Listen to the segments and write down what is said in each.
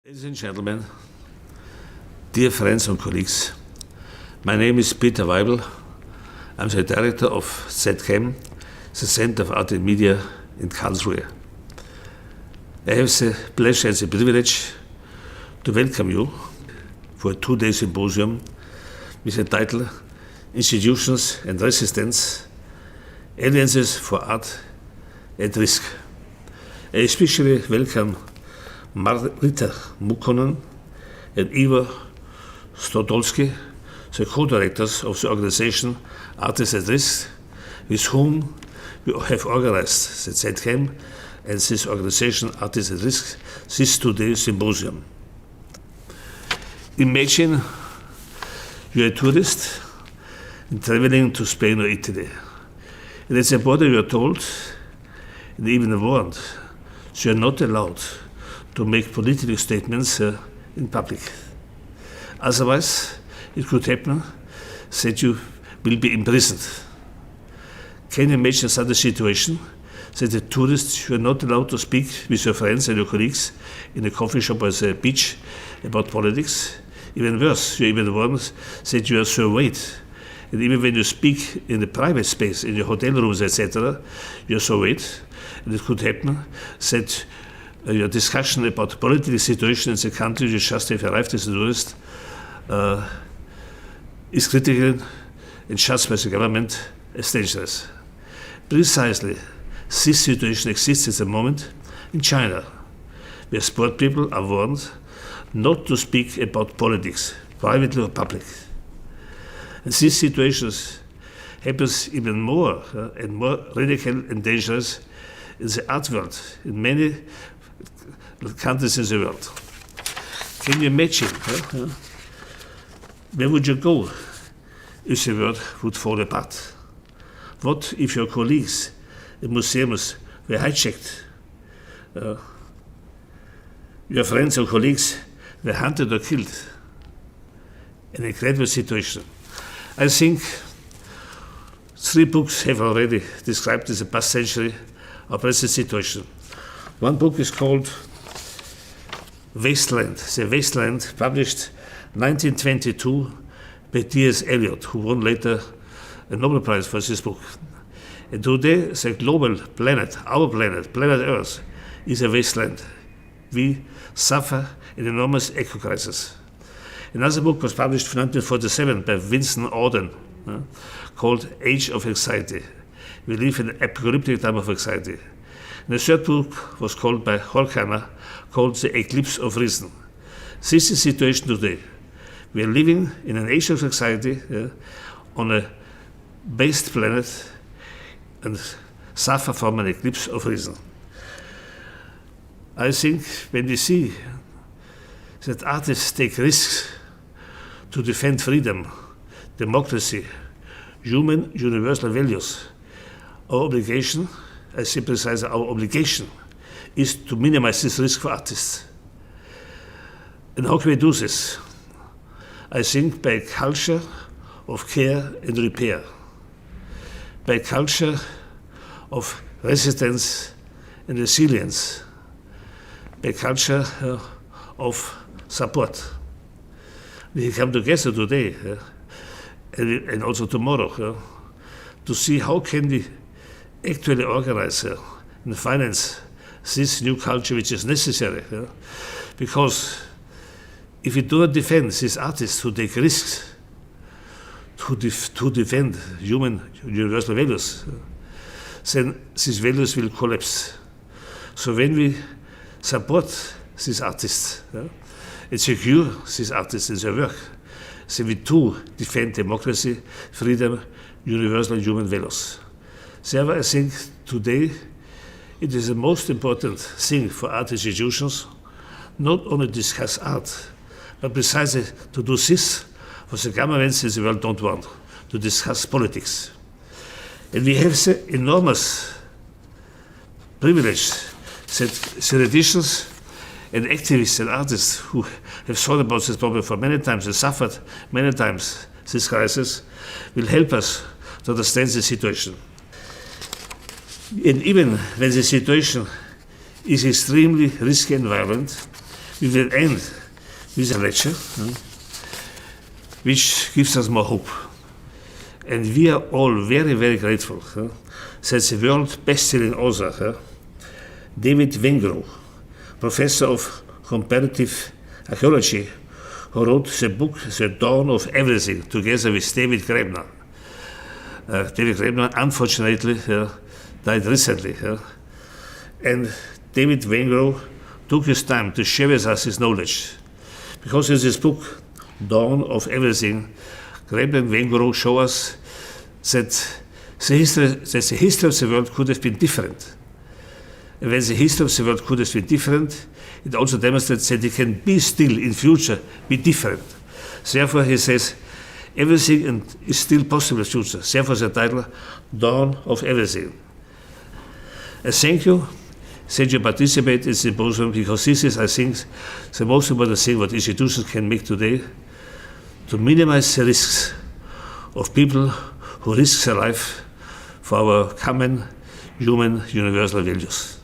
Ladies and gentlemen, dear friends and colleagues, my name is Peter Weibel. I'm the director of ZChem, the Center for Art and Media in Karlsruhe. I have the pleasure and the privilege to welcome you for a two-day symposium with the title Institutions and Resistance, Alliances for Art at Risk. I especially welcome Marita Mukkonen and Ivo Stodolski, the co-directors of the organization Artists at Risk, with whom we have organized the ZChem and this organization Artists at Risk this two-day symposium. Imagine you're a tourist traveling to Spain or Italy, and at the border you're told, and even warned, so you're not allowed to make political statements in public. Otherwise, it could happen that you will be imprisoned. Can you imagine such a situation that a tourist, you are not allowed to speak with your friends and your colleagues in a coffee shop or the beach about politics? Even worse, you're even warned that you are surveyed. And even when you speak in the private space, in your hotel rooms, etc., you're surveyed. And it could happen that your discussion about the political situation in the country you just have arrived as a tourist is critical and judged by the government as dangerous. Precisely, this situation exists at the moment in China, where sport people are warned not to speak about politics, privately or public. And these situations happens even more and more radical and dangerous in the art world, in many countries in the world. Can you imagine? Where would you go if the world would fall apart? What if your colleagues in museums were hijacked? Your friends or colleagues were hunted or killed? An incredible situation. I think 3 books have already described in the past century our present situation. One book is called Wasteland, The Wasteland, published 1922 by T.S. Eliot, who won later a Nobel Prize for this book. And today, the global planet, our planet, planet Earth, is a wasteland. We suffer an enormous eco-crisis. Another book was published in 1947 by Winston Auden, called Age of Anxiety. We live in an apocalyptic time of anxiety. And the third book was called by Horkheimer, called The Eclipse of Reason. This is the situation today. We are living in an age of anxiety on a based planet and suffer from an eclipse of reason. I think when we see that artists take risks to defend freedom, democracy, human universal values, our obligation, I say precisely our obligation, is to minimize this risk for artists. And how can we do this? I think by a culture of care and repair, by a culture of resistance and resilience, by a culture of support. We come together today and also tomorrow to see how can we actually organize and finance this new culture which is necessary. Because if we do not defend these artists who take risks to defend human universal values, then these values will collapse. So when we support these artists and secure these artists in their work, then we too defend democracy, freedom, universal human values. Therefore, I think today it is the most important thing for art institutions not only to discuss art, but precisely to do this what the governments in the world don't want, to discuss politics. And we have the enormous privilege that theoreticians and activists and artists who have thought about this problem for many times and suffered many times this crisis will help us to understand the situation. And even when the situation is extremely risky and violent, We will end with a lecture which gives us more hope. And we are all very, very grateful that the world best-selling author, David Wengrow, professor of comparative archaeology, who wrote the book The Dawn of Everything together with David Graeber. David Graeber unfortunately died recently. And David Wengrow took his time to share with us his knowledge. Because in this book, Dawn of Everything, Graeber and Wengrow show us that the history of the world could have been different. And when the history of the world could have been different, it also demonstrates that it can be still in future be different. Therefore, he says, everything is still possible in future. Therefore, the title, Dawn of Everything. And thank you that you participate in the symposium, because this is, I think, the most important thing what institutions can make today, to minimize the risks of people who risk their life for our common human universal values.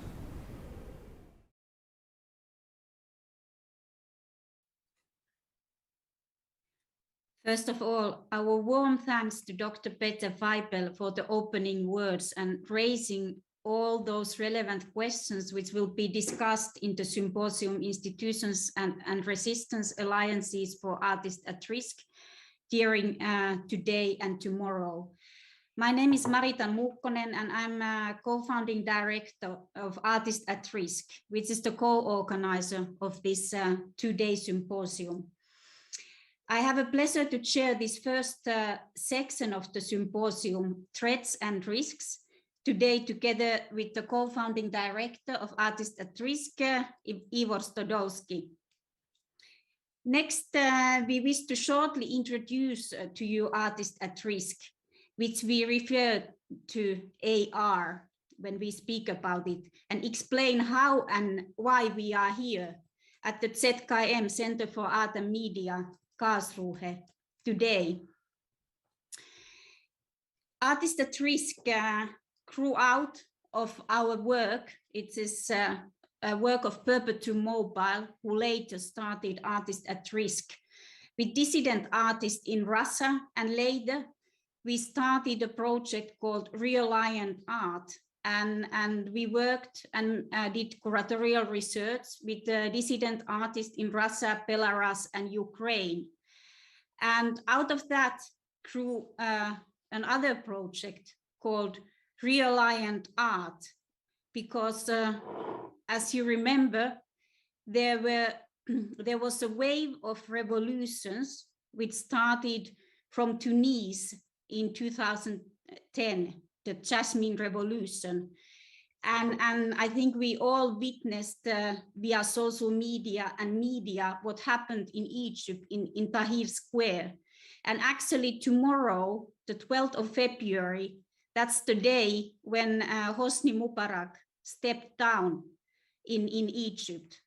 First of all, our warm thanks to Dr. Peter Weibel for the opening words and raising all those relevant questions which will be discussed in the symposium Institutions and Resistance Alliances for Artists at Risk during today and tomorrow. My name is Marita Muukkonen and I'm a co-founding director of Artists at Risk, which is the co-organizer of this two-day symposium. I have a pleasure to chair this first section of the symposium, Threats and Risks, today together with the co-founding director of Artists at Risk, Ivor Stodowski. Next, we wish to shortly introduce to you Artists at Risk, which we refer to AR when we speak about it, and explain how and why we are here at the ZKM Center for Art and Media, Karlsruhe, today. Artists at Risk grew out of our work. It is a work of Perpetuum Mobile, who later started Artists at Risk with dissident artists in Russia, and later we started a project called Reliant Art, and we worked and did curatorial research with dissident artists in Russia, Belarus, and Ukraine. And out of that grew another project called Reliant Art, because as you remember, there was a wave of revolutions which started from Tunis in 2010, the Jasmine Revolution. And I think we all witnessed via social media and media what happened in Egypt, in Tahrir Square. And actually tomorrow, the 12th of February, that's the day when Hosni Mubarak stepped down in Egypt.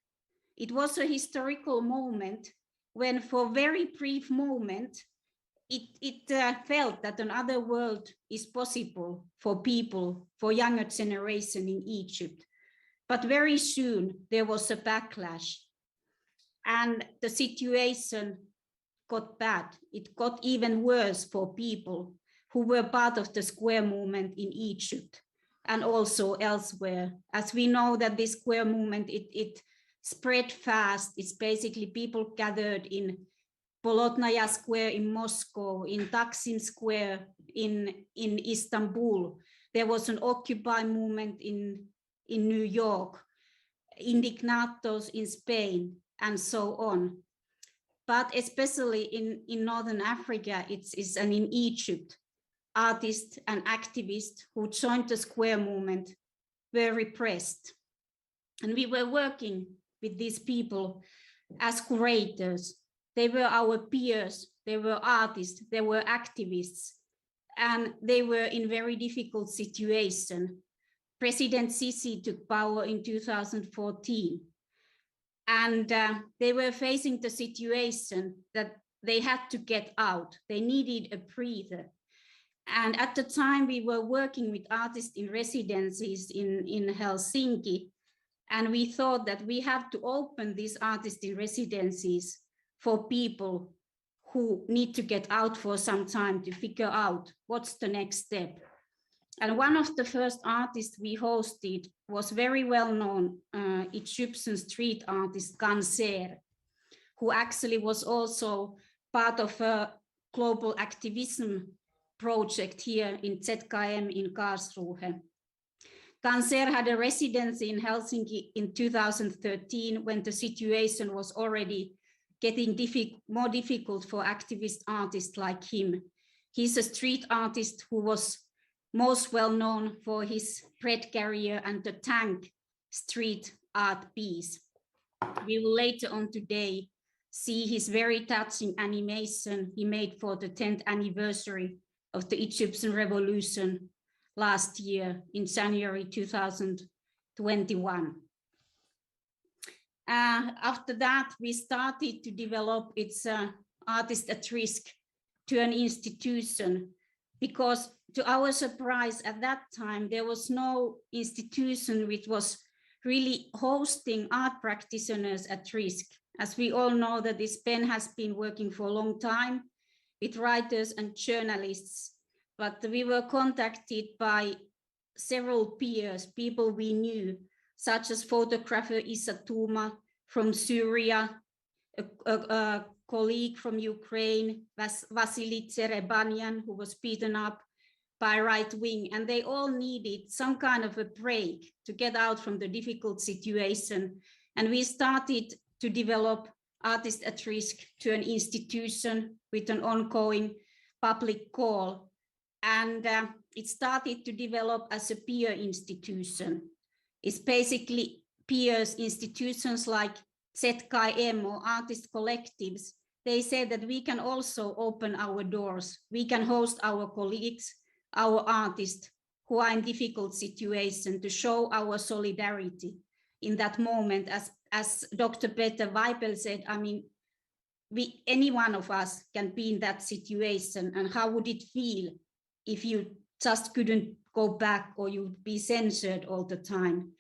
It was a historical moment when for a very brief moment, it felt that another world is possible for people, for younger generation in Egypt. But very soon there was a backlash and the situation got bad. It got even worse for people who were part of the square movement in Egypt and also elsewhere. As we know that this square movement, it spread fast. It's basically people gathered in Bolotnaya Square in Moscow, in Taksim Square in Istanbul. There was an Occupy movement in New York, Indignados in Spain, and so on. But especially in Northern Africa, and in Egypt, artists and activists who joined the square movement were repressed. And we were working with these people as curators. They were our peers, they were artists, they were activists, and they were in very difficult situation. President Sisi took power in 2014, and they were facing the situation that they had to get out. They needed a breather. And at the time we were working with artists in residencies in Helsinki, And we thought that we have to open these artist in residencies for people who need to get out for some time to figure out what's the next step. And one of the first artists we hosted was very well-known Egyptian street artist Ganser, who actually was also part of a global activism project here in ZKM in Karlsruhe. Ganser had a residency in Helsinki in 2013 when the situation was already getting more difficult for activist artists like him. He's a street artist who was most well known for his bread carrier and the tank street art piece. We will later on today see his very touching animation he made for the 10th anniversary of the Egyptian revolution last year in January 2021. After that, we started to develop its Artist at Risk to an institution, because to our surprise at that time, there was no institution which was really hosting art practitioners at risk. As we all know that this pen has been working for a long time with writers and journalists, but we were contacted by several peers, people we knew, such as photographer Issa Touma from Syria, a colleague from Ukraine, Vasily Tserebanian, who was beaten up by right wing, and they all needed some kind of a break to get out from the difficult situation. And we started to develop Artists at Risk to an institution with an ongoing public call. And it started to develop as a peer institution. It's basically peers, institutions like ZKM or artist collectives. They said that we can also open our doors. We can host our colleagues, our artists who are in difficult situation, to show our solidarity in that moment. As Dr. Peter Weibel said, I mean, any one of us can be in that situation, and how would it feel if you just couldn't go back or you'd be censored all the time?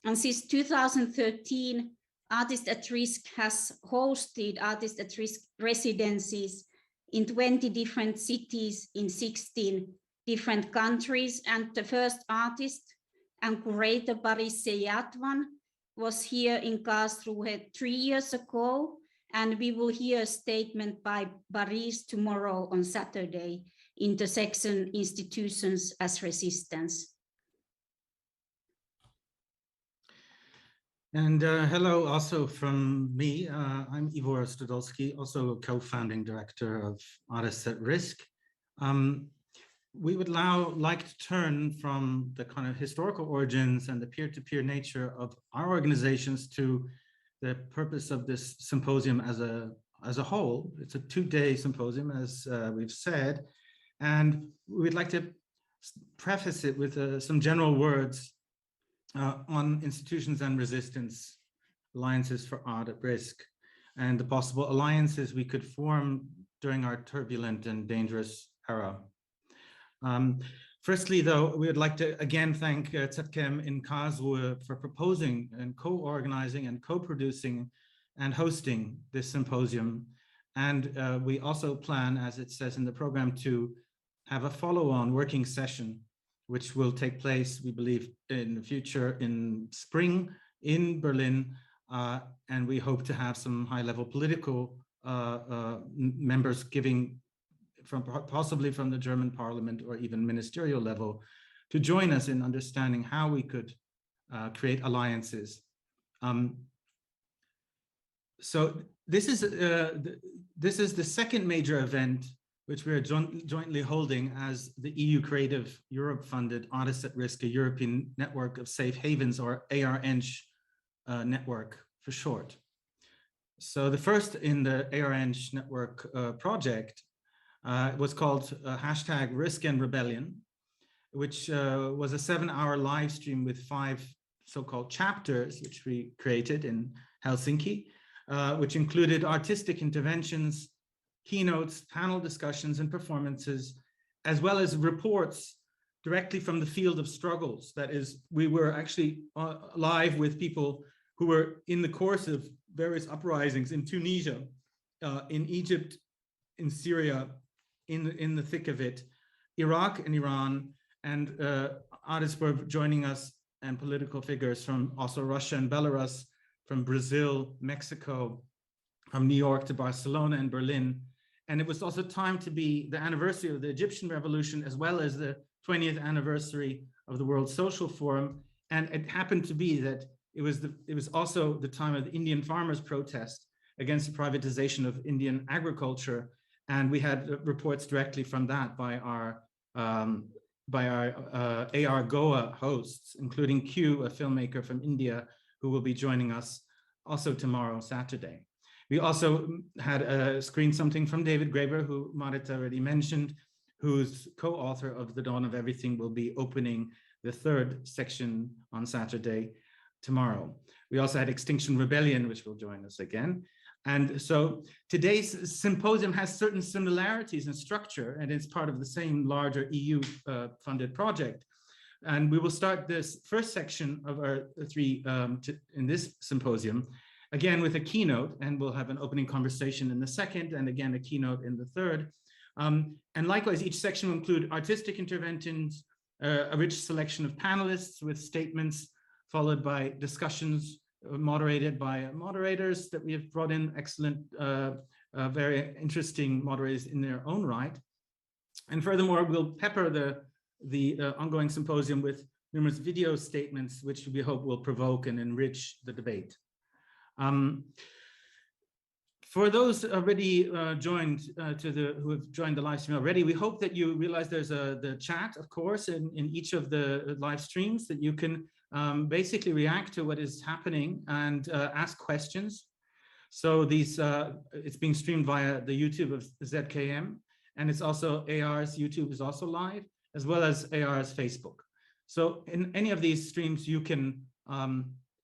And since 2013, Artists at Risk has hosted Artists at Risk residencies in 20 different cities in 16 different countries. And the first artist and curator, Baris Seyatvan, was here in Karlsruhe 3 years ago. And we will hear a statement by Baris tomorrow on Saturday in the section Institutions as Resistance. And hello also from me. I'm Ivor Studolski, also co-founding director of Artists at Risk. We would now like to turn from the kind of historical origins and the peer-to-peer nature of our organizations to the purpose of this symposium as a whole. It's a 2-day symposium, as we've said, and we'd like to preface it with some general words on institutions and resistance, alliances for art at risk, and the possible alliances we could form during our turbulent and dangerous era. Firstly, though, we would like to again thank ZKM in Karlsruhe for proposing and co-organizing and co-producing and hosting this symposium. And we also plan, as it says in the program, to have a follow-on working session which will take place, we believe, in the future in spring in Berlin. And we hope to have some high-level political members giving, possibly from the German parliament or even ministerial level, to join us in understanding how we could create alliances. So this is the second major event which we are jointly holding as the EU Creative Europe funded Artists at Risk, a European network of safe havens, or ARNH network for short. So the first in the ARNH network project was called #Risk and Rebellion, which was a 7-hour live stream with 5 so-called chapters, which we created in Helsinki, which included artistic interventions, keynotes, panel discussions, and performances, as well as reports directly from the field of struggles. That is, we were actually live with people who were in the course of various uprisings in Tunisia, in Egypt, in Syria, in the thick of it, Iraq and Iran, and artists were joining us, and political figures from also Russia and Belarus, from Brazil, Mexico, from New York to Barcelona and Berlin. And it was also time to be the anniversary of the Egyptian revolution, as well as the 20th anniversary of the World Social Forum. And it happened to be that it was also the time of the Indian farmers' protest against the privatization of Indian agriculture. And we had reports directly from that by our AR Goa hosts, including Q, a filmmaker from India, who will be joining us also tomorrow, Saturday. We also had screened something from David Graeber, who Marita already mentioned, who's co-author of The Dawn of Everything, will be opening the third section on Saturday, tomorrow. We also had Extinction Rebellion, which will join us again. And so today's symposium has certain similarities in structure, and it's part of the same larger EU funded project. And we will start this first section of our three in this symposium, again with a keynote, and we'll have an opening conversation in the second, and again a keynote in the third. And likewise, each section will include artistic interventions, a rich selection of panelists with statements, followed by discussions moderated by moderators that we have brought in, excellent, very interesting moderators in their own right. And furthermore, we'll pepper the ongoing symposium with numerous video statements, which we hope will provoke and enrich the debate. For those already joined who have joined the live stream already, we hope that you realize there's the chat, of course, in each of the live streams, that you can basically react to what is happening and ask questions. So these, it's being streamed via the YouTube of ZKM, and it's also AR's YouTube is also live, as well as AR's Facebook. So in any of these streams, you can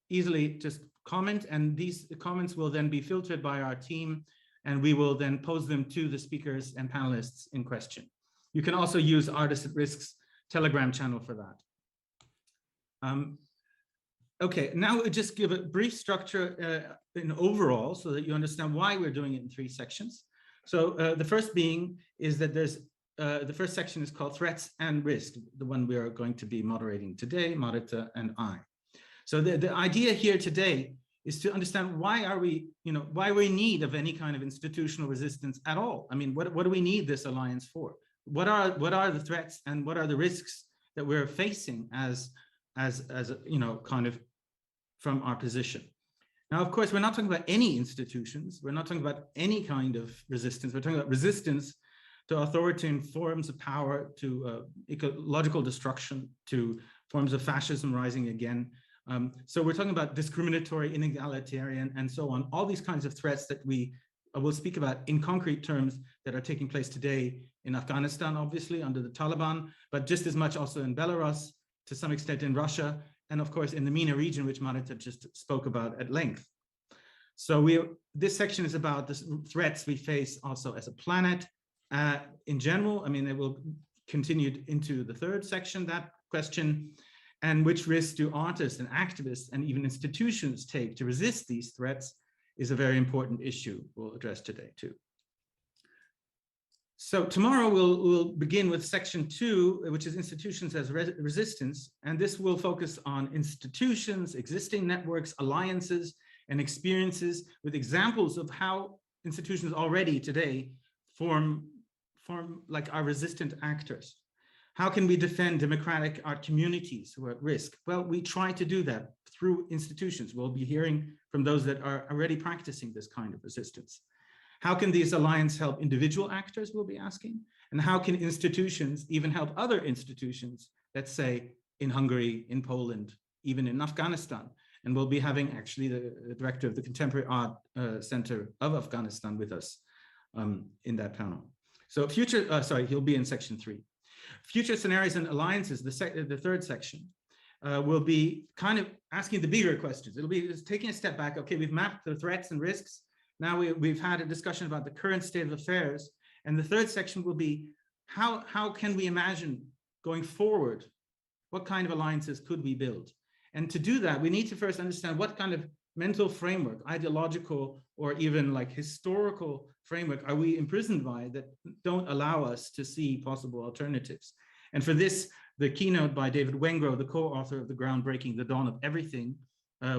easily just comment, and these comments will then be filtered by our team, and we will then pose them to the speakers and panelists in question. You can also use Artists at Risk's Telegram channel for that. Okay, now we'll just give a brief structure in overall so that you understand why we're doing it in three sections. So the first being is that there's the first section is called Threats and Risk, the one we are going to be moderating today, Marita and I. So the idea here today is to understand why are we, why we're in need of any kind of institutional resistance at all. I mean, what do we need this alliance for? What are the threats and what are the risks that we're facing as kind of from our position? Now, of course, we're not talking about any institutions. We're not talking about any kind of resistance. We're talking about resistance to authoritarian forms of power, to ecological destruction, to forms of fascism rising again. So we're talking about discriminatory, inegalitarian, and so on, all these kinds of threats that we will speak about in concrete terms that are taking place today in Afghanistan, obviously, under the Taliban, but just as much also in Belarus, to some extent in Russia, and of course in the MENA region, which Marita just spoke about at length. So this section is about the threats we face also as a planet in general. I mean, it will continue into the third section, that question, and which risks do artists and activists and even institutions take to resist these threats is a very important issue we'll address today too. So tomorrow we'll begin with section 2, which is institutions as resistance. And this will focus on institutions, existing networks, alliances, and experiences with examples of how institutions already today form like our resistant actors. How can we defend democratic art communities who are at risk? Well, we try to do that through institutions. We'll be hearing from those that are already practicing this kind of resistance. How can these alliances help individual actors, we'll be asking? And how can institutions even help other institutions, let's say in Hungary, in Poland, even in Afghanistan? And we'll be having actually the director of the Contemporary Art Center of Afghanistan with us in that panel. So he'll be in section 3. Future scenarios and alliances, the third section, will be kind of asking the bigger questions. It'll be just taking a step back. Okay, we've mapped the threats and risks. Now we've had a discussion about the current state of affairs. And the third section will be how can we imagine going forward, what kind of alliances could we build? And to do that, we need to first understand what kind of mental framework, ideological or even like historical framework are we imprisoned by that don't allow us to see possible alternatives. And for this, the keynote by David Wengrow, the co-author of the groundbreaking The Dawn of Everything,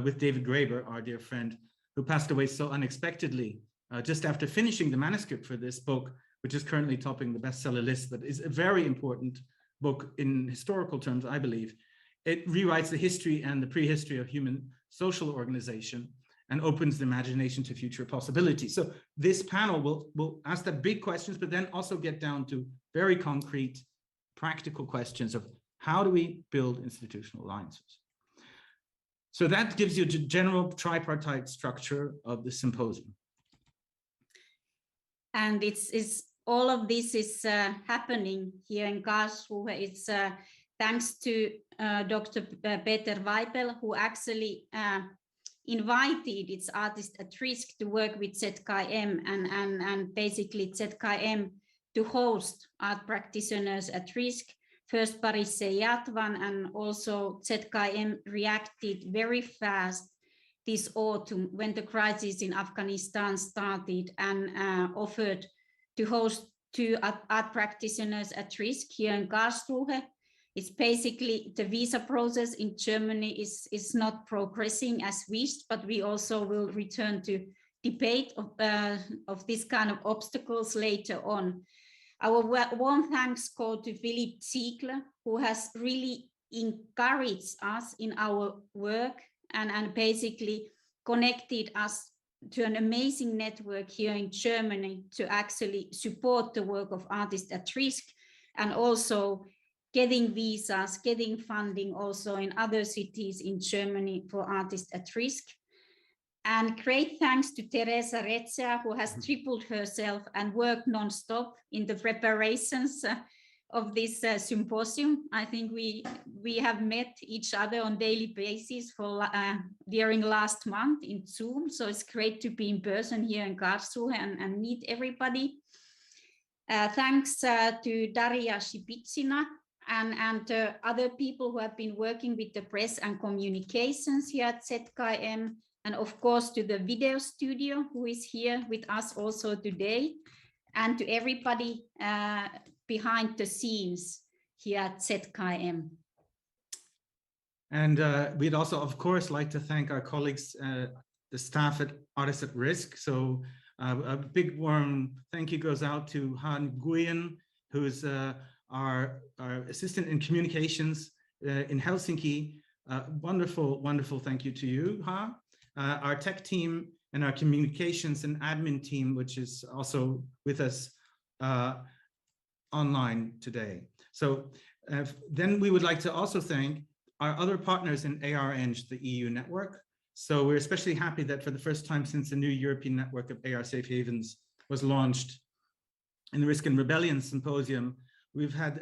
with David Graeber, our dear friend, who passed away so unexpectedly just after finishing the manuscript for this book, which is currently topping the bestseller list, that is a very important book in historical terms, I believe. It rewrites the history and the prehistory of human social organization and opens the imagination to future possibilities. So this panel will ask the big questions, but then also get down to very concrete, practical questions of how do we build institutional alliances? So that gives you the general tripartite structure of the symposium. And it's all of this is happening here in Karlsruhe. It's thanks to Dr. Peter Weibel, who actually invited its artists at risk to work with ZKM and basically ZKM to host art practitioners at risk. First Paris Yatvan, and also ZKM reacted very fast this autumn when the crisis in Afghanistan started and offered to host 2 art practitioners at risk here in Karlsruhe. It's basically the visa process in Germany is not progressing as wished, but we also will return to debate of this kind of obstacles later on. Our warm thanks go to Philipp Ziegler, who has really encouraged us in our work and basically connected us to an amazing network here in Germany to actually support the work of artists at risk, and also getting visas, getting funding also in other cities in Germany for artists at risk. And great thanks to Teresa Rezza, who has tripled herself and worked non-stop in the preparations of this symposium. I think we have met each other on daily basis for during last month in Zoom. So it's great to be in person here in Karlsruhe and meet everybody. Thanks to Daria Shibitsina and other people who have been working with the press and communications here at ZKM. And of course, to the video studio, who is here with us also today, and to everybody behind the scenes here at ZKM. And we'd also, of course, like to thank our colleagues, the staff at Artists at Risk. So a big warm thank you goes out to Han Nguyen, who is our assistant in communications in Helsinki. Wonderful, wonderful thank you to you, Ha. Our tech team and our communications and admin team, which is also with us online today. So then we would like to also thank our other partners in AREng, the EU network. So we're especially happy that for the first time since the new European network of AR Safe Havens was launched in the Risk and Rebellion Symposium, we've had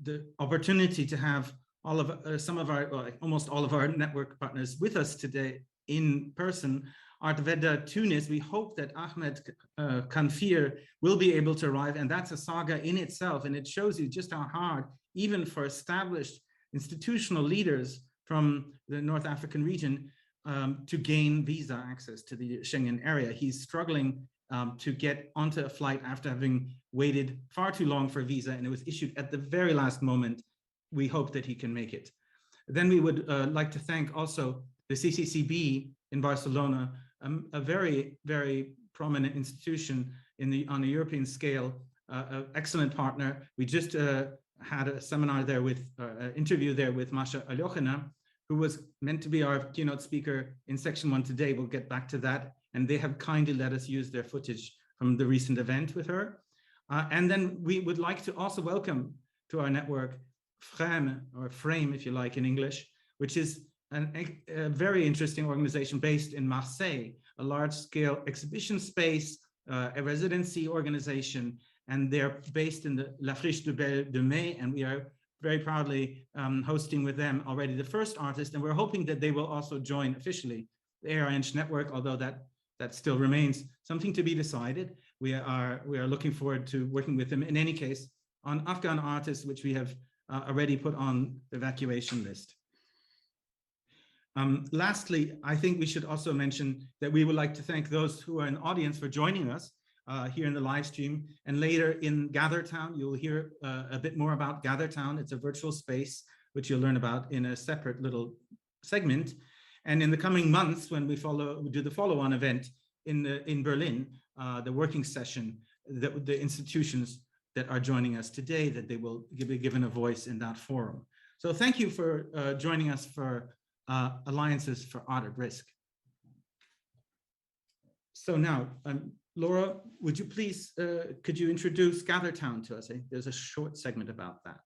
the opportunity to have all of some of our, well, almost all of our network partners with us today in person. Art Veda Tunis, we hope that Ahmed Kanfir will be able to arrive, and that's a saga in itself, and it shows you just how hard, even for established institutional leaders from the North African region, to gain visa access to the Schengen area. He's struggling to get onto a flight after having waited far too long for a visa, and it was issued at the very last moment. We hope that he can make it. Then we would like to thank also the CCCB in Barcelona, a very, very prominent institution on a European scale, an excellent partner. We just had a seminar there with, interview there with Masha Aljochina, who was meant to be our keynote speaker in section 1 today. We'll get back to that. And they have kindly let us use their footage from the recent event with her. And then we would like to also welcome to our network Frame, or Frame if you like in English, which is a very interesting organization based in Marseille, a large-scale exhibition space, a residency organization, and they're based in the La Friche de Belle de Mai, and we are very proudly hosting with them already the first artist, and we're hoping that they will also join officially the AREng network, although that still remains something to be decided. We are looking forward to working with them in any case on Afghan artists, which we have already put on the evacuation list. Lastly, I think we should also mention that we would like to thank those who are in the audience for joining us here in the live stream. And later in GatherTown, you'll hear a bit more about GatherTown. It's a virtual space which you'll learn about in a separate little segment. And in the coming months, when we do the follow-on event in Berlin, the working session, the institutions that are joining us today, that they will be given a voice in that forum. So thank you for joining us for Alliances for Art at Risk. So now, Laura, would you please, could you introduce GatherTown to us? There's a short segment about that.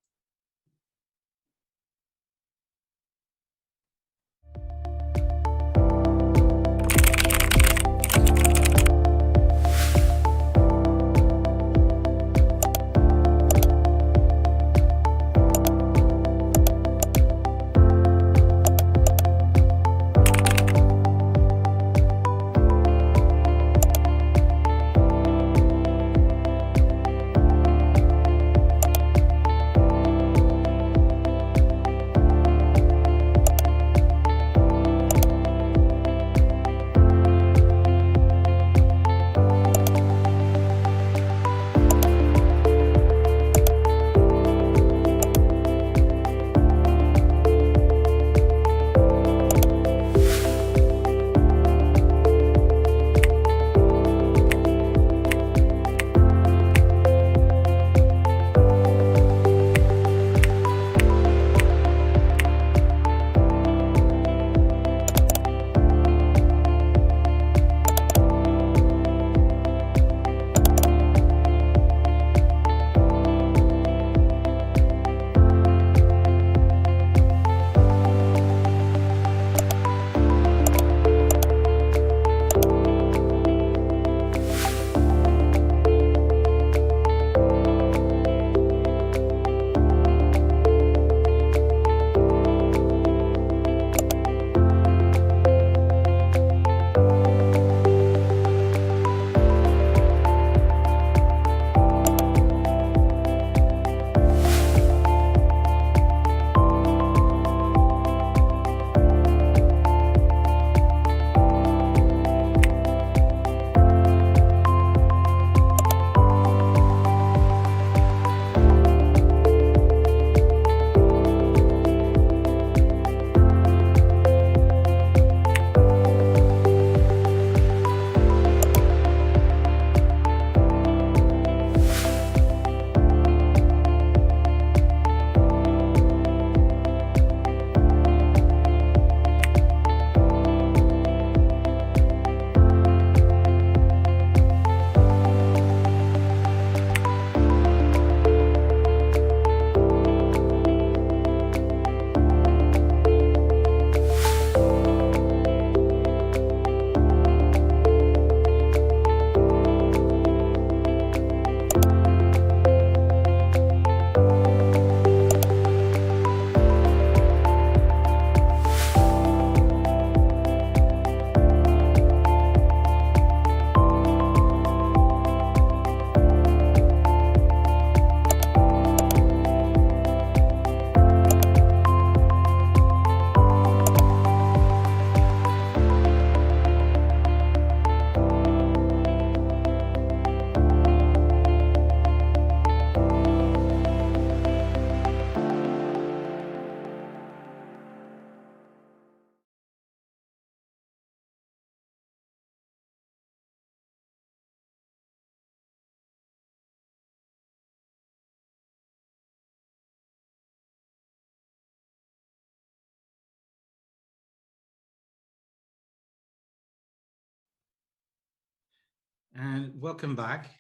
And welcome back.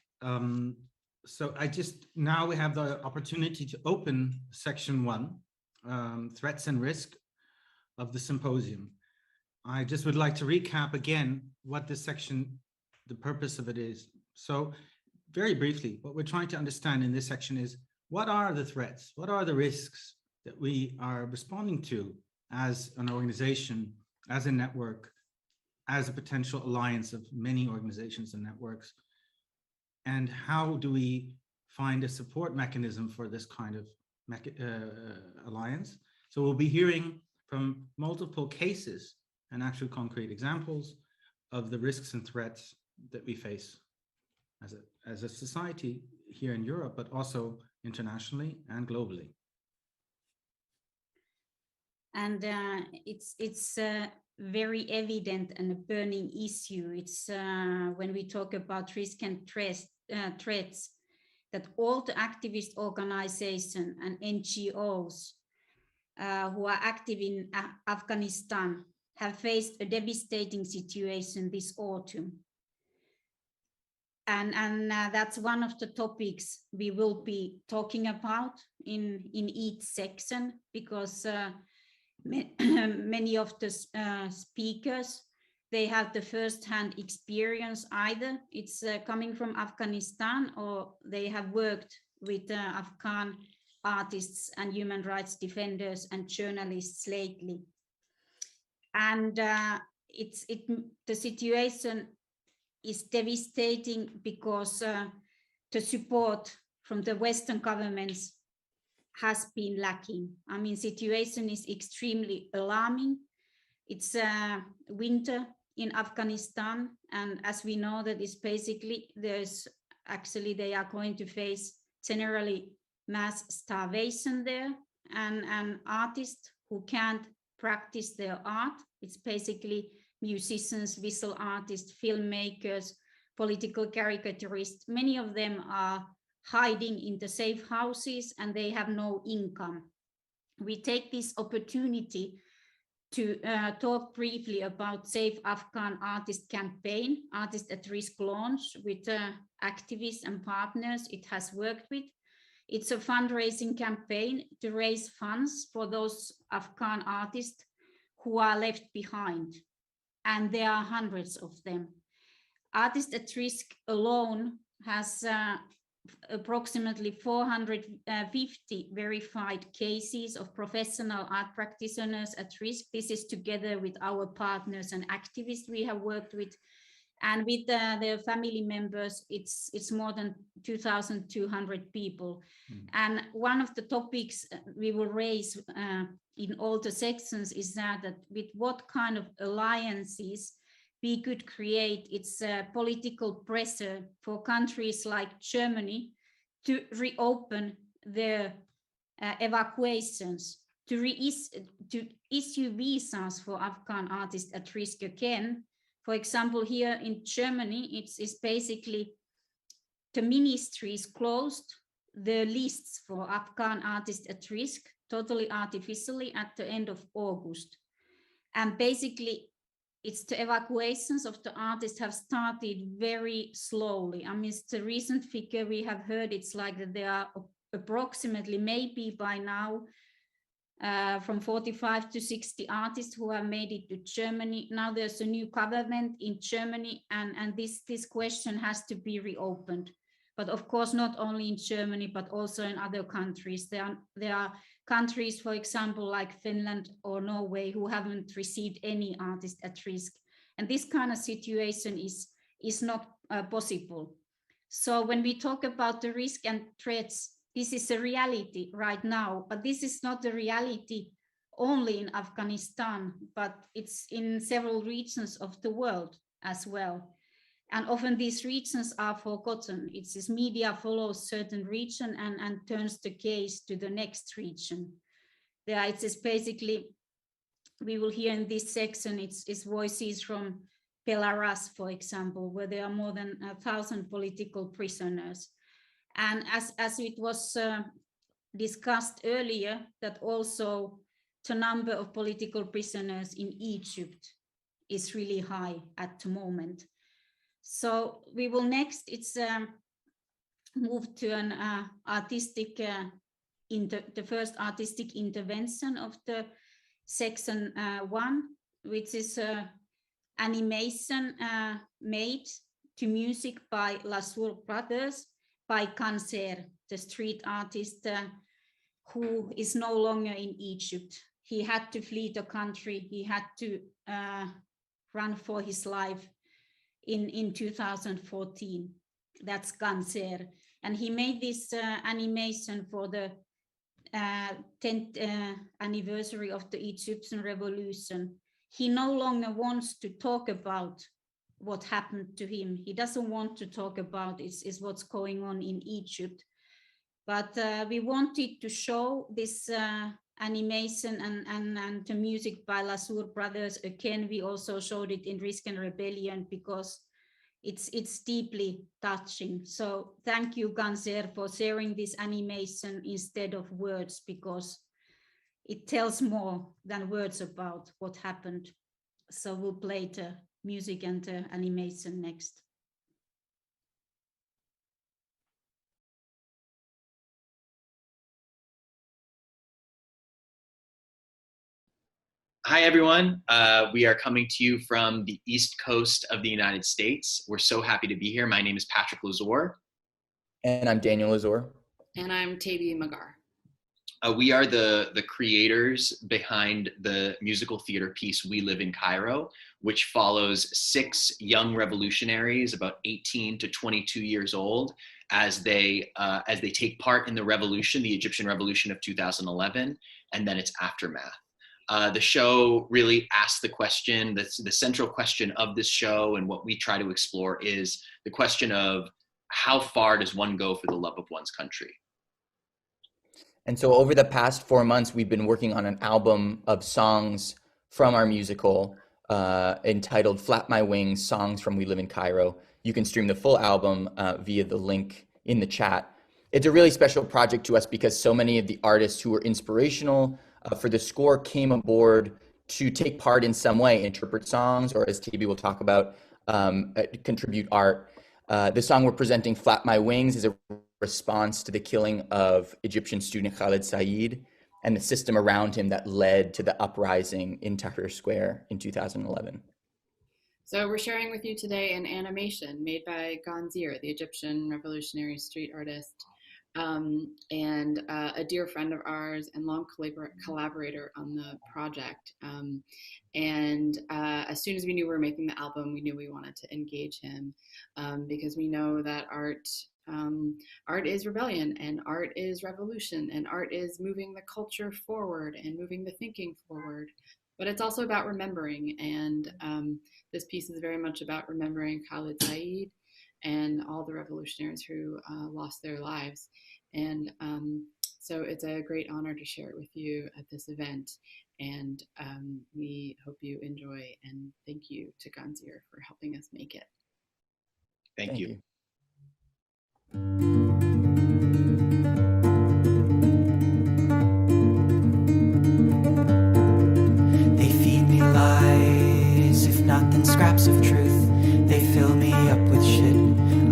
So now we have the opportunity to open section 1, threats and risk of the symposium. I just would like to recap again what this section, the purpose of it is. So very briefly, what we're trying to understand in this section is, what are the threats? What are the risks that we are responding to as an organization, as a network, as a potential alliance of many organizations and networks? And how do we find a support mechanism for this kind of alliance. So we'll be hearing from multiple cases and actual concrete examples of the risks and threats that we face as a society here in Europe, but also internationally and globally. And it's very evident and a burning issue. It's when we talk about risk and threats, that all the activist organizations and NGOs who are active in Afghanistan have faced a devastating situation this autumn. And that's one of the topics we will be talking about in each section, because many of the speakers, they have the first-hand experience. Either it's coming from Afghanistan, or they have worked with Afghan artists and human rights defenders and journalists lately. And the situation is devastating because the support from the Western governments has been lacking. I mean, situation is extremely alarming. It's winter in Afghanistan, and as we know, that is basically they are going to face generally mass starvation there, and artists who can't practice their art. It's basically musicians, visual artists, filmmakers, political caricaturists. Many of them are hiding in the safe houses and they have no income. We take this opportunity to talk briefly about Safe Afghan Artist campaign, Artist at Risk launch, with activists and partners it has worked with. It's a fundraising campaign to raise funds for those Afghan artists who are left behind. And there are hundreds of them. Artists at Risk alone has approximately 450 verified cases of professional art practitioners at risk. This is together with our partners and activists we have worked with. And with their family members, it's more than 2,200 people. And one of the topics we will raise in all the sections is that with what kind of alliances we could create, it's political pressure for countries like Germany to reopen their evacuations, to issue visas for Afghan artists at risk again. For example, here in Germany, it's basically the ministry is closed the lists for Afghan artists at risk totally artificially at the end of August. And basically, it's the evacuations of the artists have started very slowly. I mean, it's the recent figure we have heard, it's like that there are approximately, maybe by now, from 45 to 60 artists who have made it to Germany. Now there's a new government in Germany, and this question has to be reopened. But of course, not only in Germany, but also in other countries. There are countries, for example, like Finland or Norway, who haven't received any artist at risk. And this kind of situation is not possible. So when we talk about the risk and threats, this is a reality right now, but this is not the reality only in Afghanistan, but it's in several regions of the world as well. And often these regions are forgotten. It's this media follows certain region and turns the case to the next region. There it's basically, we will hear in this section, it's voices from Belarus, for example, where there are more than 1,000 political prisoners. And as it was discussed earlier, that also the number of political prisoners in Egypt is really high at the moment. So we will next, move to an artistic, the first artistic intervention of the section 1, which is animation made to music by Lasur brothers, by Kanser, the street artist who is no longer in Egypt. He had to flee the country. He had to run for his life in 2014. That's Kanser. And he made this animation for the 10th anniversary of the Egyptian revolution, he no longer wants to talk about what happened to him. He doesn't want to talk about is what's going on in Egypt. But we wanted to show this animation and the music by Lasur brothers. Again, we also showed it in Risk and Rebellion because it's deeply touching. So thank you, Ganser, for sharing this animation instead of words, because it tells more than words about what happened. So we'll play the music and the animation next. Hi, everyone. We are coming to you from the East Coast of the United States. We're so happy to be here. My name is Patrick Lazor. And I'm Daniel Lazor. And I'm Tabi Magar. We are the creators behind the musical theater piece We Live in Cairo, which follows 6 young revolutionaries, about 18 to 22 years old, as they take part in the revolution, the Egyptian revolution of 2011, and then its aftermath. The show really asks the question, the central question of this show, and what we try to explore is the question of how far does one go for the love of one's country? And so over the past 4 months, we've been working on an album of songs from our musical entitled Flap My Wings, Songs from We Live in Cairo. You can stream the full album via the link in the chat. It's a really special project to us because so many of the artists who were inspirational for the score came aboard to take part in some way, interpret songs, or as Tabi will talk about, contribute art. The song we're presenting, Flap My Wings, is a response to the killing of Egyptian student Khaled Said and the system around him that led to the uprising in Tahrir Square in 2011. So we're sharing with you today an animation made by Ganser, the Egyptian revolutionary street artist, and a dear friend of ours and long collaborator on the project. As soon as we knew we were making the album, we knew we wanted to engage him because we know that art is rebellion, and art is revolution, and art is moving the culture forward and moving the thinking forward. But it's also about remembering, and this piece is very much about remembering Khaled Said and all the revolutionaries who lost their lives. And so it's a great honor to share it with you at this event. And we hope you enjoy, and thank you to Ganser for helping us make it. Thank you. They feed me lies, if not then scraps of truth. They fill me up with shit.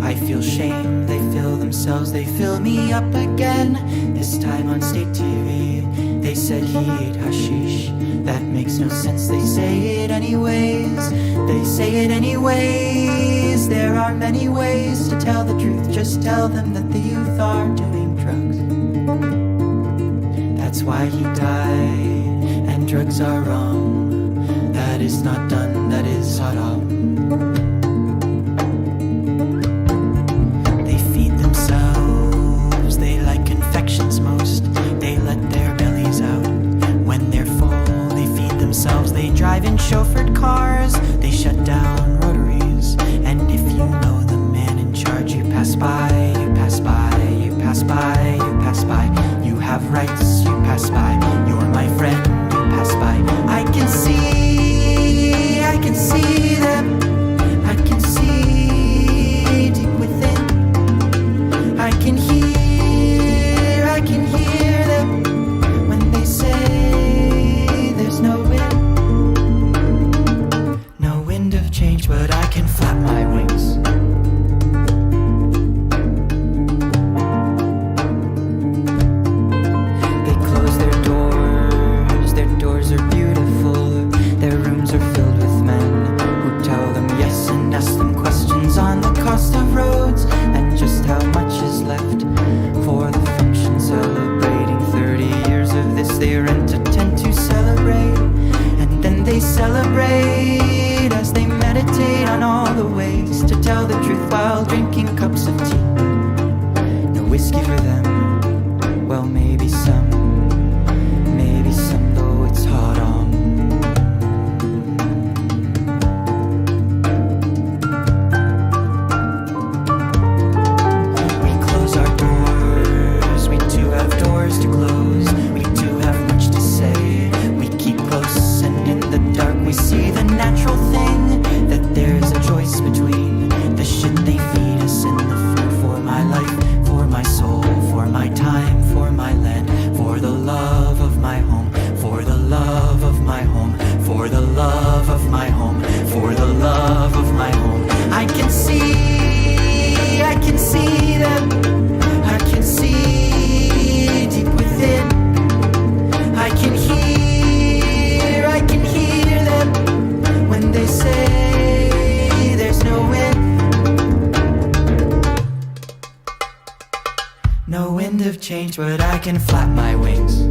I feel shame, they fill themselves, they fill me up again. This time on state TV, they said he ate hashish. That makes no sense, they say it anyways. They say it anyways. There are many ways to tell the truth. Just tell them that the youth are doing drugs. That's why he died, and drugs are wrong. That is not done, that is haram. Most, they let their bellies out. When they're full, they feed themselves. They drive in chauffeured cars. They shut down rotaries. And if you know the man in charge, you pass by, you pass by, you pass by, you pass by. You have rights, you pass by. You're my friend, you pass by. I can see them. I can see deep within. I can hear them when they say there's no wind of change, but I can flap my wings. They close their doors are beautiful, their rooms are filled with men who tell them yes and ask them questions on the cost of roads and just how much is left for the function. Celebrating 30 years of this, they rent a tent to celebrate, and then they celebrate as they meditate on all the ways to tell the truth while drinking cups of tea. No whiskey for them, well maybe some change, but I can flap my wings.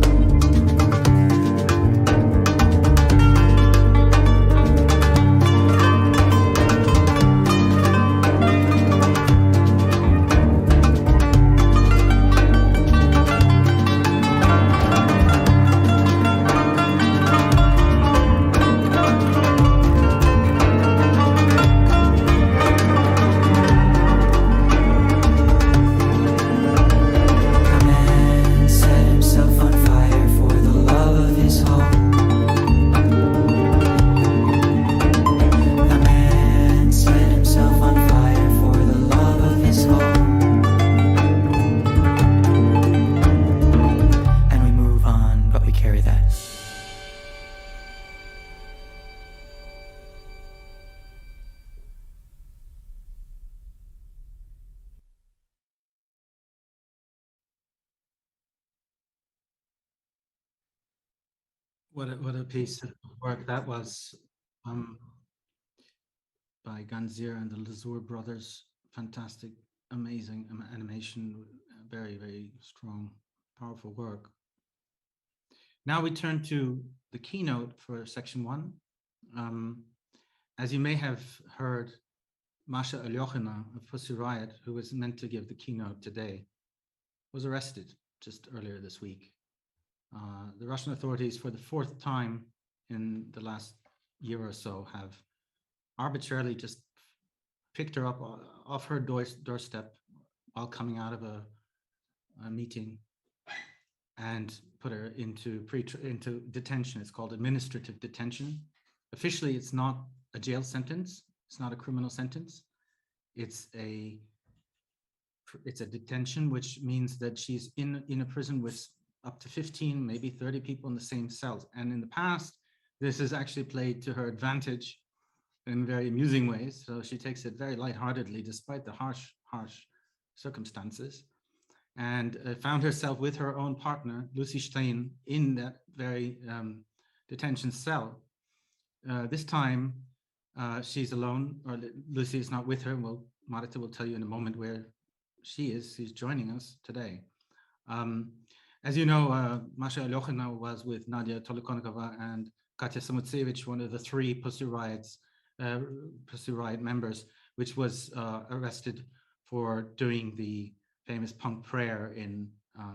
What a piece of work that was, by Ganzir and the Lazur brothers. Fantastic, amazing animation, very, very strong, powerful work. Now we turn to the keynote for section 1. As you may have heard, Masha Alyochina of Pussy Riot, who was meant to give the keynote today, was arrested just earlier this week. The Russian authorities, for the 4th time in the last year or so, have arbitrarily just picked her up off her doorstep while coming out of a meeting and put her into detention. It's called administrative detention. Officially, it's not a jail sentence. It's not a criminal sentence. It's a detention, which means that she's in a prison with up to 15, maybe 30 people in the same cells. And in the past, this has actually played to her advantage in very amusing ways. So she takes it very lightheartedly, despite the harsh circumstances, and found herself with her own partner, Lucy Stein, in that very detention cell. This time, she's alone, or Lucy is not with her. Well, Marita will tell you in a moment where she is. She's joining us today. As you know, Masha Alyochina was with Nadia Tolokonikova and Katya Samutsevich, one of the 3 Pussy Riot members, which was arrested for doing the famous punk prayer in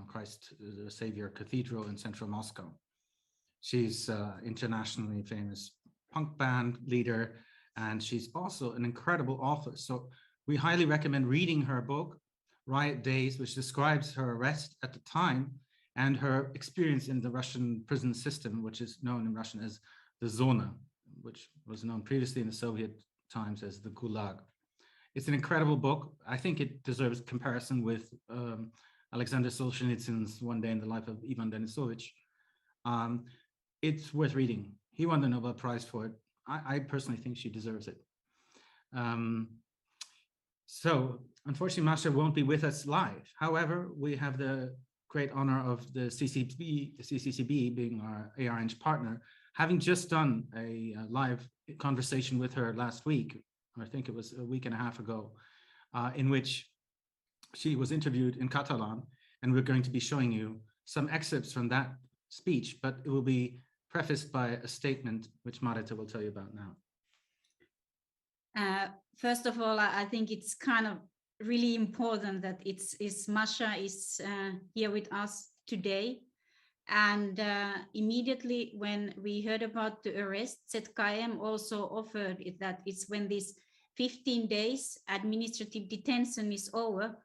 Christ the Savior Cathedral in central Moscow. She's internationally famous punk band leader, and she's also an incredible author. So we highly recommend reading her book, Riot Days, which describes her arrest at the time and her experience in the Russian prison system, which is known in Russian as the Zona, which was known previously in the Soviet times as the Gulag. It's an incredible book. I think it deserves comparison with Alexander Solzhenitsyn's One Day in the Life of Ivan Denisovich. It's worth reading. He won the Nobel Prize for it. I personally think she deserves it. So unfortunately, Masha won't be with us live. However, we have the great honor of the CCCB being our ARNG partner, having just done a live conversation with her last week, or I think it was a week and a half ago, in which she was interviewed in Catalan, and we're going to be showing you some excerpts from that speech, but it will be prefaced by a statement which Marita will tell you about now. First of all, I think it's kind of really important that Masha is here with us today. And immediately when we heard about the arrest, ZKM also offered it that it's when this 15 days administrative detention is over,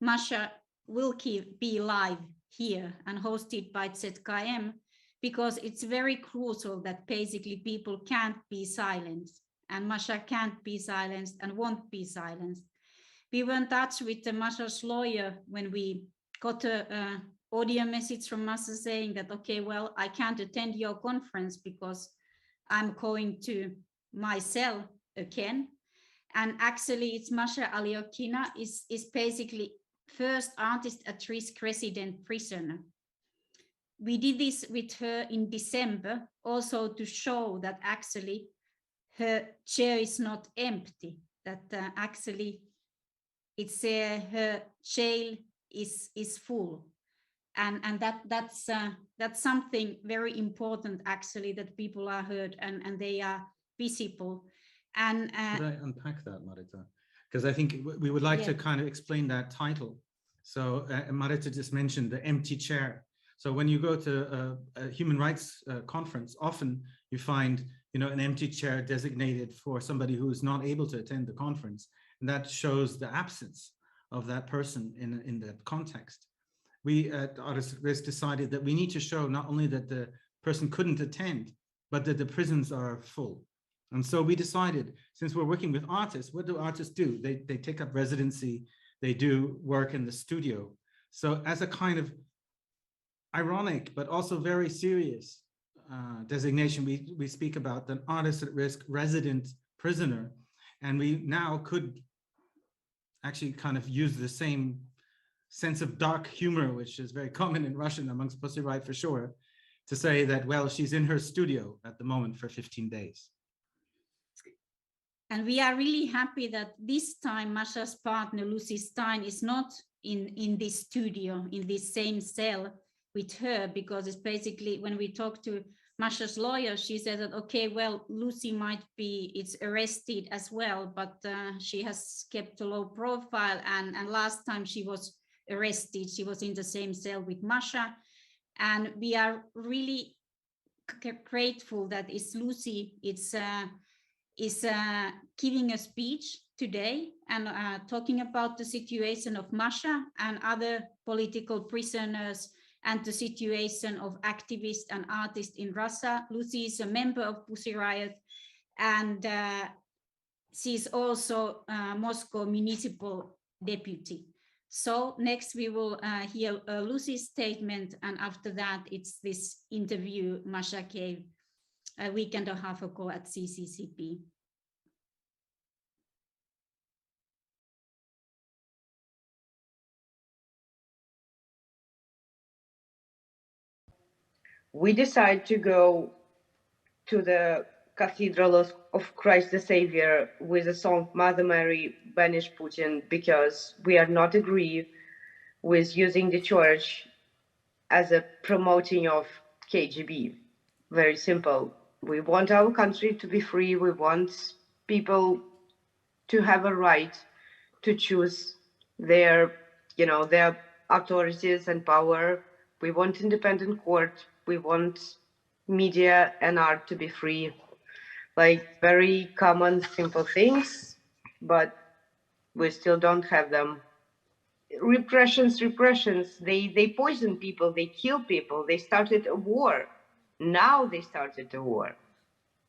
Masha will be live here and hosted by ZKM, because it's very crucial that basically people can't be silenced, and Masha can't be silenced and won't be silenced. We were in touch with Masha's lawyer when we got an audio message from Masha saying that, okay, well, I can't attend your conference because I'm going to my cell again. And actually, it's Masha Alyochina is basically first artist at risk resident prisoner. We did this with her in December, also to show that actually her chair is not empty, that actually it's her jail is full. and that's something very important, actually, that people are heard and they are visible. And could I unpack that, Marita? Because I think we would like to kind of explain that title. So Marita just mentioned the empty chair. So when you go to a human rights conference, often you find, you know, an empty chair designated for somebody who is not able to attend the conference, and that shows the absence of that person in that context. We at Artists at Risk decided that we need to show not only that the person couldn't attend, but that the prisons are full. And so we decided, since we're working with artists, what do artists do? They take up residency, they do work in the studio. So as a kind of ironic, but also very serious designation, we speak about the artist at risk resident prisoner. And we now could actually kind of use the same sense of dark humor, which is very common in Russian amongst Pussy Riot for sure, to say that, well, she's in her studio at the moment for 15 days. And we are really happy that this time Masha's partner, Lucy Stein, is not in this studio, in this same cell with her, because it's basically, when we talked to Masha's lawyer, she said that, okay, well, Lucy might be, it's arrested as well, but she has kept a low profile. And last time she was arrested, she was in the same cell with Masha. And we are really grateful that it's Lucy, is giving a speech today and talking about the situation of Masha and other political prisoners and the situation of activists and artists in Russia. Lucy is a member of Pussy Riot, and she's also Moscow municipal deputy. So next we will hear Lucy's statement, and after that it's this interview Masha gave a week and a half ago at CCCP. We decided to go to the Cathedral of Christ the Savior with the song Mother Mary, Banish Putin, because we are not agree with using the church as a promoting of KGB. Very simple. We want our country to be free. We want people to have a right to choose their, you know, their authorities and power. We want independent court. We want media and art to be free. Like very common, simple things, but we still don't have them. Repressions, they poison people, they kill people, they started a war. Now they started a war.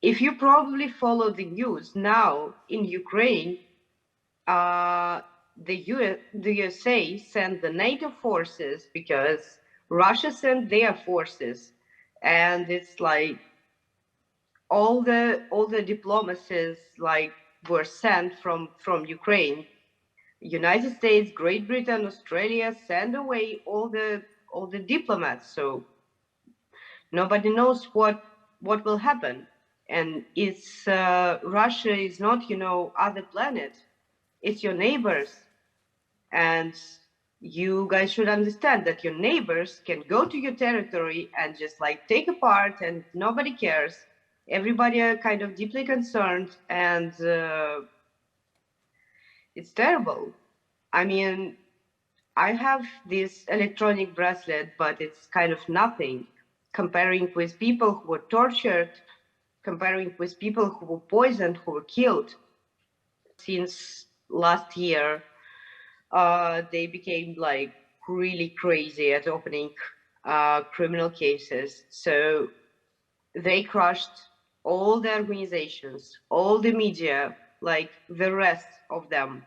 If you probably follow the news now in Ukraine, the USA sent the NATO forces because Russia sent their forces, and it's like all the diplomacies like were sent from Ukraine. United States, Great Britain, Australia send away all the diplomats. So nobody knows what will happen. And it's Russia is not, you know, other planet. It's your neighbors. And you guys should understand that your neighbors can go to your territory and just like take a part, and nobody cares. Everybody are kind of deeply concerned, and it's terrible. I mean, I have this electronic bracelet, but it's kind of nothing comparing with people who were tortured, comparing with people who were poisoned, who were killed. Since last year, they became like really crazy at opening criminal cases. So they crushed all the organizations, all the media, like the rest of them,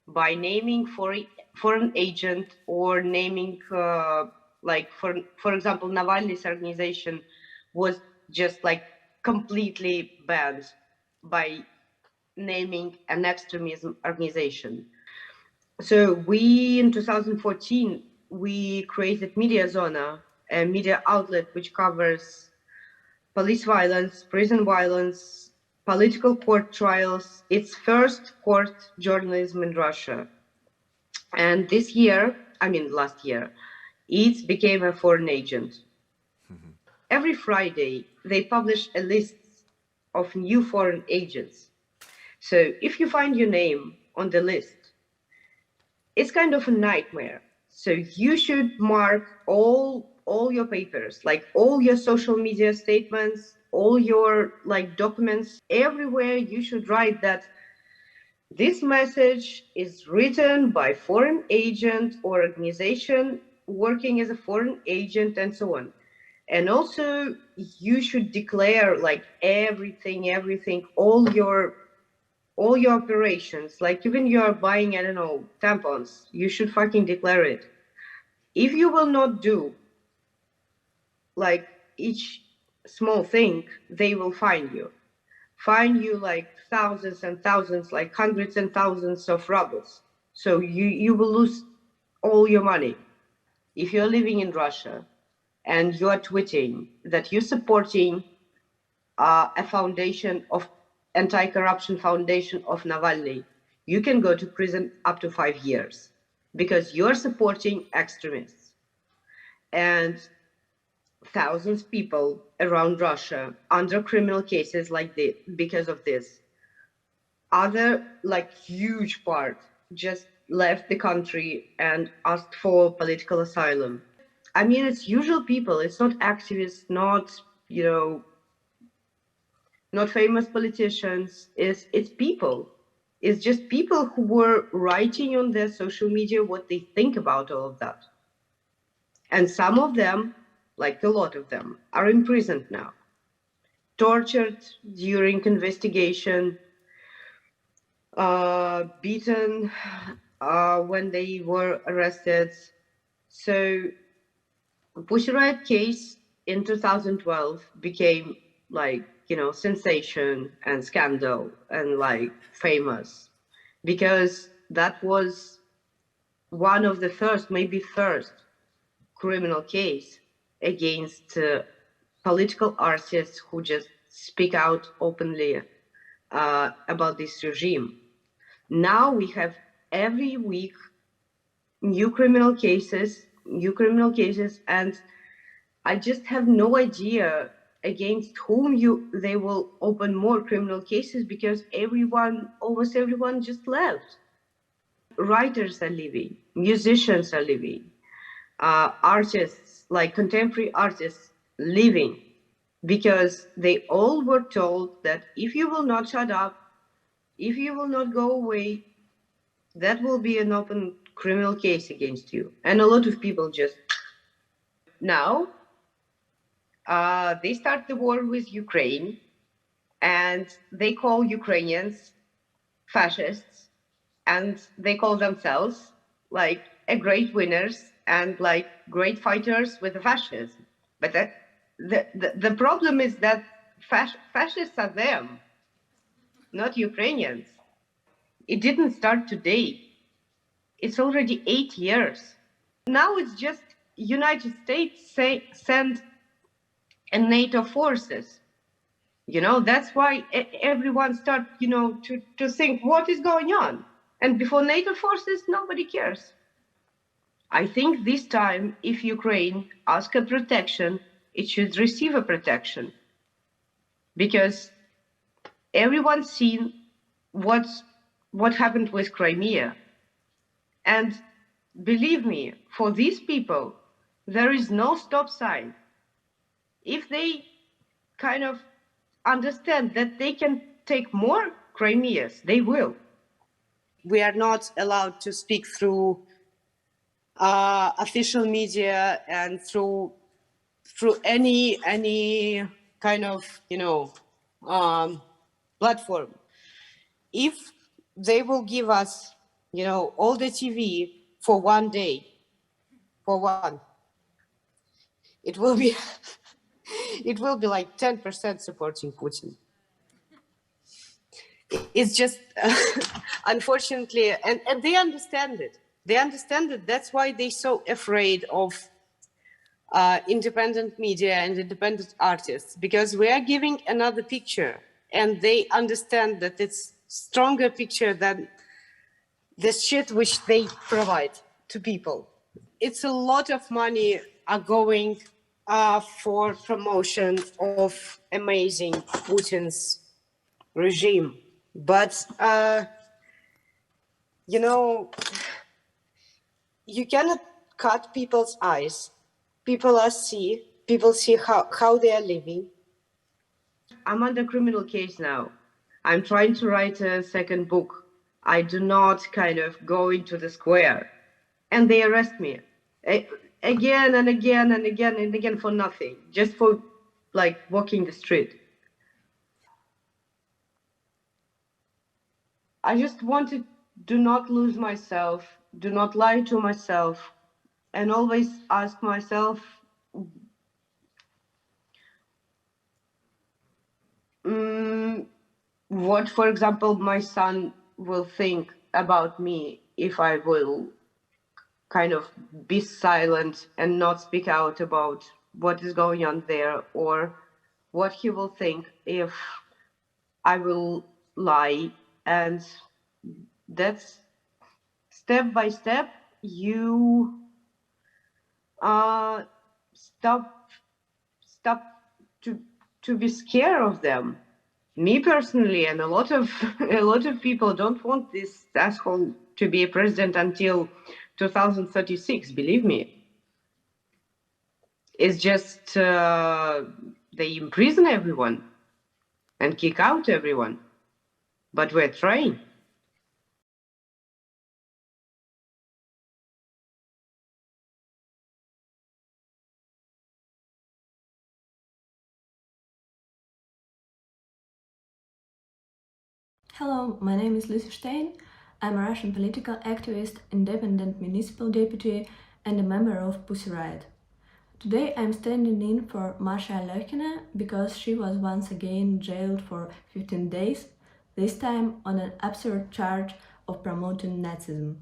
by naming foreign agent or naming, like for example, Navalny's organization was just like completely banned by naming an extremism organization. So we, in 2014, we created Media Zona, a media outlet which covers police violence, prison violence, political court trials. It's first court journalism in Russia. And this year, I mean last year, it became a foreign agent. Every Friday, they publish a list of new foreign agents. So if you find your name on the list, it's kind of a nightmare. So you should mark all your papers, like all your social media statements, all your like documents, everywhere you should write that this message is written by foreign agent or organization working as a foreign agent and so on. And also you should declare like everything, all your operations, like even you're buying, I don't know, tampons, you should fucking declare it. If you will not do like each small thing, they will fine you like thousands and thousands, like hundreds and thousands of rubles. So you will lose all your money. If you're living in Russia and you are tweeting that you're supporting a foundation of anti-corruption foundation of Navalny, you can go to prison up to 5 years because you're supporting extremists. And thousands of people around Russia under criminal cases like this because of this. Other like huge part just left the country and asked for political asylum. I mean, it's usual people. It's not activists, not, you know, not famous politicians. It's people. It's just people who were writing on their social media what they think about all of that. And some of them, like a lot of them, are imprisoned now, tortured during investigation, beaten when they were arrested. So Pussy Riot case in 2012 became like, you know, sensation and scandal and like famous because that was one of the first, maybe first criminal case against political artists who just speak out openly about this regime. Now we have every week new criminal cases, and I just have no idea against whom they will open more criminal cases because almost everyone just left. Writers are leaving, musicians are leaving, artists, like contemporary artists, leaving because they all were told that if you will not shut up, if you will not go away, that will be an open criminal case against you. And a lot of people just now they start the war with Ukraine and they call Ukrainians fascists and they call themselves like a great winners and like great fighters with the fascism. But the problem is that fascists are them, not Ukrainians. It didn't start today. It's already 8 years. Now it's just United States send a NATO forces. You know, that's why everyone start, you know, to think what is going on. And before NATO forces, nobody cares. I think this time, if Ukraine asks a protection, it should receive a protection. Because everyone's seen what happened with Crimea. And believe me, for these people, there is no stop sign. If they kind of understand that they can take more Crimeas, they will. We are not allowed to speak through official media and through any kind of, you know, platform. If they will give us, you know, all the TV for one day, it will be it will be like 10% supporting Putin. It's just unfortunately, and they understand it. They understand it. That's why they're so afraid of independent media and independent artists, because we are giving another picture, and they understand that it's stronger picture than the shit which they provide to people. It's a lot of money are going for promotion of amazing Putin's regime. But, you know, you cannot cut people's eyes. People see how they are living. I'm under criminal case now. I'm trying to write a second book. I do not kind of go into the square. And they arrest me again and again and again and again for nothing, just for like walking the street. I just want to do not lose myself, do not lie to myself, and always ask myself, what, for example, my son will think about me if I will kind of be silent and not speak out about what is going on there, or what he will think if I will lie. And that's step by step, you stop to be scared of them. Me personally, and a lot of people don't want this asshole to be a president until 2036. Believe me, it's just they imprison everyone and kick out everyone. But we're trying. Hello, my name is Lucy Stein. I'm a Russian political activist, independent municipal deputy, and a member of Pussy Riot. Today I'm standing in for Masha Alekina because she was once again jailed for 15 days, this time on an absurd charge of promoting Nazism.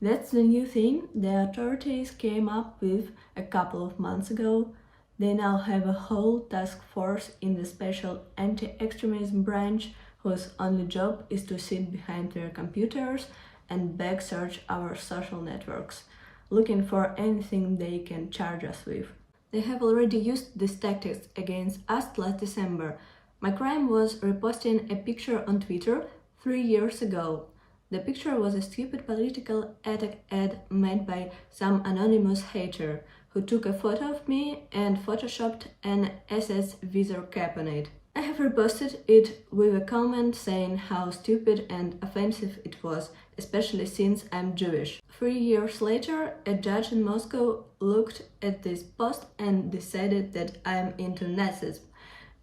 That's the new thing the authorities came up with a couple of months ago. They now have a whole task force in the special anti-extremism branch whose only job is to sit behind their computers and back search our social networks, looking for anything they can charge us with. They have already used these tactics against us last December. My crime was reposting a picture on Twitter 3 years ago. The picture was a stupid political attack ad made by some anonymous hater who took a photo of me and photoshopped an SS visor cap on it. I have reposted it with a comment saying how stupid and offensive it was, especially since I'm Jewish. 3 years later, a judge in Moscow looked at this post and decided that I'm into Nazism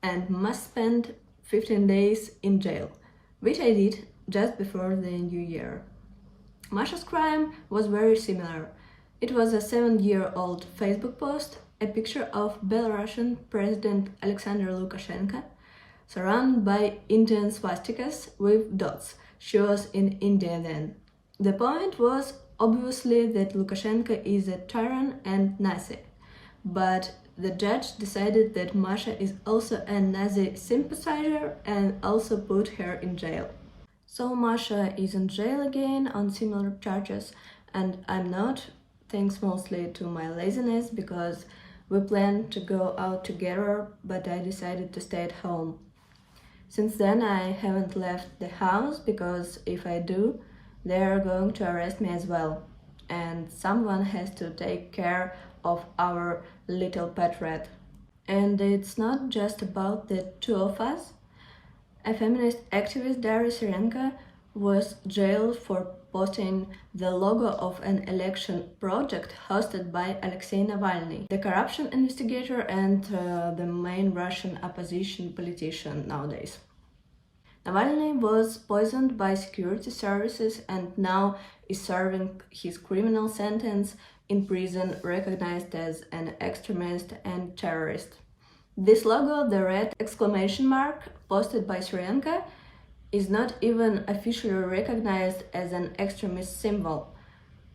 and must spend 15 days in jail, which I did just before the new year. Masha's crime was very similar. It was a 7-year-old Facebook post, a picture of Belarusian President Alexander Lukashenko, surrounded by Indian swastikas with dots. She was in India then. The point was obviously that Lukashenko is a tyrant and Nazi, but the judge decided that Masha is also a Nazi sympathizer and also put her in jail. So Masha is in jail again on similar charges, and I'm not, thanks mostly to my laziness, because we planned to go out together, but I decided to stay at home. Since then I haven't left the house, because if I do, they are going to arrest me as well. And someone has to take care of our little pet rat. And it's not just about the two of us. A feminist activist, Daria Sirenko, was jailed for posting the logo of an election project hosted by Alexei Navalny, the corruption investigator and the main Russian opposition politician nowadays. Navalny was poisoned by security services and now is serving his criminal sentence in prison, recognized as an extremist and terrorist. This logo, the red exclamation mark posted by Sirenko, is not even officially recognized as an extremist symbol,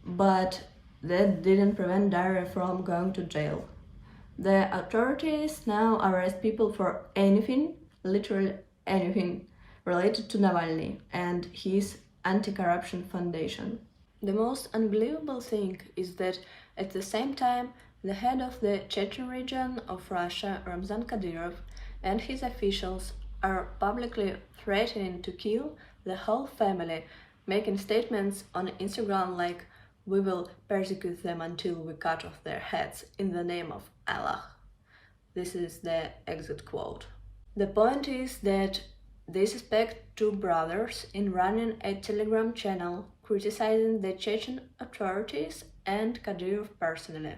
but that didn't prevent Daria from going to jail. The authorities now arrest people for anything, literally anything, related to Navalny and his anti-corruption foundation. The most unbelievable thing is that at the same time, the head of the Chechen region of Russia, Ramzan Kadyrov, and his officials are publicly threatening to kill the whole family, making statements on Instagram like, "We will persecute them until we cut off their heads in the name of Allah." This is the exit quote. The point is that they suspect two brothers in running a Telegram channel criticizing the Chechen authorities and Kadyrov personally.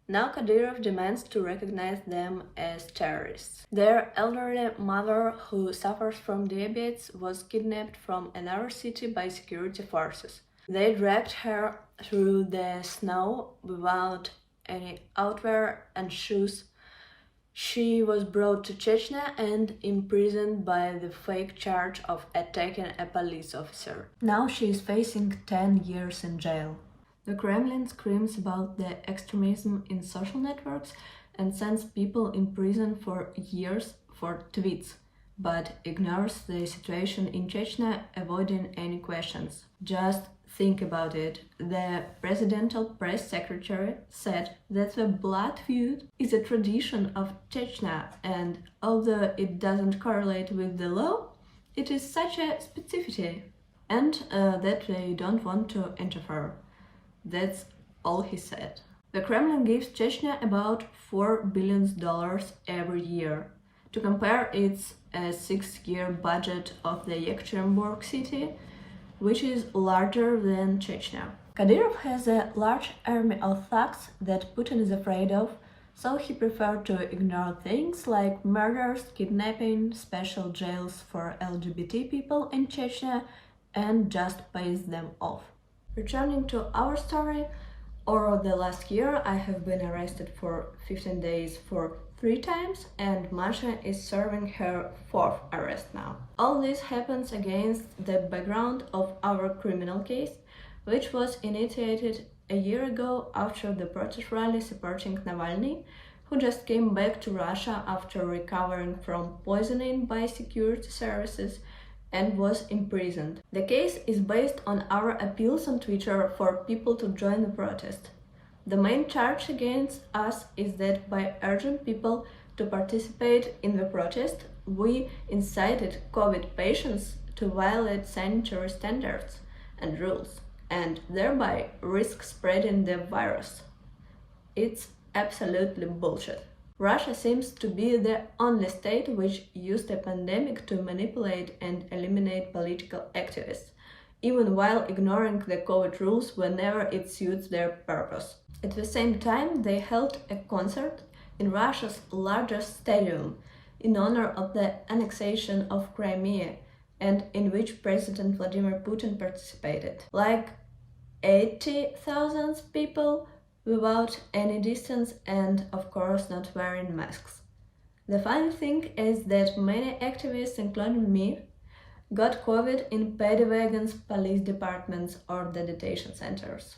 Now Kadyrov demands to recognize them as terrorists. Their elderly mother, who suffers from diabetes, was kidnapped from another city by security forces. They dragged her through the snow without any outerwear and shoes. She was brought to Chechnya and imprisoned by the fake charge of attacking a police officer. Now she is facing 10 years in jail. The Kremlin screams about the extremism in social networks and sends people in prison for years for tweets, but ignores the situation in Chechnya, avoiding any questions. Just think about it. The presidential press secretary said that the blood feud is a tradition of Chechnya, and although it doesn't correlate with the law, it is such a specificity, and that they don't want to interfere. That's all he said. The Kremlin gives Chechnya about $4 billion every year. To compare, it's a 6-year budget of the Yekaterinburg city, which is larger than Chechnya. Kadyrov has a large army of thugs that Putin is afraid of, so he preferred to ignore things like murders, kidnapping, special jails for LGBT people in Chechnya, and just pays them off. Returning to our story, over the last year I have been arrested for 15 days for 3 times, and Masha is serving her 4th arrest now. All this happens against the background of our criminal case, which was initiated a year ago after the protest rally supporting Navalny, who just came back to Russia after recovering from poisoning by security services and was imprisoned. The case is based on our appeals on Twitter for people to join the protest. The main charge against us is that by urging people to participate in the protest, we incited COVID patients to violate sanitary standards and rules, and thereby risk spreading the virus. It's absolutely bullshit. Russia seems to be the only state which used a pandemic to manipulate and eliminate political activists, even while ignoring the COVID rules whenever it suits their purpose. At the same time, they held a concert in Russia's largest stadium in honor of the annexation of Crimea, and in which President Vladimir Putin participated. Like 80,000 people without any distance and, of course, not wearing masks. The funny thing is that many activists, including me, got COVID in paddy wagons, police departments, or the detention centers.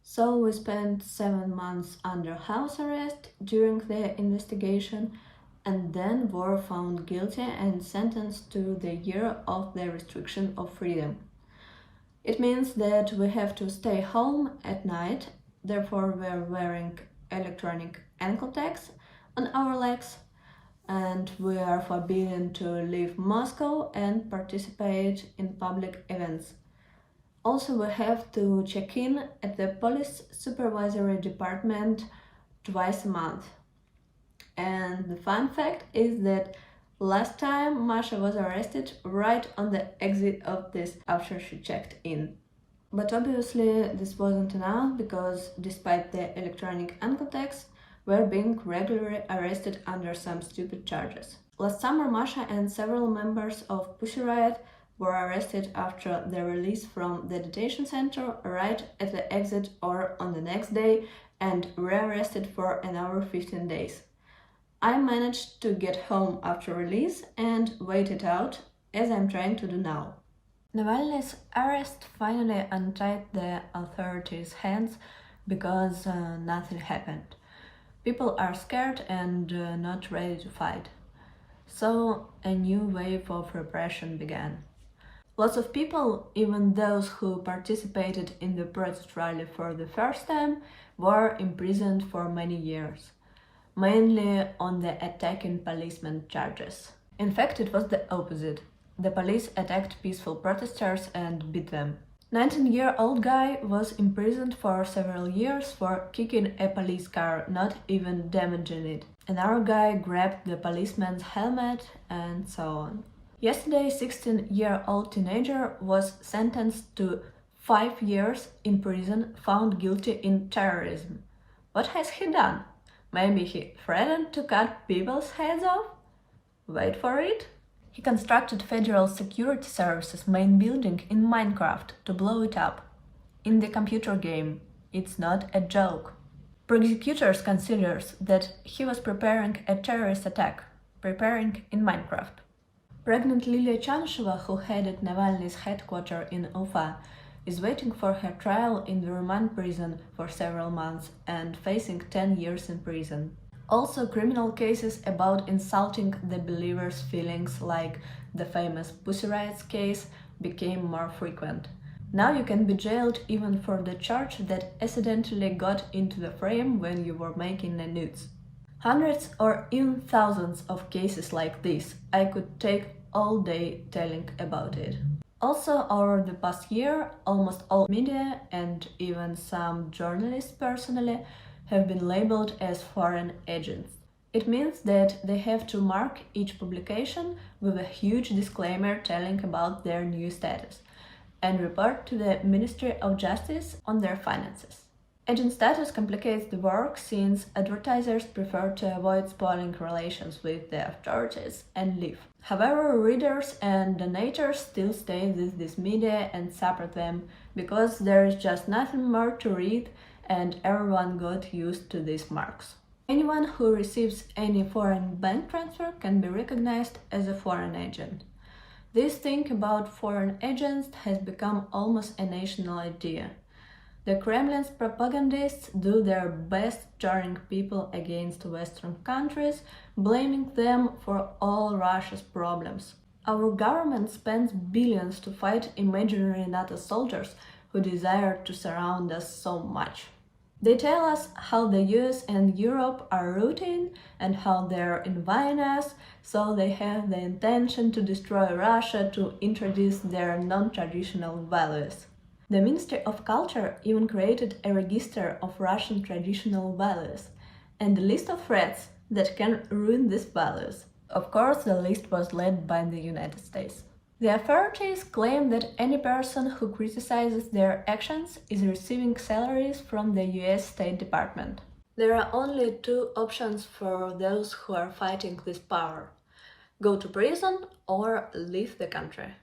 So we spent 7 months under house arrest during the investigation, and then were found guilty and sentenced to the year of the restriction of freedom. It means that we have to stay home at night. Therefore, we're wearing electronic ankle tags on our legs, and we are forbidden to leave Moscow and participate in public events. Also, we have to check in at the police supervisory department twice a month. And the fun fact is that last time Masha was arrested right on the exit of this after she checked in. But obviously this wasn't enough, because despite the electronic ankle tags, we're being regularly arrested under some stupid charges. Last summer, Masha and several members of Pussy Riot were arrested after their release from the detention center right at the exit or on the next day, and rearrested for another 15 days. I managed to get home after release and wait it out, as I'm trying to do now. Navalny's arrest finally untied the authorities' hands, because nothing happened. People are scared and not ready to fight. So a new wave of repression began. Lots of people, even those who participated in the protest rally for the first time, were imprisoned for many years, mainly on the attacking policemen charges. In fact, it was the opposite. The police attacked peaceful protesters and beat them. 19-year-old guy was imprisoned for several years for kicking a police car, not even damaging it. Another guy grabbed the policeman's helmet, and so on. Yesterday, 16-year-old teenager was sentenced to 5 years in prison, found guilty in terrorism. What has he done? Maybe he threatened to cut people's heads off? Wait for it. He constructed Federal Security Service's main building in Minecraft to blow it up. In the computer game, it's not a joke. Prosecutors considers that he was preparing a terrorist attack, preparing in Minecraft. Pregnant Lilia Chansheva, who headed Navalny's headquarters in Ufa, is waiting for her trial in the remand prison for several months and facing 10 years in prison. Also, criminal cases about insulting the believers' feelings, like the famous Pussy Riots case, became more frequent. Now you can be jailed even for the charge that accidentally got into the frame when you were making the nudes. Hundreds or even thousands of cases like this. I could take all day telling about it. Also, over the past year, almost all media and even some journalists personally have been labeled as foreign agents. It means that they have to mark each publication with a huge disclaimer telling about their new status and report to the Ministry of Justice on their finances. Agent status complicates the work since advertisers prefer to avoid spoiling relations with the authorities and leave. However, readers and donators still stay with this media and support them because there is just nothing more to read and everyone got used to these marks. Anyone who receives any foreign bank transfer can be recognized as a foreign agent. This thing about foreign agents has become almost a national idea. The Kremlin's propagandists do their best turning people against Western countries, blaming them for all Russia's problems. Our government spends billions to fight imaginary NATO soldiers who desire to surround us so much. They tell us how the US and Europe are rooting and how they're invading us, so they have the intention to destroy Russia to introduce their non-traditional values. The Ministry of Culture even created a register of Russian traditional values and a list of threats that can ruin these values. Of course, the list was led by the United States. The authorities claim that any person who criticizes their actions is receiving salaries from the US State Department. There are only two options for those who are fighting this power: go to prison or leave the country.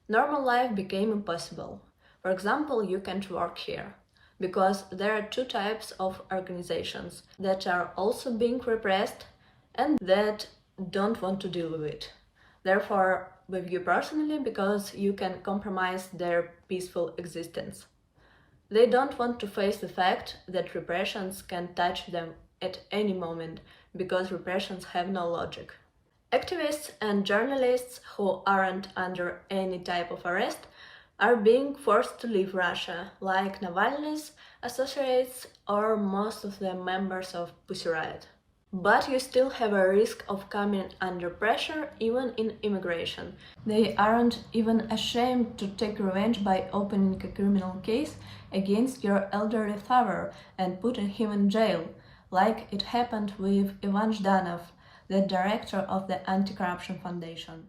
Normal life became impossible. For example, you can't work here, because there are two types of organizations that are also being repressed and that don't want to deal with it. Therefore, with you personally, because you can compromise their peaceful existence. They don't want to face the fact that repressions can touch them at any moment, because repressions have no logic. Activists and journalists who aren't under any type of arrest are being forced to leave Russia, like Navalny's associates or most of the members of Pussy Riot. But you still have a risk of coming under pressure even in immigration. They aren't even ashamed to take revenge by opening a criminal case against your elderly father and putting him in jail, like it happened with Ivan Zhdanov, the director of the Anti-Corruption Foundation.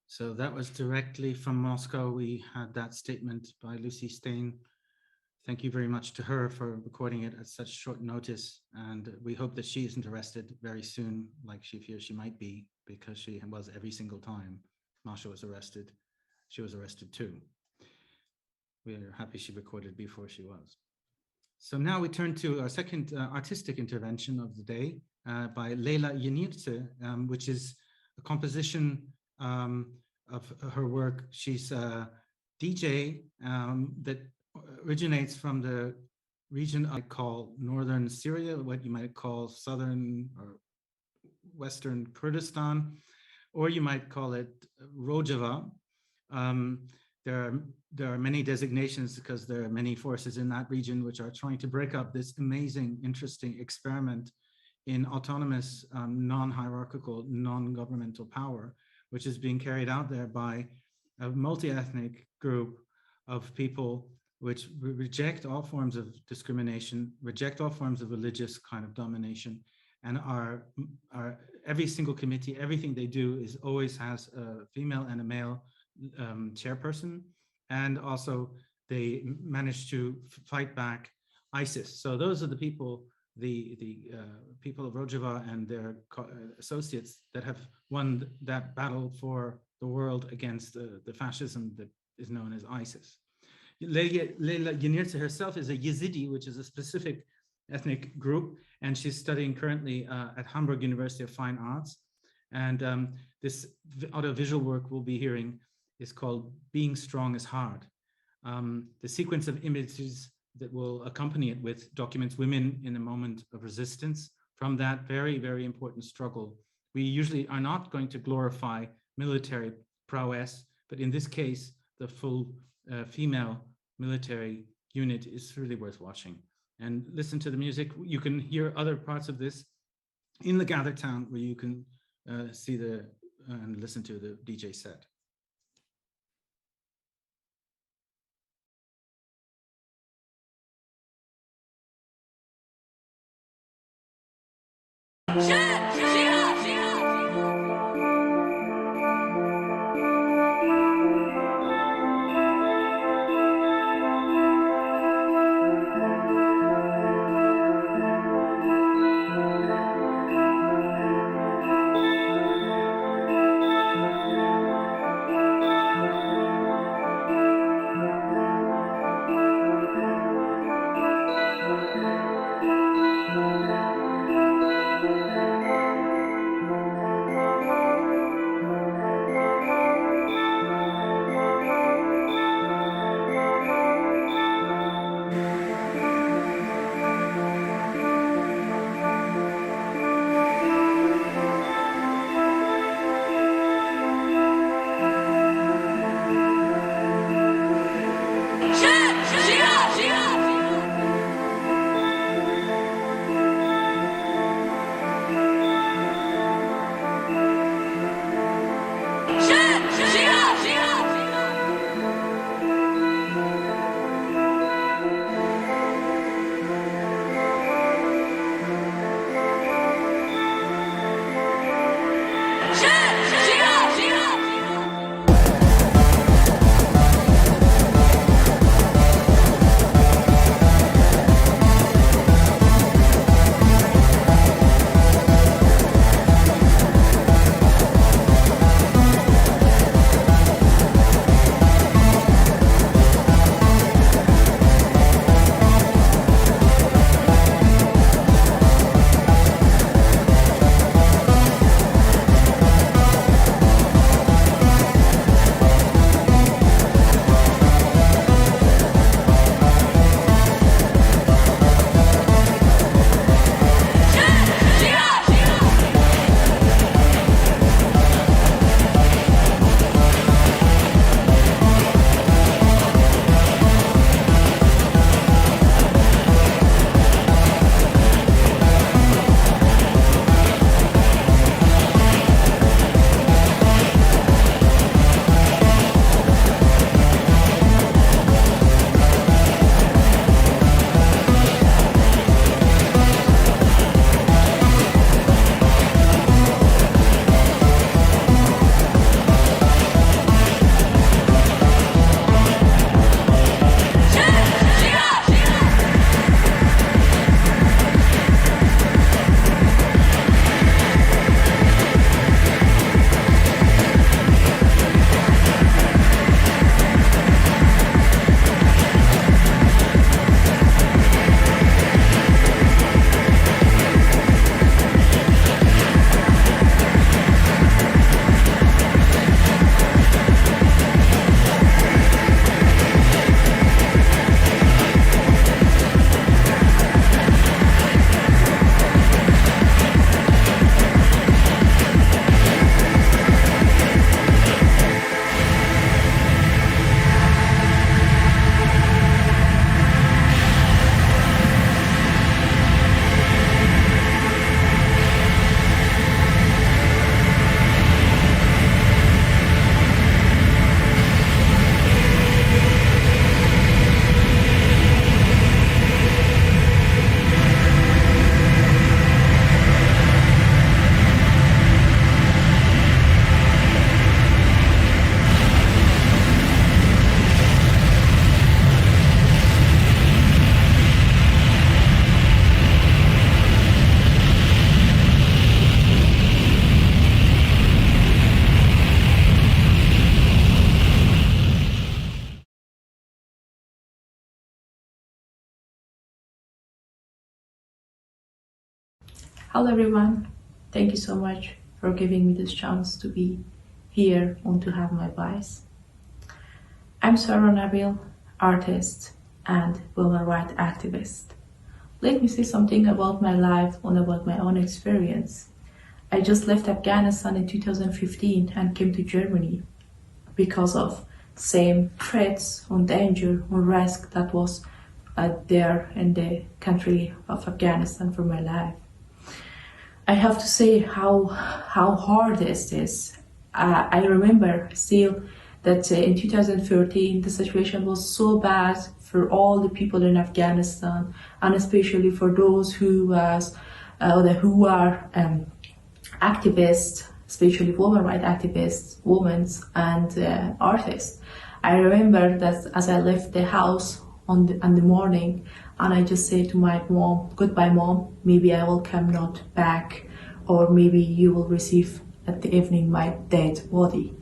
So that was directly from Moscow. We had that statement by Lucy Stein. Thank you very much to her for recording it at such short notice. And we hope that she isn't arrested very soon, like she fears she might be, because she was every single time Masha was arrested. She was arrested too. We're happy she recorded before she was. So now we turn to our second artistic intervention of the day by Leyla Yenirtse, which is a composition of her work. She's a DJ that originates from the region I call northern Syria, what you might call southern or Western Kurdistan, or you might call it Rojava. There are many designations because there are many forces in that region which are trying to break up this amazing, interesting experiment in autonomous, non-hierarchical, non-governmental power, which is being carried out there by a multi-ethnic group of people which reject all forms of discrimination, reject all forms of religious kind of domination, and are every single committee, everything they do is always has a female and a male chairperson, and also they manage to fight back ISIS. So those are the people, the people of Rojava and their associates that have won that battle for the world against the fascism that is known as ISIS. Leila Yenirte herself is a Yazidi, which is a specific ethnic group, and she's studying currently at Hamburg University of Fine Arts. And this audiovisual work we'll be hearing is called Being Strong is Hard. The sequence of images that will accompany it with documents women in a moment of resistance from that very, very important struggle. We usually are not going to glorify military prowess, but in this case, the full female military unit is really worth watching. And listen to the music. You can hear other parts of this in the Gather Town, where you can see and listen to the DJ set. Hello everyone, thank you so much for giving me this chance to be here and to have my voice. I'm Sarah Nabil, artist and women rights activist. Let me say something about my life and about my own experience. I just left Afghanistan in 2015 and came to Germany because of same threats and danger and risk that was there in the country of Afghanistan for my life. I have to say how hard is this. I remember still that in 2013 the situation was so bad for all the people in Afghanistan, and especially for those who are activists, especially women rights activists, women and artists. I remember that as I left the house on the morning, and I just said to my mom, "Goodbye, Mom. Maybe I will come not back, or maybe you will receive at the evening my dead body,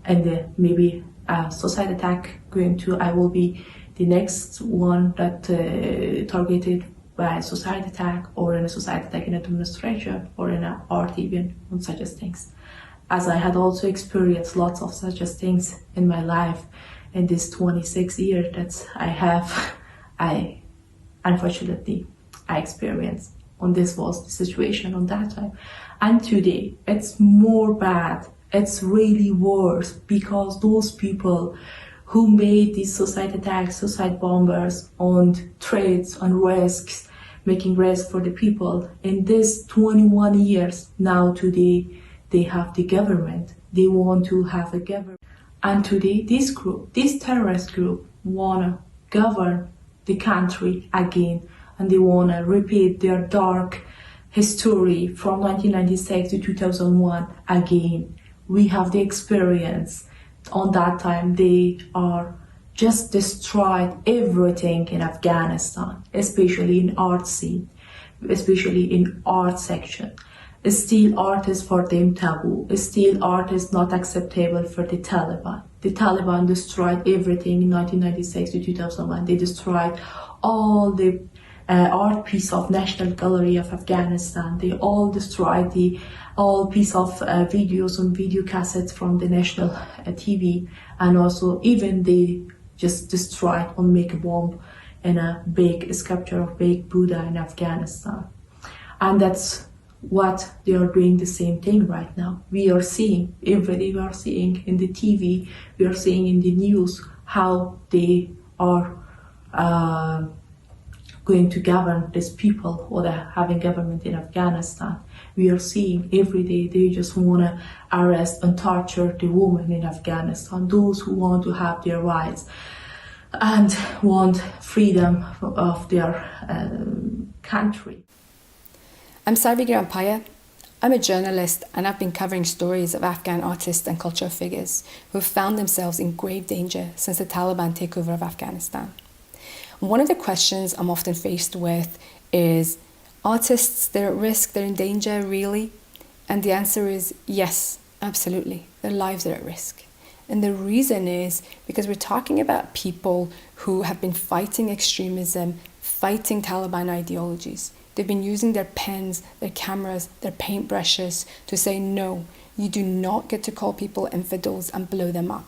and maybe a suicide attack going to. I will be the next one that targeted by a suicide attack, or in a suicide attack in a demonstration, or in an art event, and such as things." As I had also experienced lots of such as things in my life in this 26 years that I have, unfortunately I experienced. And this was the situation on that time. And today it's more bad. It's really worse, because those people who made these suicide attacks, suicide bombers, and threats and risks, making risk for the people, in this 21 years now today, they have the government. They want to have a government. And today this group, this terrorist group, wanna govern the country again, and they wanna repeat their dark history from 1996 to 2001 again. We have the experience. On that time, they are just destroyed everything in Afghanistan, especially in art scene, especially in art section. Still art is for them taboo. Still art is not acceptable for the Taliban. The Taliban destroyed everything in 1996 to 2001. They destroyed all the art piece of National Gallery of Afghanistan. They all destroyed all piece of videos and video cassettes from the national TV, and also even they just destroyed and make a bomb in a big sculpture of big Buddha in Afghanistan. And that's what they are doing, the same thing right now. We are seeing every day, we are seeing in the TV, we are seeing in the news how they are going to govern these people, or they're having government in Afghanistan. We are seeing every day they just want to arrest and torture the women in Afghanistan, those who want to have their rights and want freedom of their country. I'm Sarvi Girampaya. I'm a journalist, and I've been covering stories of Afghan artists and cultural figures who have found themselves in grave danger since the Taliban takeover of Afghanistan. One of the questions I'm often faced with is, artists, they're at risk, they're in danger, really? And the answer is yes, absolutely. Their lives are at risk. And the reason is because we're talking about people who have been fighting extremism, fighting Taliban ideologies. They've been using their pens, their cameras, their paintbrushes to say, no, you do not get to call people infidels and blow them up.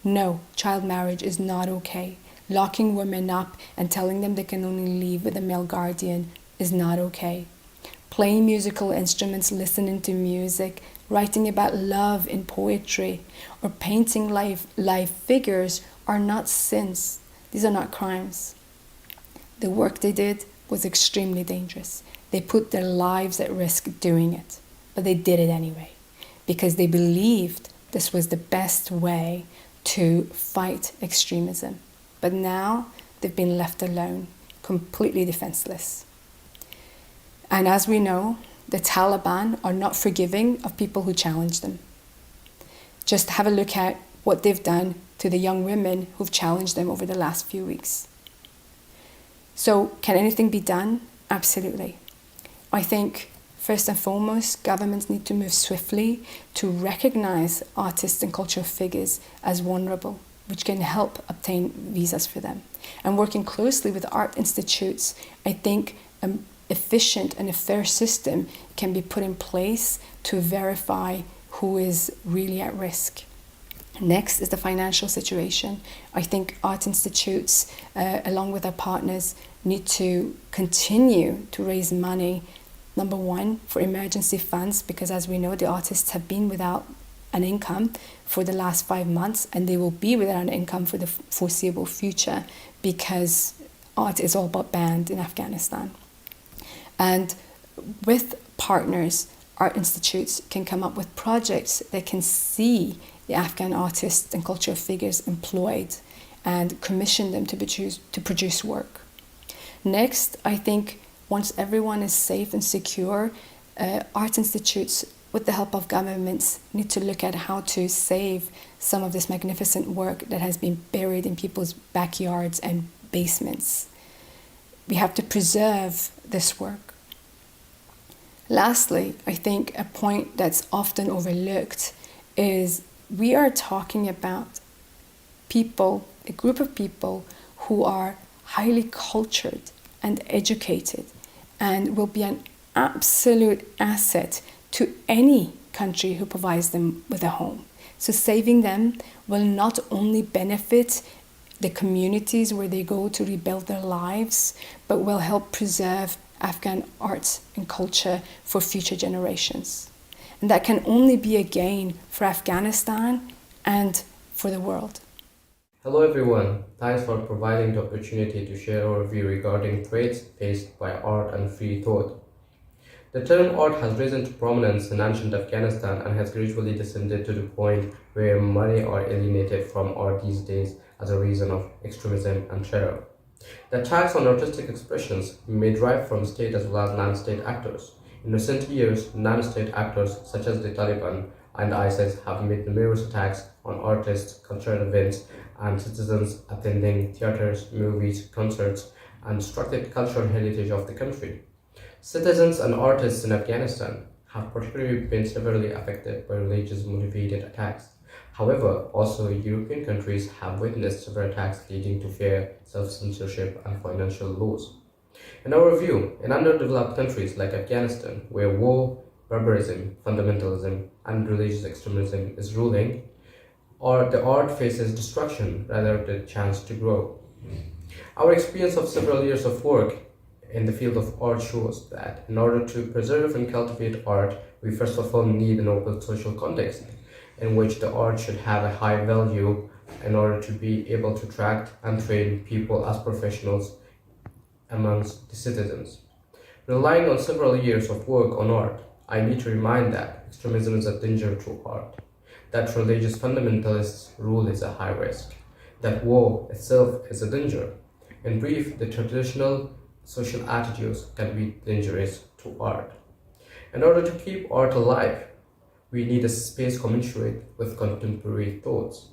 No, child marriage is not okay. Locking women up and telling them they can only leave with a male guardian is not okay. Playing musical instruments, listening to music, writing about love in poetry, or painting live figures are not sins. These are not crimes. The work they did was extremely dangerous. They put their lives at risk doing it, but they did it anyway, because they believed this was the best way to fight extremism. But now they've been left alone, completely defenseless. And as we know, the Taliban are not forgiving of people who challenge them. Just have a look at what they've done to the young women who've challenged them over the last few weeks. So can anything be done? Absolutely. I think first and foremost, governments need to move swiftly to recognize artists and cultural figures as vulnerable, which can help obtain visas for them. And working closely with art institutes, I think efficient and a fair system can be put in place to verify who is really at risk. Next is the financial situation. I think art institutes, along with their partners, need to continue to raise money, number one, for emergency funds, because as we know, the artists have been without an income for the last 5 months, and they will be without an income for the foreseeable future, because art is all but banned in Afghanistan. And with partners, art institutes can come up with projects that can see the Afghan artists and cultural figures employed and commission them to produce work. Next, I think once everyone is safe and secure, art institutes, with the help of governments, need to look at how to save some of this magnificent work that has been buried in people's backyards and basements. We have to preserve this work. Lastly, I think a point that's often overlooked is we are talking about people, a group of people who are highly cultured and educated and will be an absolute asset to any country who provides them with a home. So saving them will not only benefit the communities where they go to rebuild their lives, but will help preserve Afghan arts and culture for future generations. And that can only be a gain for Afghanistan and for the world. Hello everyone, thanks for providing the opportunity to share our view regarding threats faced by art and free thought. The term art has risen to prominence in ancient Afghanistan and has gradually descended to the point where many are alienated from art these days as a reason of extremism and terror. The attacks on artistic expressions may derive from state as well as non-state actors. In recent years, non-state actors such as the Taliban and ISIS have made numerous attacks on artists, cultural events, and citizens attending theaters, movies, concerts, and destructed cultural heritage of the country. Citizens and artists in Afghanistan have particularly been severely affected by religious-motivated attacks. However, also European countries have witnessed several attacks leading to fear, self-censorship, and financial loss. In our view, in underdeveloped countries like Afghanistan, where war, barbarism, fundamentalism, and religious extremism is ruling, the art faces destruction rather than a chance to grow. Our experience of several years of work in the field of art shows that in order to preserve and cultivate art, we first of all need an open social context in which the art should have a high value in order to be able to attract and train people as professionals amongst the citizens. Relying on several years of work on art, I need to remind that extremism is a danger to art, that religious fundamentalists' rule is a high risk, that war itself is a danger. In brief, the traditional social attitudes can be dangerous to art. In order to keep art alive, we need a space commensurate with contemporary thoughts.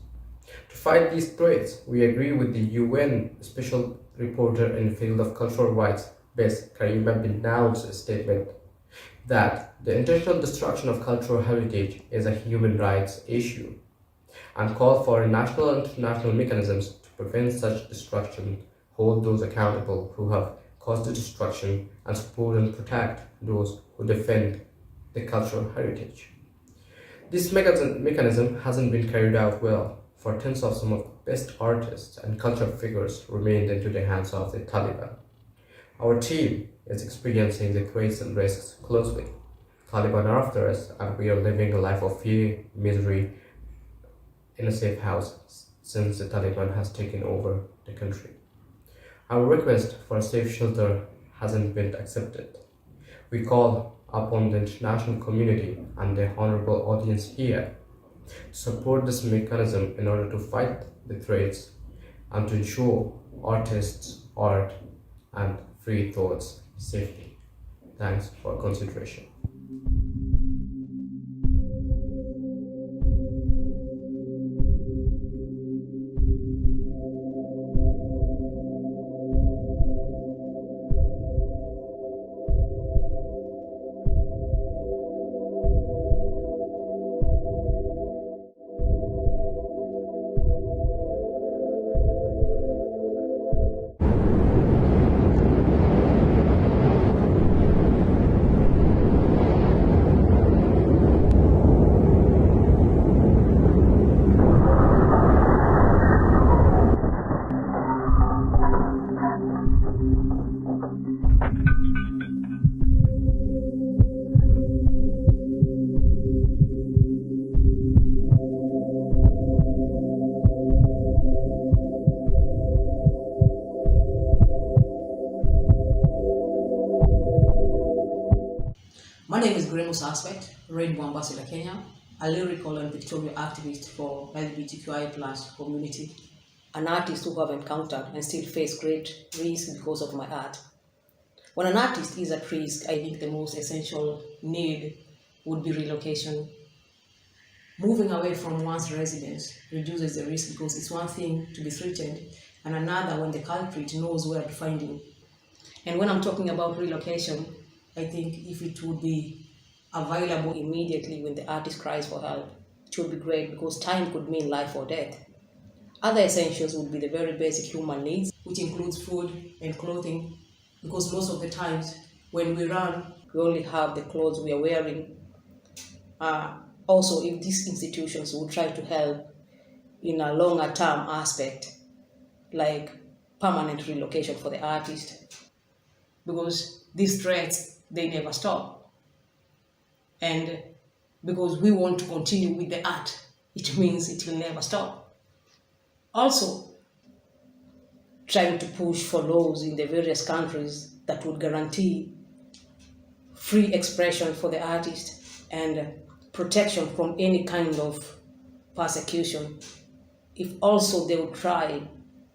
To fight these threats, we agree with the UN Special Reporter in the field of cultural rights, Bess Karima bin Naoud's statement that the intentional destruction of cultural heritage is a human rights issue and call for national and international mechanisms to prevent such destruction, hold those accountable who have caused the destruction, and support and protect those who defend the cultural heritage. This mechanism hasn't been carried out well, for tens of some of the best artists and cultural figures remained into the hands of the Taliban. Our team is experiencing the threats and risks closely. Taliban are after us, and we are living a life of fear, misery in a safe house since the Taliban has taken over the country. Our request for a safe shelter hasn't been accepted. We call upon the international community and the honorable audience here to support this mechanism in order to fight the threats and to ensure artists, art, and free thoughts safety. Thanks for consideration. name is Gremus Aspect, Rainbow Ambassador Kenya, a lyrical and pictorial activist for LGBTQI+ community, an artist who have encountered and still face great risk because of my art. When an artist is at risk, I think the most essential need would be relocation. Moving away from one's residence reduces the risk because it's one thing to be threatened and another when the culprit knows where to find him. And when I'm talking about relocation, I think if it would be available immediately when the artist cries for help, it would be great because time could mean life or death. Other essentials would be the very basic human needs, which includes food and clothing, because most of the times when we run, we only have the clothes we are wearing. Also, if these institutions would try to help in a longer term aspect, like permanent relocation for the artist, because these threats, they never stop. And because we want to continue with the art, it means it will never stop. Also, trying to push for laws in the various countries that would guarantee free expression for the artist and protection from any kind of persecution. If also they would try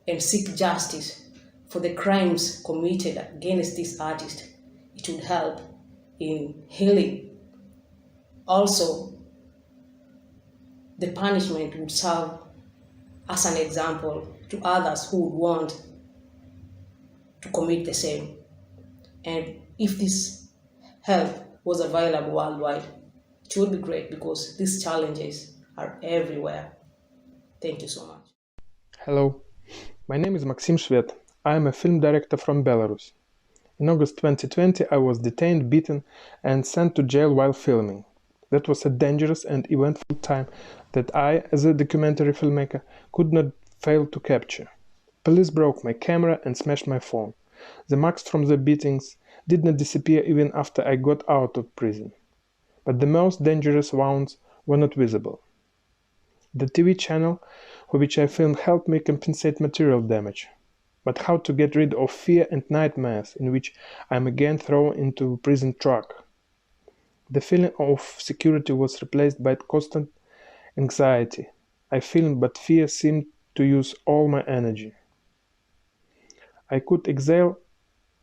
and seek justice for the crimes committed against this artist, it would help in healing. Also, the punishment would serve as an example to others who would want to commit the same. And if this help was available worldwide, it would be great because these challenges are everywhere. Thank you so much. Hello, my name is Maxim Shvet. I am a film director from Belarus. In August 2020, I was detained, beaten, and sent to jail while filming. That was a dangerous and eventful time that I, as a documentary filmmaker, could not fail to capture. Police broke my camera and smashed my phone. The marks from the beatings did not disappear even after I got out of prison. But the most dangerous wounds were not visible. The TV channel for which I filmed helped me compensate material damage. But how to get rid of fear and nightmares in which I am again thrown into a prison truck? The feeling of security was replaced by constant anxiety. I filmed, but fear seemed to use all my energy. I could exhale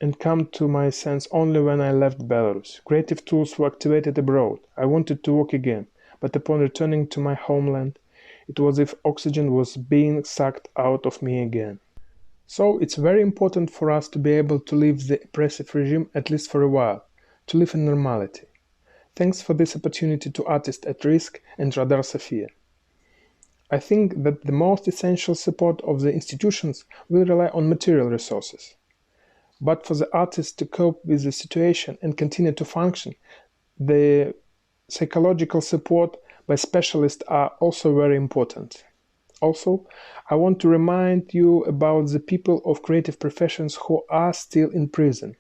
and come to my sense only when I left Belarus. Creative tools were activated abroad. I wanted to work again, but upon returning to my homeland, it was as if oxygen was being sucked out of me again. So it's very important for us to be able to leave the oppressive regime, at least for a while, to live in normality. Thanks for this opportunity to Artists at Risk and Radar Sofia. I think that the most essential support of the institutions will rely on material resources. But for the artists to cope with the situation and continue to function, the psychological support by specialists are also very important. Also, I want to remind you about the people of creative professions who are still in prison.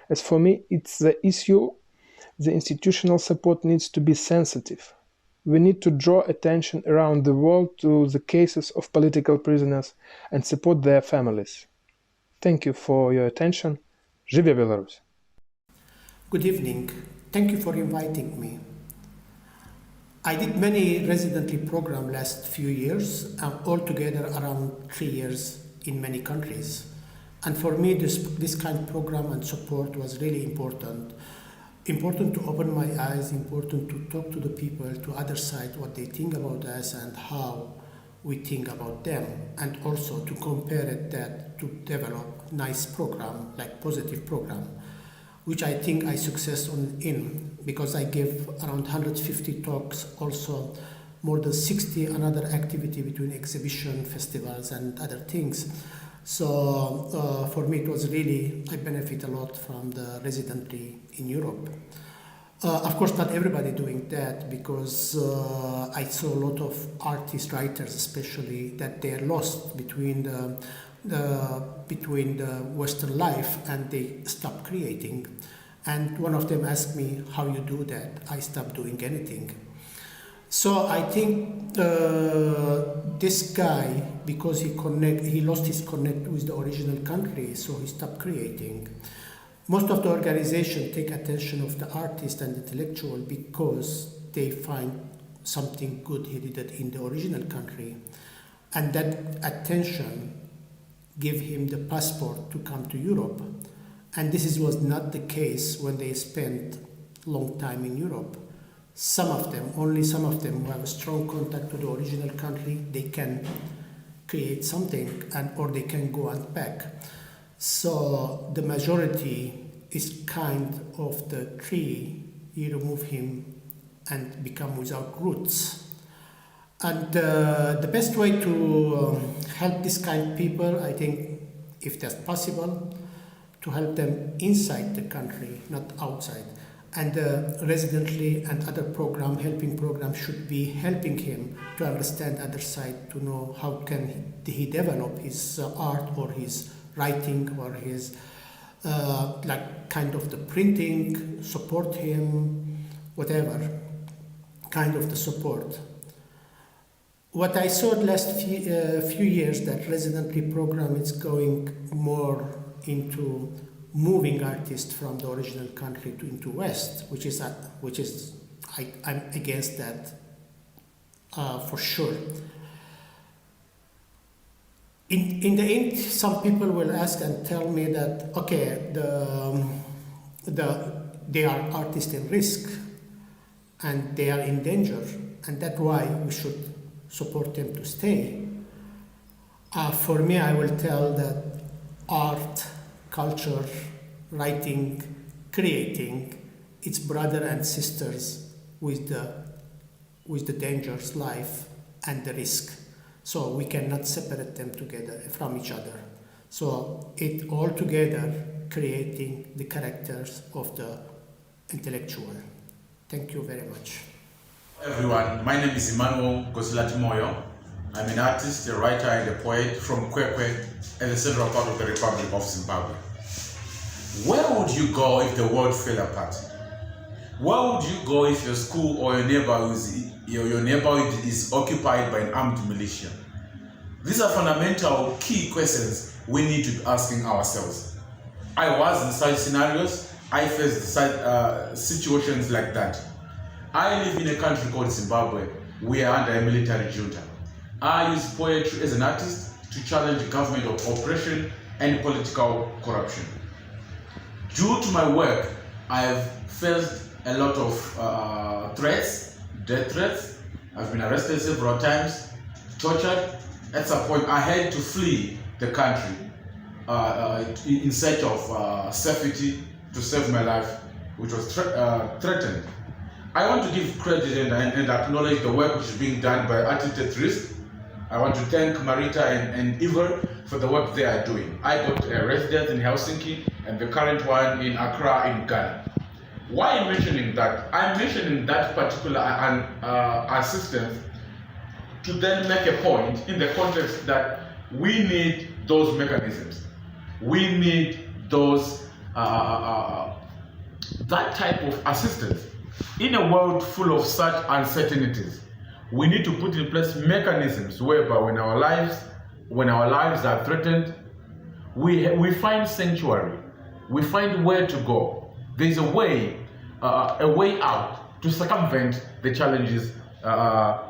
As for me, it's the issue. The institutional support needs to be sensitive. We need to draw attention around the world to the cases of political prisoners and support their families. Thank you for your attention. Живе Belarus! Good evening. Thank you for inviting me. I did many residency programs last few years, altogether around 3 years in many countries. And for me, this kind of program and support was really important. Important to open my eyes, important to talk to the people, to other side, what they think about us and how we think about them, and also to compare that to develop nice program, like positive program, which I think I success in because I gave around 150 talks, also more than 60 another activity between exhibition, festivals and other things. So for me it was really, I benefit a lot from the residency in Europe. Of course, not everybody doing that because I saw a lot of artists, writers especially, that they are lost between the Western life and they stop creating. And one of them asked me, how you do that? I stopped doing anything. So I think this guy, because he lost his connect with the original country, so he stopped creating. Most of the organizations take attention of the artist and intellectual because they find something good he did in the original country, and that attention give him the passport to come to Europe. And was not the case when they spent long time in Europe. Some of them, only some of them who have a strong contact to the original country, they can create something or they can go and back. So the majority is kind of the tree, you remove him and become without roots. And the best way to help this kind of people, I think, if that's possible, to help them inside the country, not outside. And residently and other helping programs should be helping him to understand the other side, to know how can he develop his art or his writing or his kind of the printing, support him, whatever kind of the support. What I saw the last few years, that residency program is going more into moving artists from the original country into West, which is I'm against that for sure. In the end, some people will ask and tell me that okay, they are artists in risk and they are in danger, and that's why we should support them to stay. For me, I will tell that art, culture, writing, creating, it's brother and sisters with the dangers, life, and the risk. So we cannot separate them together from each other. So it all together creating the characters of the intellectual. Thank you very much. Everyone, my name is Emmanuel Gosilati Moyo. I'm an artist, a writer, and a poet from Kwekwe and the central part of the Republic of Zimbabwe. Where would you go if the world fell apart? Where would you go if your school or your neighborhood is occupied by an armed militia? These are fundamental key questions we need to be asking ourselves. I was in such scenarios. I faced such situations like that. I live in a country called Zimbabwe. We are under a military junta. I use poetry as an artist to challenge the government of oppression and political corruption. Due to my work, I have faced a lot of threats, death threats. I've been arrested several times, tortured. At some point, I had to flee the country in search of safety to save my life, which was threatened. I want to give credit and acknowledge the work which is being done by Artists at Risk. I want to thank Marita and Ivor for the work they are doing. I got a residence in Helsinki and the current one in Accra in Ghana. Why I'm mentioning that? I'm mentioning that particular assistance to then make a point in the context that we need those mechanisms. We need those that type of assistance. In a world full of such uncertainties, we need to put in place mechanisms whereby when our lives are threatened, we find sanctuary, we find where to go. There's a way out to circumvent the challenges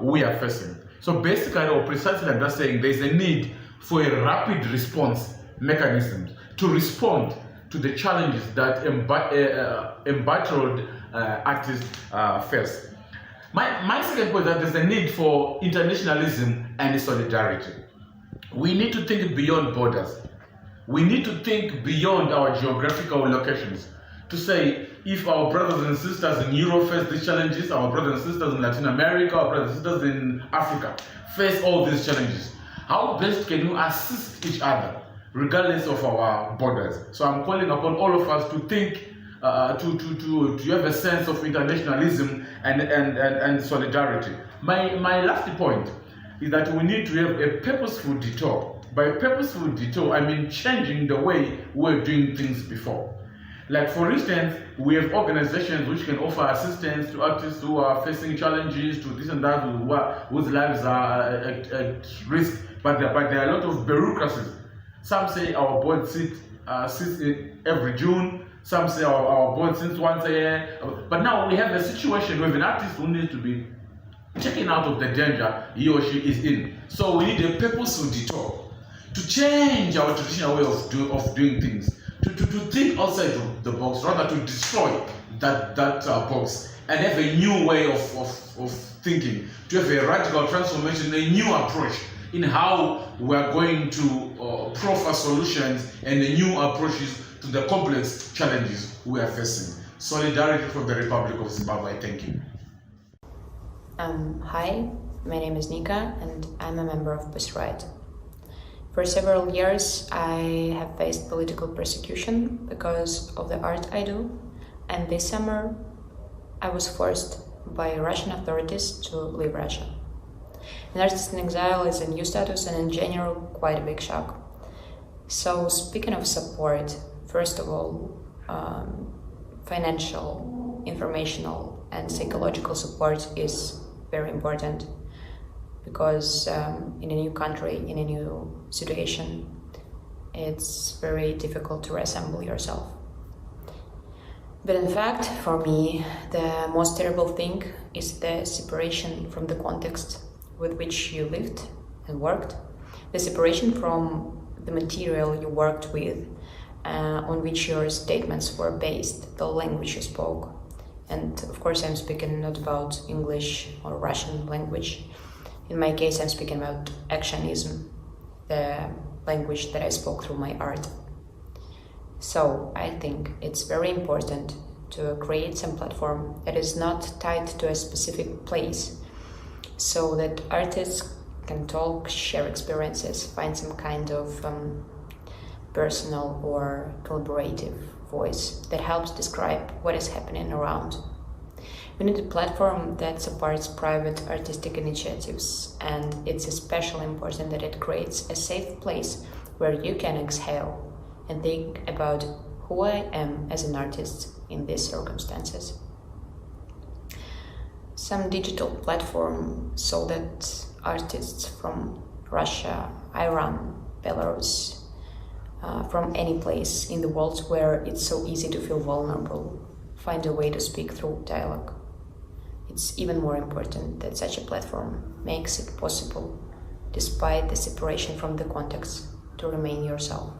we are facing. So basically, or precisely I'm just saying, there's a need for a rapid response mechanism to respond to the challenges that embattled artists face. My second point is that there's a need for internationalism and solidarity. We need to think beyond borders. We need to think beyond our geographical locations to say, if our brothers and sisters in Europe face these challenges, our brothers and sisters in Latin America, our brothers and sisters in Africa face all these challenges, how best can we assist each other regardless of our borders? So I'm calling upon all of us to think, to have a sense of internationalism and solidarity. My last point is that we need to have a purposeful detour. By purposeful detour, I mean changing the way we're doing things before. Like for instance, we have organizations which can offer assistance to artists who are facing challenges, to this and that, whose lives are at risk, but there are a lot of bureaucracies. Some say our board sits every June, Some say our board since once a year. But now we have a situation with an artist who needs to be taken out of the danger he or she is in. So we need a purposeful detour to change our traditional way of doing things, to think outside of the box, rather to destroy that box and have a new way of thinking, to have a radical transformation, a new approach in how we are going to proffer solutions and the new approaches to the complex challenges we are facing. Solidarity from the Republic of Zimbabwe. Thank you. Hi, my name is Nika and I'm a member of Pussy Riot. For several years I have faced political persecution because of the art I do, and this summer I was forced by Russian authorities to leave Russia. An artist in exile is a new status and in general quite a big shock. So speaking of support, first of all, financial, informational and psychological support is very important, because in a new country, in a new situation, it's very difficult to reassemble yourself. But in fact, for me, the most terrible thing is the separation from the context with which you lived and worked, the separation from the material you worked with, on which your statements were based, the language you spoke. And of course, I'm speaking not about English or Russian language. In my case, I'm speaking about actionism, the language that I spoke through my art. So I think it's very important to create some platform that is not tied to a specific place, so that artists can talk, share experiences, find some kind of personal or collaborative voice that helps describe what is happening around. We need a platform that supports private artistic initiatives, and it's especially important that it creates a safe place where you can exhale and think about who I am as an artist in these circumstances. Some digital platform so that artists from Russia, Iran, Belarus, from any place in the world where it's so easy to feel vulnerable, find a way to speak through dialogue. It's even more important that such a platform makes it possible, despite the separation from the context, to remain yourself.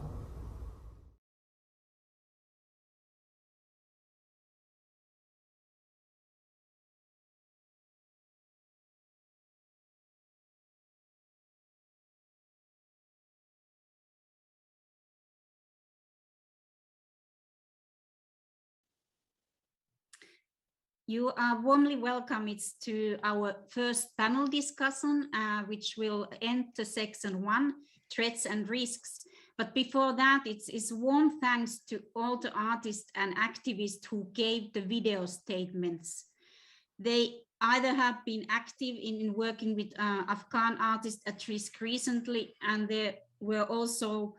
You are warmly welcome to our first panel discussion, which will enter section 1, threats and risks. But before that, it's warm thanks to all the artists and activists who gave the video statements. They either have been active in working with Afghan artists at risk recently, and there were also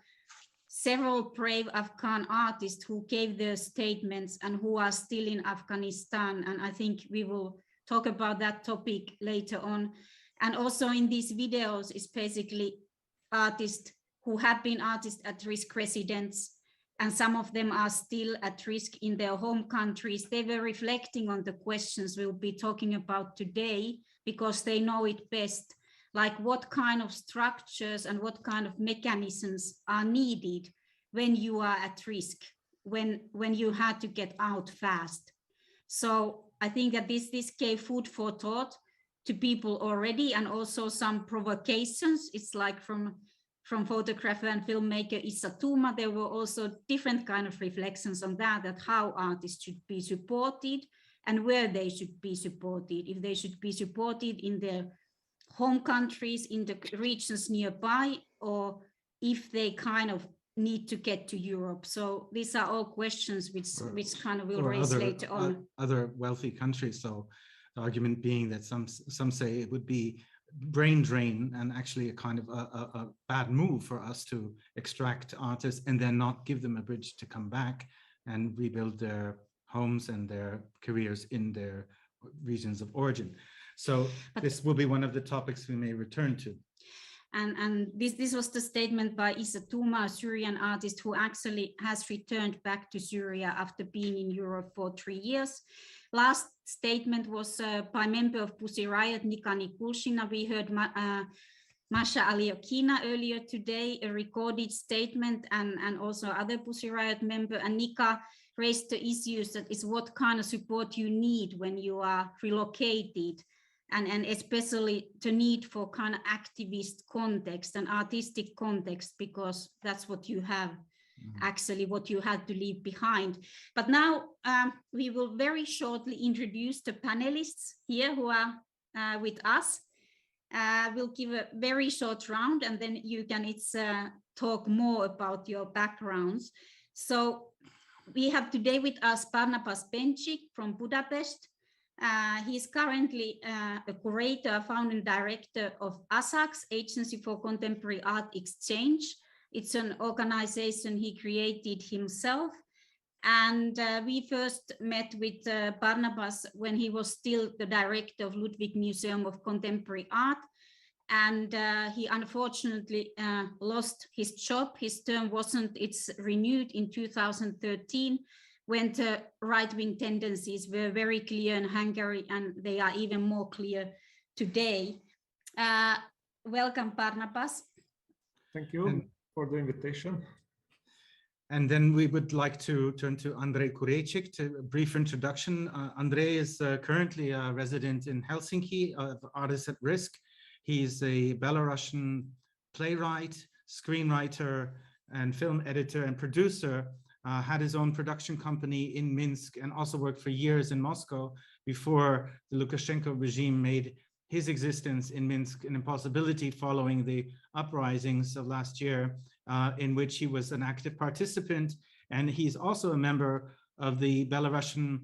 several brave Afghan artists who gave their statements and who are still in Afghanistan. And I think we will talk about that topic later on. And also in these videos is basically artists who have been artists at risk residents, and some of them are still at risk in their home countries. They were reflecting on the questions we'll be talking about today because they know it best. Like what kind of structures and what kind of mechanisms are needed when you are at risk, when you had to get out fast. So I think that this gave food for thought to people already, and also some provocations. It's like from photographer and filmmaker Issa Tuma, there were also different kind of reflections on that how artists should be supported and where they should be supported, if they should be supported in their home countries, in the regions nearby, or if they kind of need to get to Europe. So these are all questions which kind of will raise later on. Other wealthy countries. So the argument being that some say it would be brain drain and actually a kind of a bad move for us to extract artists and then not give them a bridge to come back and rebuild their homes and their careers in their regions of origin. So this will be one of the topics we may return to. And this was the statement by Issa Tuma, a Syrian artist who actually has returned back to Syria after being in Europe for 3 years. Last statement was by member of Pussy Riot, Nika Nikulshina. We heard Masha Aliokina earlier today, a recorded statement, and also other Pussy Riot member. And Nika raised the issues that is what kind of support you need when you are relocated, and especially the need for kind of activist context and artistic context, because that's what you have, actually what you had to leave behind. But now we will very shortly introduce the panelists here who are with us. We'll give a very short round, and then you can talk more about your backgrounds. So we have today with us Barnabas Bencik from Budapest. He's currently a curator, founding director of ASAX, Agency for Contemporary Art Exchange. It's an organization he created himself. And we first met with Barnabas when he was still the director of Ludwig Museum of Contemporary Art. And he unfortunately lost his job. His term it's renewed in 2013, when the right-wing tendencies were very clear in Hungary, and they are even more clear today. Welcome, Barnabas. Thank you for the invitation. And then we would like to turn to Andrej Kurečik to a brief introduction. Andrej is currently a resident in Helsinki of Artists at Risk. He's a Belarusian playwright, screenwriter, and film editor and producer. Had his own production company in Minsk and also worked for years in Moscow before the Lukashenko regime made his existence in Minsk an impossibility following the uprisings of last year, in which he was an active participant. And he's also a member of the Belarusian,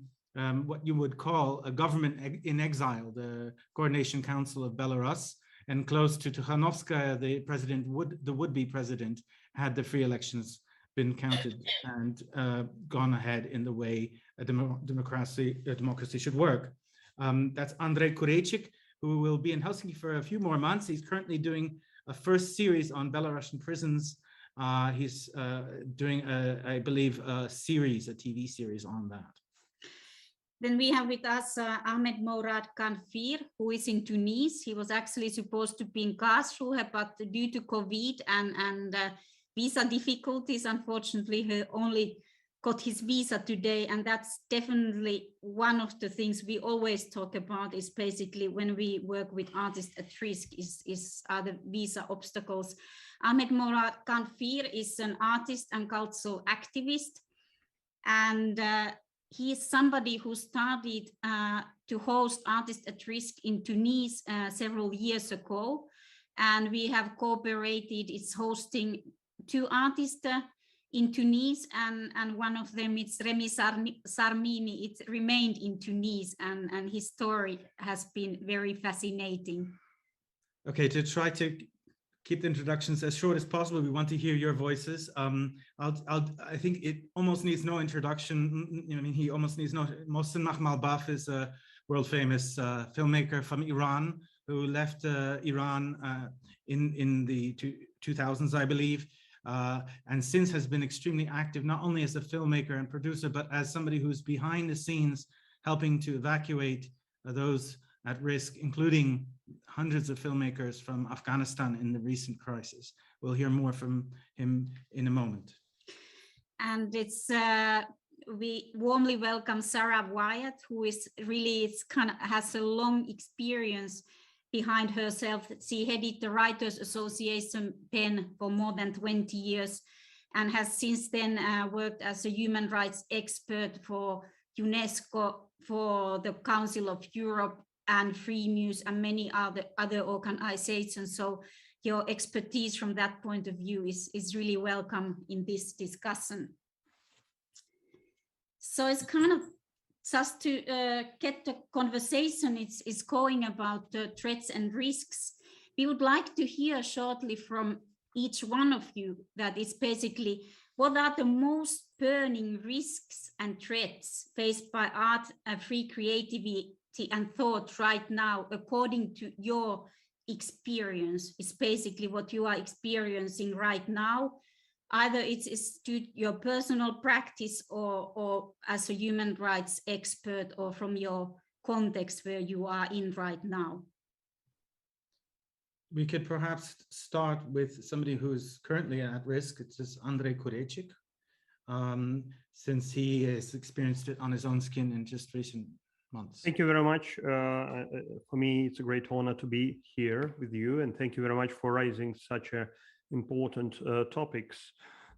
what you would call a government in exile, the Coordination Council of Belarus, and close to Tikhanovskaya, the would-be president, had the free elections been counted and gone ahead in the way a democracy should work. That's Andrej Kurečik, who will be in Helsinki for a few more months. He's currently doing a first series on Belarusian prisons. He's doing, I believe, a TV series on that. Then we have with us Ahmed Mourad Kanfir, who is in Tunis. He was actually supposed to be in Karlsruhe, but due to COVID and visa difficulties, unfortunately, he only got his visa today. And that's definitely one of the things we always talk about, is basically when we work with artists at risk are the visa obstacles. Ahmed Mourad Kanfir is an artist and cultural activist. And he is somebody who started to host Artists at Risk in Tunis several years ago. And we have cooperated, it's hosting 2 artists in Tunis, and one of them is Remi Sarmini. It remained in Tunis, and his story has been very fascinating. Okay, to try to keep the introductions as short as possible, we want to hear your voices. I think it almost needs no introduction. I mean, he almost needs no. Mohsen Makhmalbaf is a world-famous filmmaker from Iran who left Iran in the 2000s, I believe. And since has been extremely active, not only as a filmmaker and producer, but as somebody who's behind the scenes helping to evacuate those at risk, including hundreds of filmmakers from Afghanistan in the recent crisis. We'll hear more from him in a moment. And we warmly welcome Sarah Wyatt, who is really has a long experience behind herself. She headed the Writers Association PEN for more than 20 years and has since then worked as a human rights expert for UNESCO, for the Council of Europe and Free News and many other organizations. So your expertise from that point of view is really welcome in this discussion. So it's kind of just to get the conversation it's going about threats and risks. We would like to hear shortly from each one of you that is basically what are the most burning risks and threats faced by art, free creativity and thought right now, according to your experience. It's basically what you are experiencing right now. Either it's to your personal practice or as a human rights expert or from your context where you are in right now. We could perhaps start with somebody who's currently at risk. It's just Andrei Kurecik, since he has experienced it on his own skin in just recent months. Thank you very much. For me, it's a great honor to be here with you, and thank you very much for raising such important topics.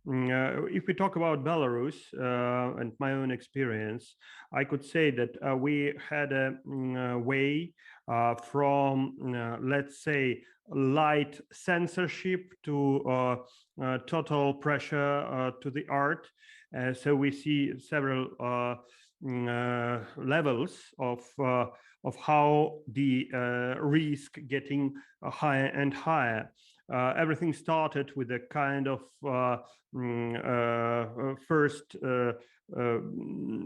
If we talk about Belarus and my own experience, I could say that we had a way from, let's say, light censorship to total pressure to the art. So we see several levels of how the risk getting higher and higher. Everything started with a kind of first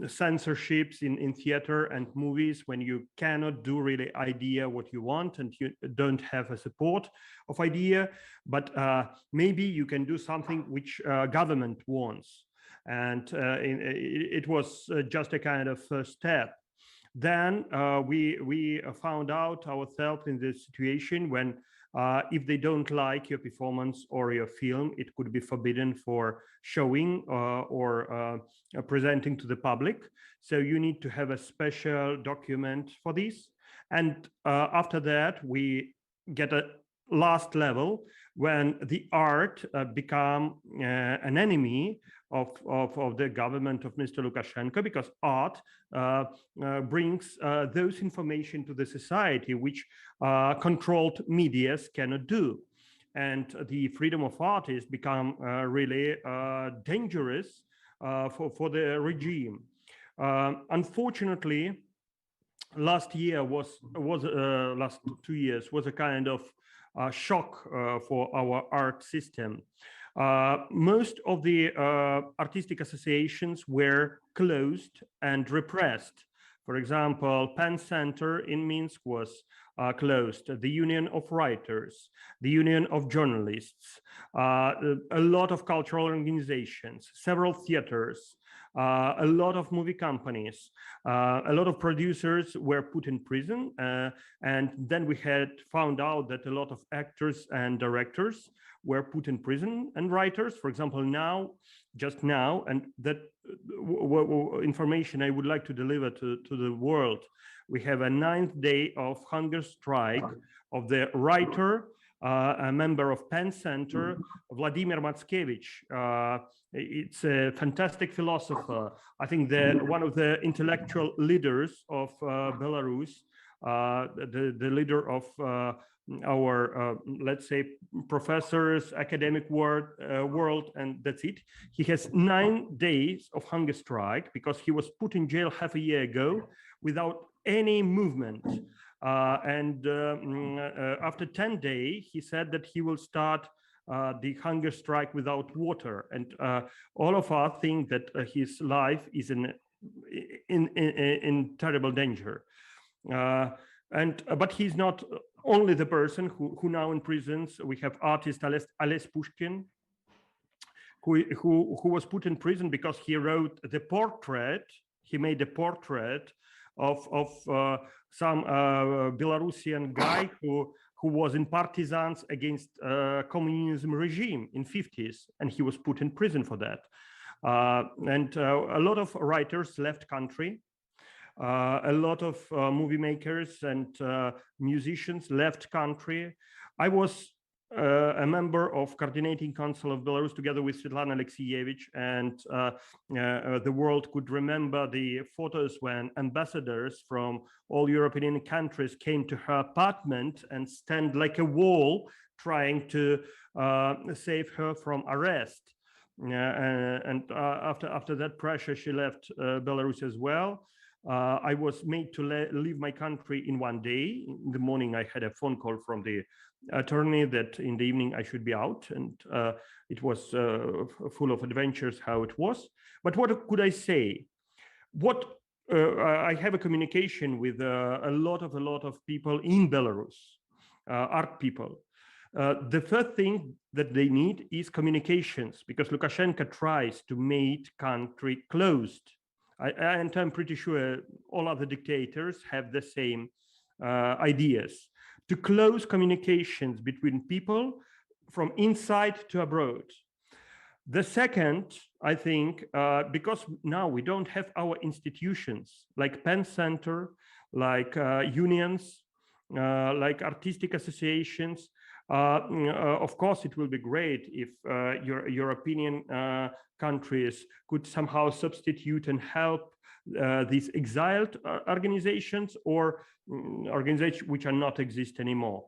censorships in theater and movies, when you cannot do really idea what you want and you don't have a support of idea, but maybe you can do something which government wants. And it was just a kind of first step. Then we found out ourselves in this situation when if they don't like your performance or your film, it could be forbidden for showing or presenting to the public. So you need to have a special document for this. And after that, we get a last level when the art become an enemy of the government of Mr. Lukashenko, because art brings those information to the society which controlled medias cannot do. And the freedom of artists become really dangerous for the regime. Unfortunately, last 2 years was a kind of shock for our art system. Most of the artistic associations were closed and repressed. For example, Penn Center in Minsk was closed, the Union of Writers, the Union of Journalists, a lot of cultural organizations, several theaters, a lot of movie companies, a lot of producers were put in prison. And then we had found out that a lot of actors and directors were put in prison, and writers, for example, just now, and that information I would like to deliver to the world. We have a 9th day of hunger strike of the writer, a member of Penn Center, Vladimir Matskevich. It's a fantastic philosopher. I think one of the intellectual leaders of Belarus, the leader of our, let's say, professors, academic world, and that's it. He has 9 days of hunger strike because he was put in jail half a year ago without any movement. After 10 days, he said that he will start the hunger strike without water. And all of us think that his life is in terrible danger. But he's not only the person who now in prisons. We have artist Ales Pushkin, who was put in prison because he wrote the portrait. He made a portrait of some Belarusian guy who was in partisans against communism regime in 50s, and he was put in prison for that. And a lot of writers left country. A lot of movie makers and musicians left country. I was a member of Coordinating Council of Belarus together with Svetlana Alexievich, and the world could remember the photos when ambassadors from all European countries came to her apartment and stand like a wall trying to save her from arrest. And after that pressure, she left Belarus as well. I was made to leave my country in 1 day. In the morning, I had a phone call from the attorney that in the evening I should be out, and it was full of adventures how it was. But what could I say? I have a communication with a lot of people in Belarus, art people. The third thing that they need is communications, because Lukashenko tries to make country closed. And I'm pretty sure all other dictators have the same ideas, to close communications between people from inside to abroad. The second, I think, because now we don't have our institutions like Penn Center, like unions, like artistic associations. Of course, it will be great if European countries could somehow substitute and help these exiled organizations or organizations which are not exist anymore.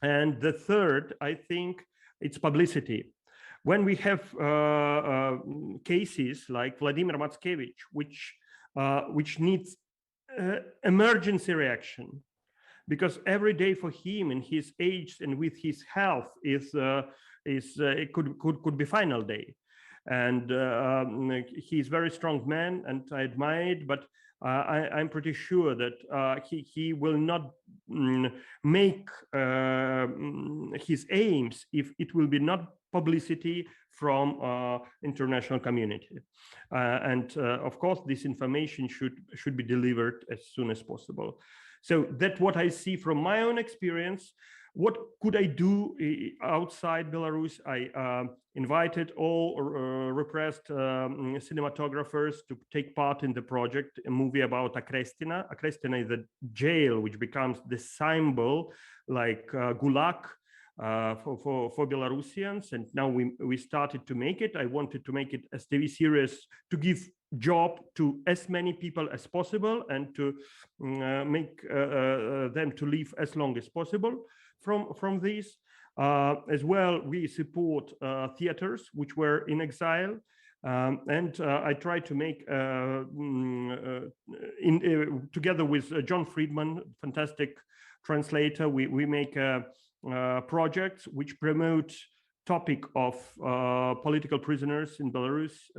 And the third, I think, it's publicity. When we have cases like Vladimir Matskevich, which needs emergency reaction, because every day for him and his age and with his health it could be final day, and he's very strong man and I admire it, but I'm pretty sure that he will not make his aims if it will be not publicity from international community, and of course this information should be delivered as soon as possible. So that's what I see from my own experience. What could I do outside Belarus? I invited all repressed cinematographers to take part in the project, a movie about Akrestina. Akrestina is the jail which becomes the symbol like Gulag for Belarusians. And now we started to make it. I wanted to make it as TV series to give job to as many people as possible and to make them to live as long as possible from this. As well, we support theaters which were in exile, and I try to make together with John Friedman, fantastic translator, we make projects which promote topic of political prisoners in Belarus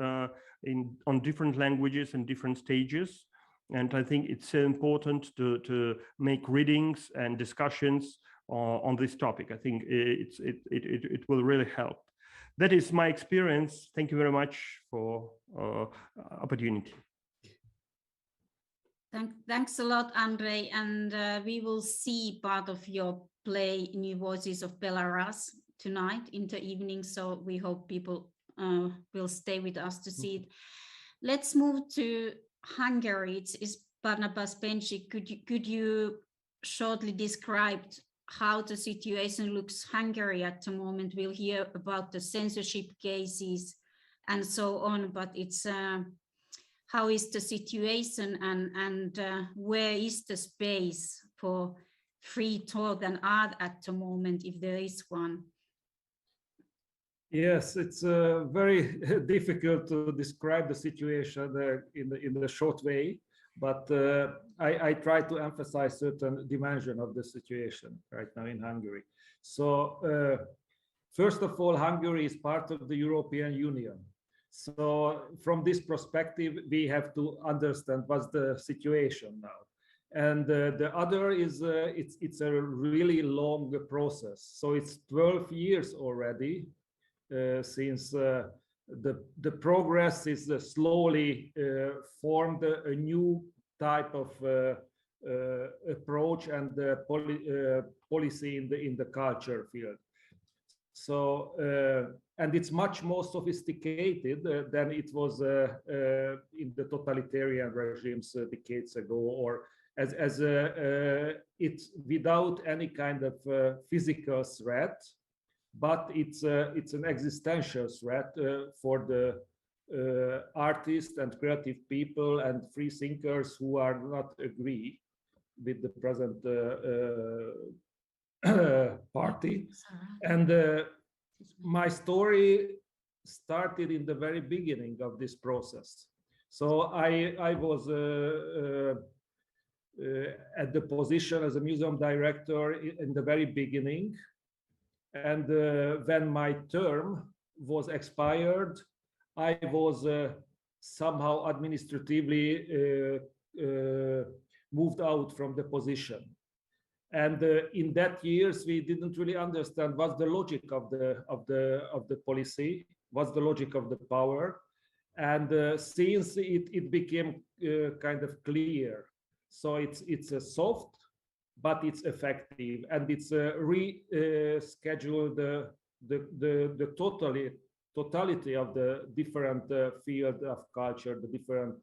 on different languages and different stages. And I think it's so important to make readings and discussions on this topic. I think it will really help. That is my experience. Thank you very much for opportunity. Thanks a lot, Andrei. And we will see part of your play, New Voices of Belarus, tonight in the evening. So we hope people will stay with us to see it. Let's move to Hungary. It's Barnabas Benci. Could you shortly describe how the situation looks Hungary at the moment? We'll hear about the censorship cases and so on, but it's how is the situation and where is the space for free thought and art at the moment, if there is one? Yes, it's very difficult to describe the situation in the short way, but I try to emphasize certain dimension of the situation right now in Hungary. So first of all, Hungary is part of the European Union. So from this perspective, we have to understand what's the situation now. And the other is it's a really long process. So it's 12 years already since the progress is slowly formed a new type of approach and policy in the culture field. So and it's much more sophisticated than it was in the totalitarian regimes decades ago, or as it's without any kind of physical threat, but it's an existential threat for the artists and creative people and free thinkers who are not agree with the present party. And my story started in the very beginning of this process. So I was at the position as a museum director in the very beginning. And when my term was expired, I was somehow administratively moved out from the position. And in that years, we didn't really understand what's the logic of the policy, what's the logic of the power. And since it became kind of clear, so it's a soft, but it's effective, and it's reschedule the totality of the different field of culture, the different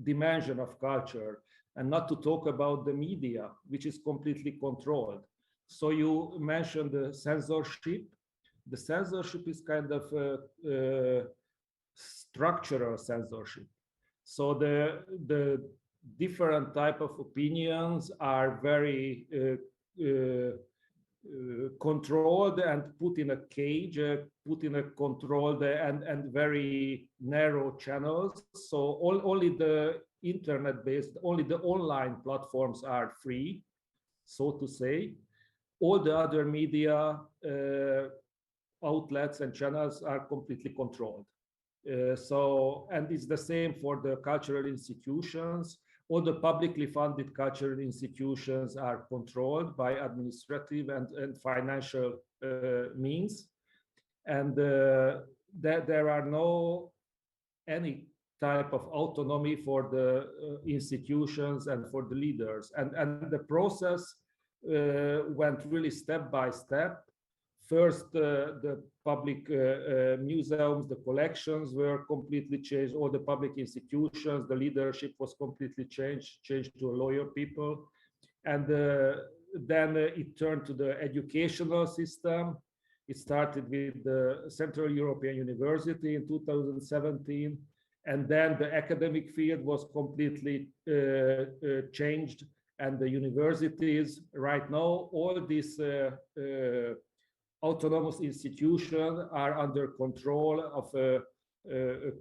dimension of culture, and not to talk about the media, which is completely controlled. So you mentioned the censorship. The censorship is kind of structural censorship. So the different type of opinions are very controlled and put in a cage, put in a controlled and very narrow channels. So only the internet-based, only the online platforms are free, so to say. All the other media outlets and channels are completely controlled. And it's the same for the cultural institutions. All the publicly funded cultural institutions are controlled by administrative and financial means. And there are no any type of autonomy for the institutions and for the leaders. And the process went really step by step. First, the public museums, the collections were completely changed. All the public institutions, the leadership was completely changed to loyal people. And then it turned to the educational system. It started with the Central European University in 2017. And then the academic field was completely changed. And the universities, right now, all these autonomous institutions are under control of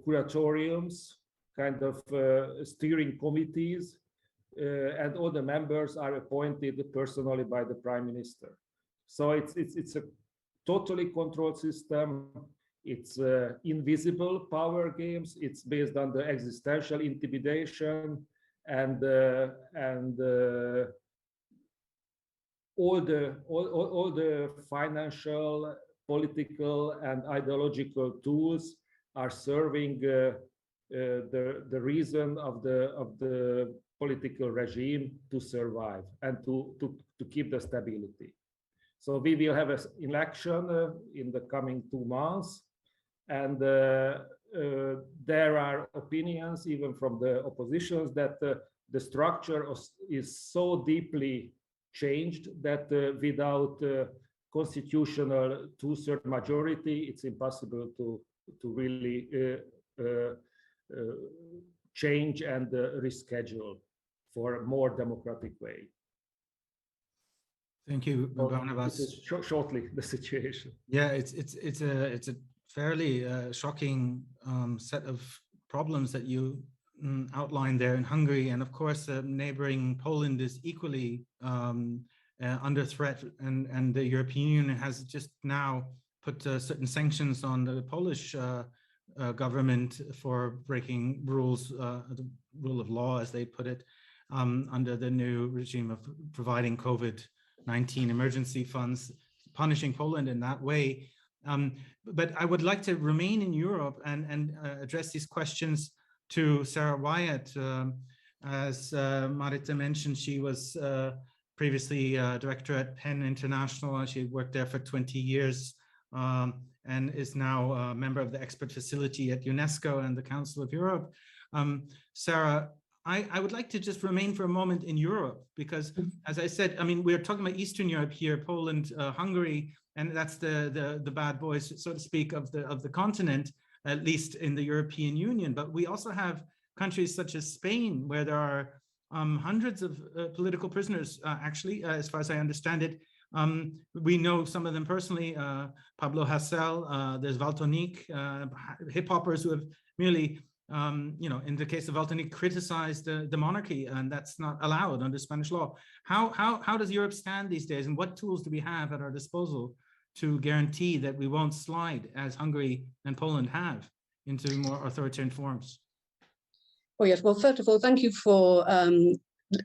curatoriums, kind of steering committees, and all the members are appointed personally by the Prime Minister. So it's a totally controlled system. It's invisible power games. It's based on the existential intimidation and all the financial, political, and ideological tools are serving the reason of the political regime to survive and to keep the stability. So we will have an election in the coming 2 months, and there are opinions even from the oppositions that the structure is so deeply changed that without constitutional 2/3 majority, it's impossible to really change and reschedule for a more democratic way. Thank you, Barnabas. This is shortly the situation. Yeah, it's a fairly shocking set of problems that you outlined there in Hungary, and of course neighboring Poland is equally under threat, and the European Union has just now put certain sanctions on the Polish government for breaking rules, the rule of law as they put it, under the new regime of providing COVID-19 emergency funds, punishing Poland in that way. But I would like to remain in Europe and address these questions to Sarah Wyatt. As Marita mentioned, she was previously director at Penn International. She worked there for 20 years and is now a member of the expert facility at UNESCO and the Council of Europe. Sarah, I would like to just remain for a moment in Europe, because as I said, I mean, we're talking about Eastern Europe here, Poland, Hungary, and that's the bad boys, so to speak, of the continent, at least in the European Union. But we also have countries such as Spain, where there are hundreds of political prisoners, actually, as far as I understand it. We know some of them personally, Pablo Hasél, there's Valtonyc, hip-hoppers who have merely, in the case of Valtonyc, criticized the monarchy, and that's not allowed under Spanish law. How does Europe stand these days, and what tools do we have at our disposal to guarantee that we won't slide, as Hungary and Poland have, into more authoritarian forms? Oh yes, well, first of all, thank you for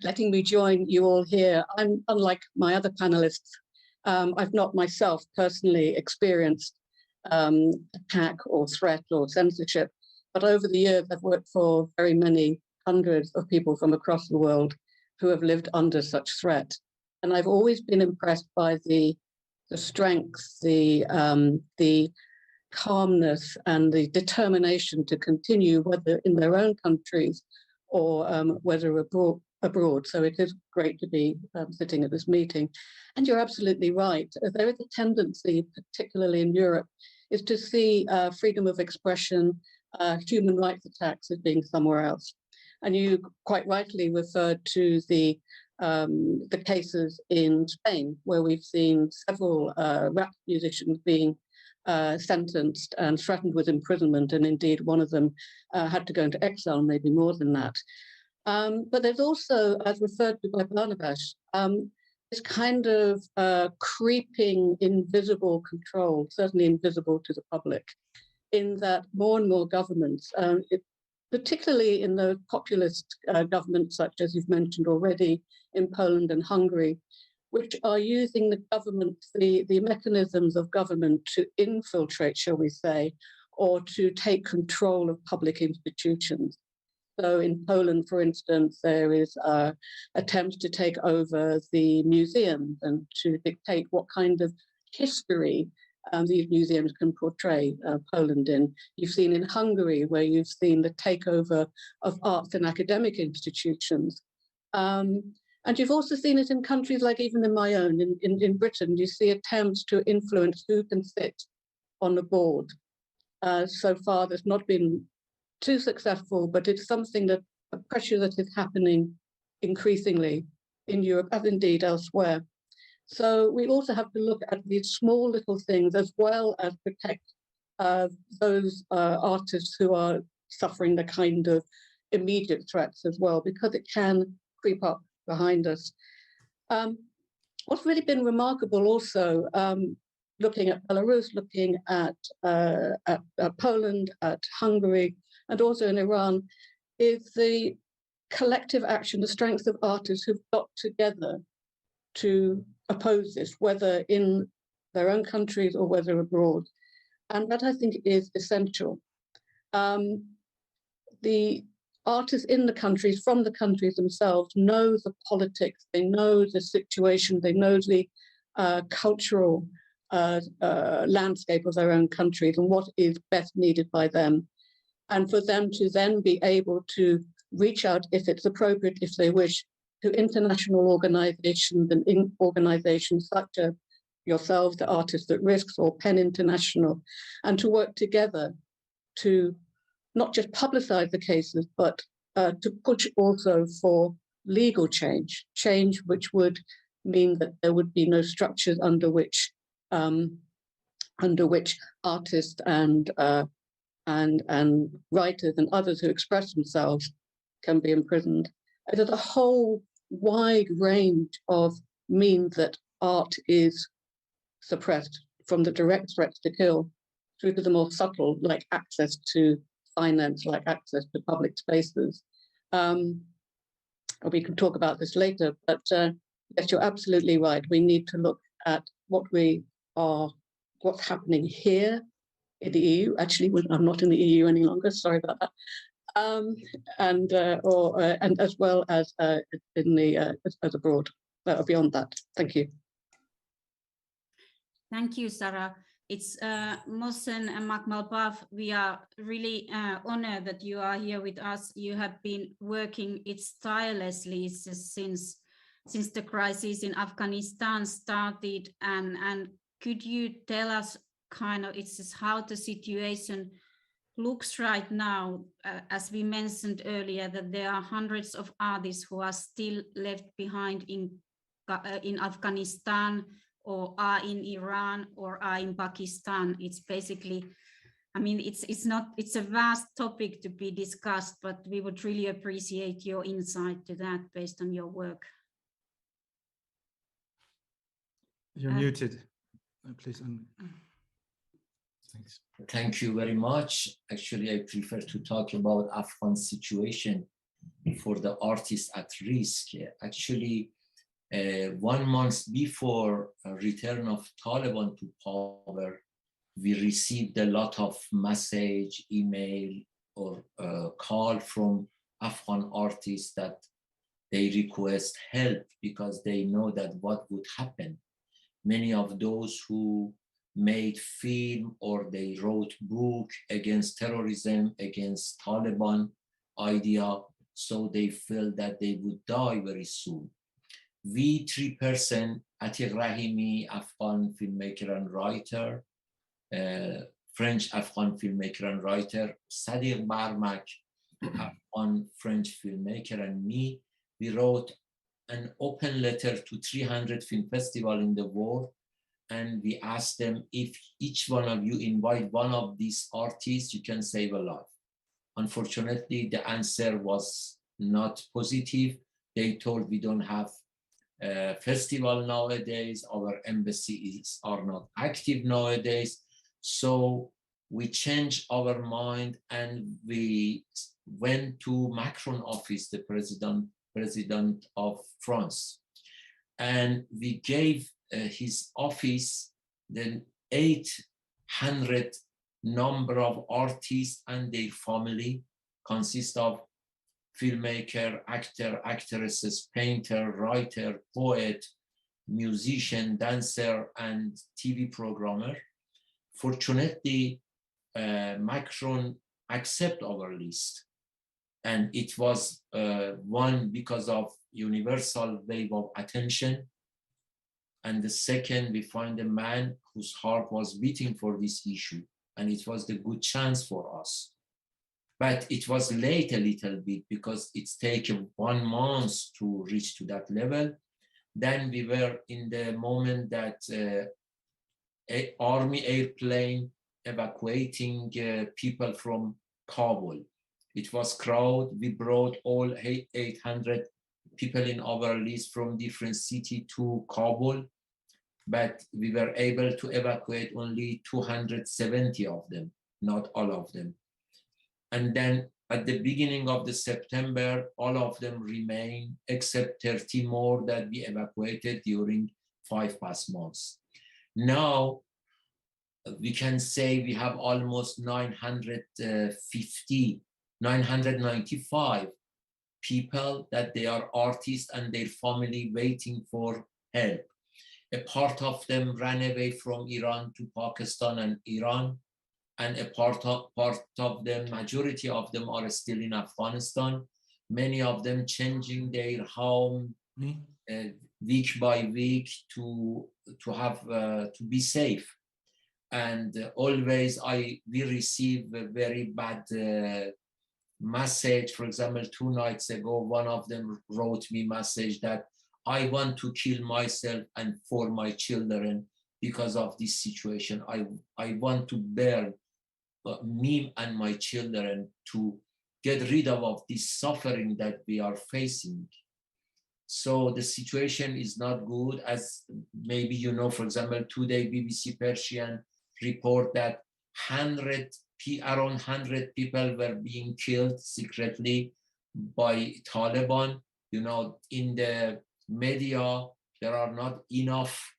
letting me join you all here. I'm unlike my other panelists. I've not myself personally experienced attack or threat or censorship, but over the years I've worked for very many hundreds of people from across the world who have lived under such threat. And I've always been impressed by the strength, the calmness and the determination to continue, whether in their own countries or whether abroad. So it is great to be sitting at this meeting. And you're absolutely right. There is a tendency, particularly in Europe, is to see freedom of expression, human rights attacks as being somewhere else. And you quite rightly referred to the cases in Spain, where we've seen several rap musicians being sentenced and threatened with imprisonment, and indeed one of them had to go into exile, maybe more than that. But there's also, as referred to by Barnabas, this kind of creeping invisible control, certainly invisible to the public, in that more and more governments, particularly in those populist governments such as you've mentioned already in Poland and Hungary, which are using the government, the mechanisms of government to infiltrate, shall we say, or to take control of public institutions. So in Poland, for instance, there is attempts to take over the museums and to dictate what kind of history these museums can portray Poland in. You've seen in Hungary, where you've seen the takeover of arts and academic institutions. And you've also seen it in countries like even in my own, in Britain, you see attempts to influence who can sit on the board. So far, there's not been too successful, but it's something that a pressure that is happening increasingly in Europe, as indeed elsewhere. So we also have to look at these small little things as well as protect those artists who are suffering the kind of immediate threats as well, because it can creep up behind us. What's really been remarkable also, looking at Belarus, looking at Poland, at Hungary, and also in Iran, is the collective action, the strength of artists who've got together to oppose this, whether in their own countries or whether abroad. And that, I think, is essential. The artists in the countries, from the countries themselves, know the politics, they know the situation, they know the cultural landscape of their own countries and what is best needed by them. And for them to then be able to reach out, if it's appropriate, if they wish, to international organizations and organizations such as yourselves, the Artists at Risk or PEN International, and to work together to not just publicize the cases, but to push also for legal change which would mean that there would be no structures under which artists and writers and others who express themselves can be imprisoned. There's a whole wide range of means that art is suppressed, from the direct threats to kill through to the more subtle, like access to finance, like access to public spaces. We can talk about this later, but yes, you're absolutely right. We need to look at what's happening here in the EU. Actually, I'm not in the EU any longer. Sorry about that. And as well as as abroad, beyond that. Thank you. Thank you, Sarah. It's Mohsen and Makmalbaf. We are really honored that you are here with us. You have been working tirelessly since the crisis in Afghanistan started, and could you tell us how the situation looks right now? As we mentioned earlier, that there are hundreds of artists who are still left behind in Afghanistan, or are in Iran, or are in Pakistan. It's basically, it's a vast topic to be discussed, but we would really appreciate your insight to that based on your work. You're muted. Please. Thanks. Thank you very much. Actually, I prefer to talk about Afghan situation for the artists at risk. Actually, 1 month before return of Taliban to power, we received a lot of message, email, or call from Afghan artists that they request help because they know that what would happen. Many of those who made film or they wrote book against terrorism, against Taliban idea, so they felt that they would die very soon. We 3 persons, Atiq Rahimi, Afghan filmmaker and writer, French-Afghan filmmaker and writer, Sadiq Barmak, Afghan French filmmaker, and me, we wrote an open letter to 300 film festivals in the world, and we asked them, if each one of you invite one of these artists, you can save a life. Unfortunately, the answer was not positive. They told we don't have a festival nowadays, our embassies are not active nowadays. So we changed our mind and we went to Macron office, the president of France. And we gave his office the 800 number of artists and their family, consist of filmmaker, actor, actresses, painter, writer, poet, musician, dancer, and TV programmer. Fortunately, Macron accepted our list. And it was one because of universal wave of attention. And the second, we find a man whose heart was beating for this issue. And it was the good chance for us. But it was late a little bit because it's taken 1 month to reach to that level. Then we were in the moment that an army airplane evacuating people from Kabul. It was crowd. We brought all 800 people in our list from different city to Kabul, but we were able to evacuate only 270 of them, not all of them. And then at the beginning of the September, all of them remain except 30 more that we evacuated during 5 past months. Now, we can say we have almost 995 people that they are artists and their family waiting for help. A part of them ran away from Iran to Pakistan and Iran, and a part of them, majority of them are still in Afghanistan. Many of them changing their home week by week to be safe. And always we receive a very bad message. For example, 2 nights ago, one of them wrote me message that I want to kill myself and for my children because of this situation. I want to burn me and my children to get rid of this suffering that we are facing. So the situation is not good. As maybe you know, for example, today BBC Persian report that around 100 people were being killed secretly by Taliban. You know, in the media, there are not enough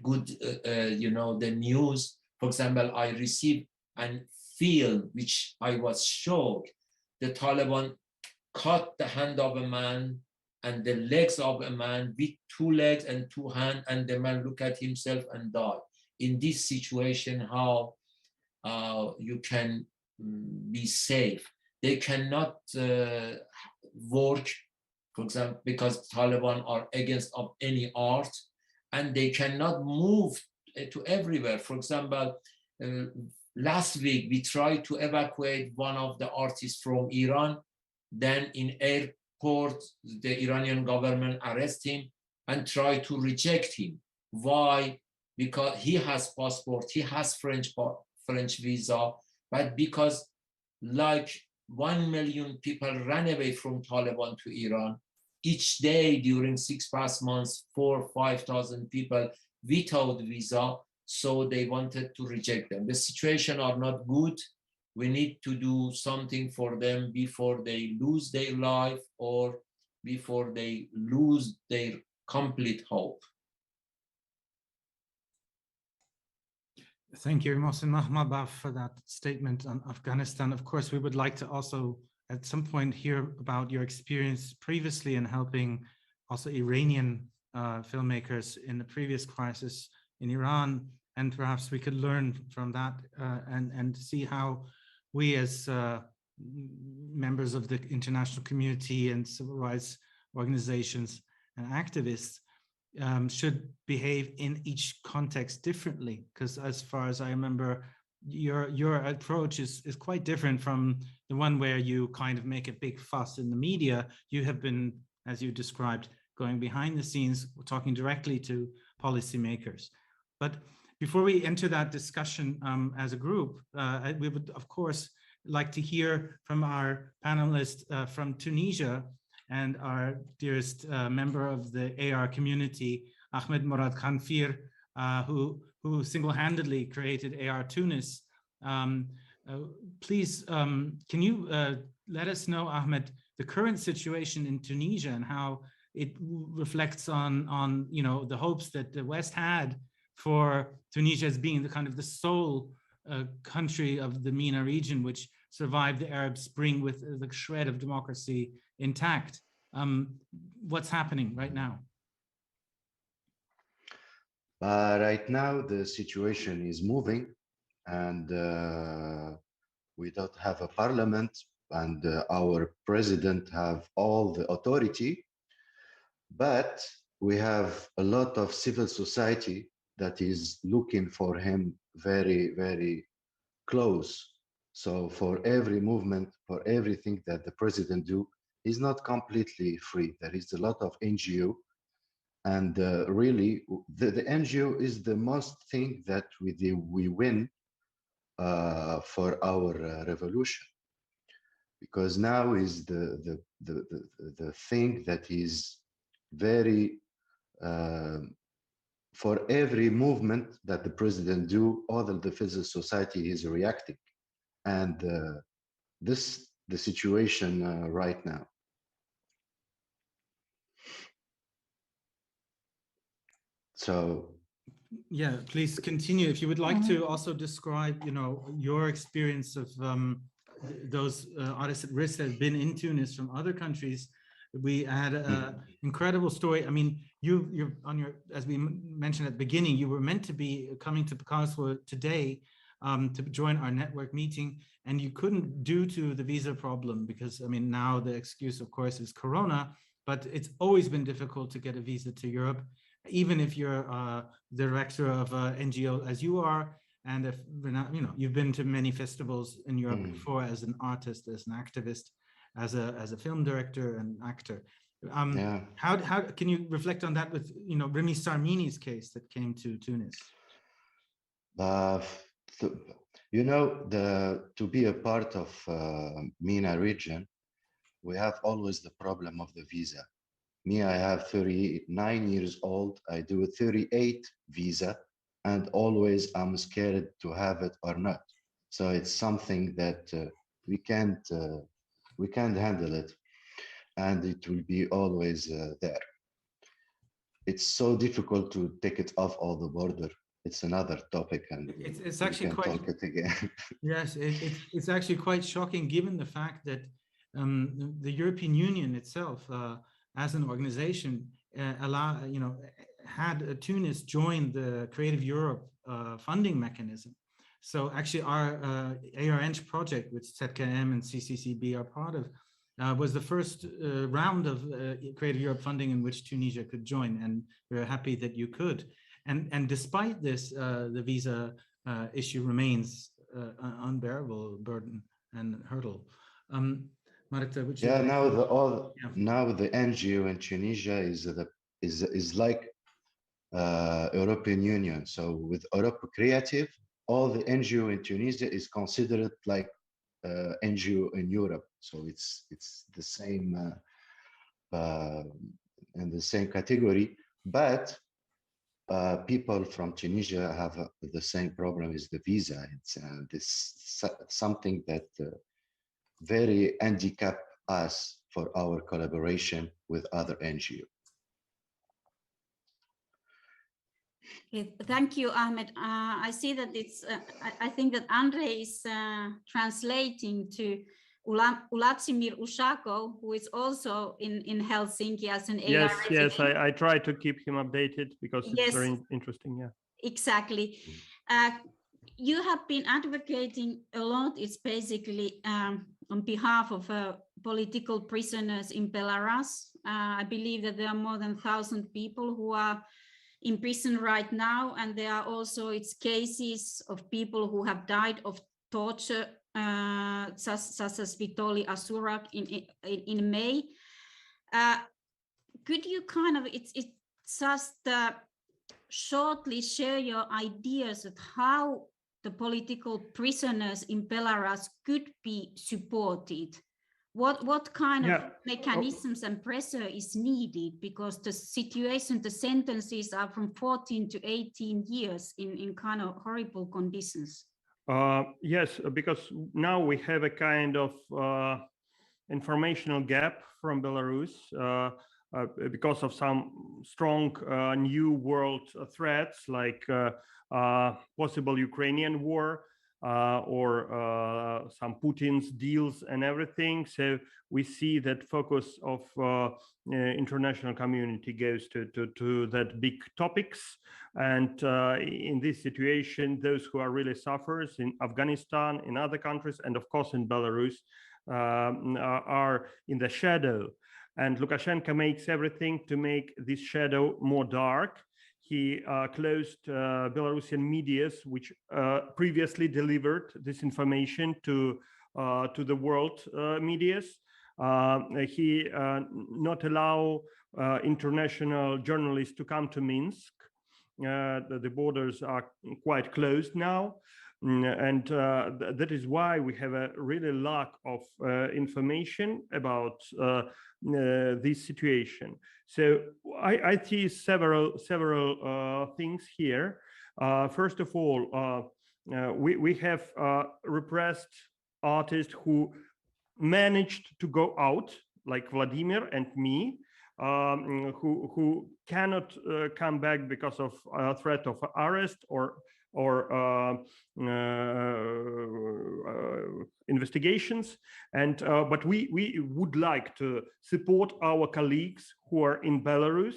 good, the news. For example, I received a film which I was shocked. The Taliban cut the hand of a man and the legs of a man with 2 legs and 2 hands, and the man looked at himself and died. In this situation, how you can be safe? They cannot work, for example, because Taliban are against of any art, and they cannot move to everywhere. For example, last week we tried to evacuate one of the artists from Iran. Then in airport, the Iranian government arrested him and tried to reject him. Why? Because he has passport, he has French visa, but because like 1 million people ran away from Taliban to Iran, each day during 6 past months, 4,000 or 5,000 people without visa, so they wanted to reject them. The situation are not good. we need to do something for them before they lose their life or before they lose their complete hope. Thank you, Mohsen Mahmabaf, for that statement on Afghanistan. Of course, we would like to also at some point hear about your experience previously in helping also Iranian filmmakers in the previous crisis in Iran, and perhaps we could learn from that and see how we as members of the international community and civil rights organizations and activists should behave in each context differently, because as far as I remember, your approach is quite different from the one where you kind of make a big fuss in the media. You have been, as you described, going behind the scenes, talking directly to policymakers. But before we enter that discussion as a group, we would, of course, like to hear from our panelists from Tunisia and our dearest member of the AR community, Ahmed Morad Khanfir, who single-handedly created AR Tunis. Please, can you let us know, Ahmed, the current situation in Tunisia and how it reflects on the hopes that the West had for Tunisia as being the kind of the sole country of the MENA region which survived the Arab Spring with the shred of democracy intact. What's happening right now? Right now, the situation is moving, and we don't have a parliament, and our president have all the authority, but we have a lot of civil society that is looking for him very, very close. So for every movement, for everything that the president do, he's not completely free. There is a lot of NGO, and really the NGO is the most thing that we win for our revolution, because now is the thing that is very for every movement that the president do, all of the civil society is reacting, and this the situation right now. So yeah, please continue. If you would like to also describe, your experience of those artists at risk that have been in Tunis from other countries. We had an incredible story. I mean, you're on your, as we mentioned at the beginning, you were meant to be coming to Karlsruhe today to join our network meeting, and you couldn't due to the visa problem, because I mean, now the excuse, of course, is Corona, but it's always been difficult to get a visa to Europe, even if you're the director of NGO as you are, and if you've been to many festivals in Europe before as an artist, as an activist, as a film director and actor. How can you reflect on that with Remy Sarmini's case that came to Tunis? To be a part of MENA region, we have always the problem of the visa. Me, I have 39 years old. I do a 38 visa, and always I'm scared to have it or not. So it's something that we can't handle it, and it will be always there. It's so difficult to take it off all the border. It's another topic, and it's actually quite talk it again. Yes, it's actually quite shocking, given the fact that the European Union itself, as an organization, had Tunis join the Creative Europe funding mechanism. So actually, our ARNG project, which ZKM and CCCB are part of, was the first round of Creative Europe funding in which Tunisia could join, and we're happy that you could. And despite this, the visa issue remains an unbearable burden and hurdle. Marta, would you? Yeah, now the NGO in Tunisia is like European Union. So with Europe Creative, all the NGO in Tunisia is considered like NGO in Europe. So it's the same in the same category, but people from Tunisia have the same problem as the visa. It's something that very handicap us for our collaboration with other NGOs. Okay, thank you, Ahmed. I see that it's, I think that Andre is translating to Ulazimir Ushako, who is also in Helsinki as an AI Yes, yes, I try to keep him updated because it's very interesting, yeah. Exactly. You have been advocating a lot. It's basically on behalf of political prisoners in Belarus. I believe that there are more than 1,000 people who are in prison right now, and there are also cases of people who have died of torture, such as Vitoli Asurak in May. Could you kind of just shortly share your ideas of how the political prisoners in Belarus could be supported? What kind of mechanisms and pressure is needed? Because the situation, the sentences are from 14 to 18 years in kind of horrible conditions. Yes, because now we have a kind of informational gap from Belarus because of some strong new world threats like possible Ukrainian war, or some Putin's deals and everything. So we see that focus of international community goes to that big topics. And in this situation, those who are really sufferers in Afghanistan, in other countries, and of course in Belarus, are in the shadow. And Lukashenko makes everything to make this shadow more dark. He closed Belarusian medias, which previously delivered this information to the world medias. He not allow international journalists to come to Minsk. The borders are quite closed now. And that is why we have a really lack of information about this situation. So I see several things here. First of all, we have repressed artists who managed to go out, like Vladimir and me, who cannot come back because of threat of arrest or investigations. And but we would like to support our colleagues who are in Belarus,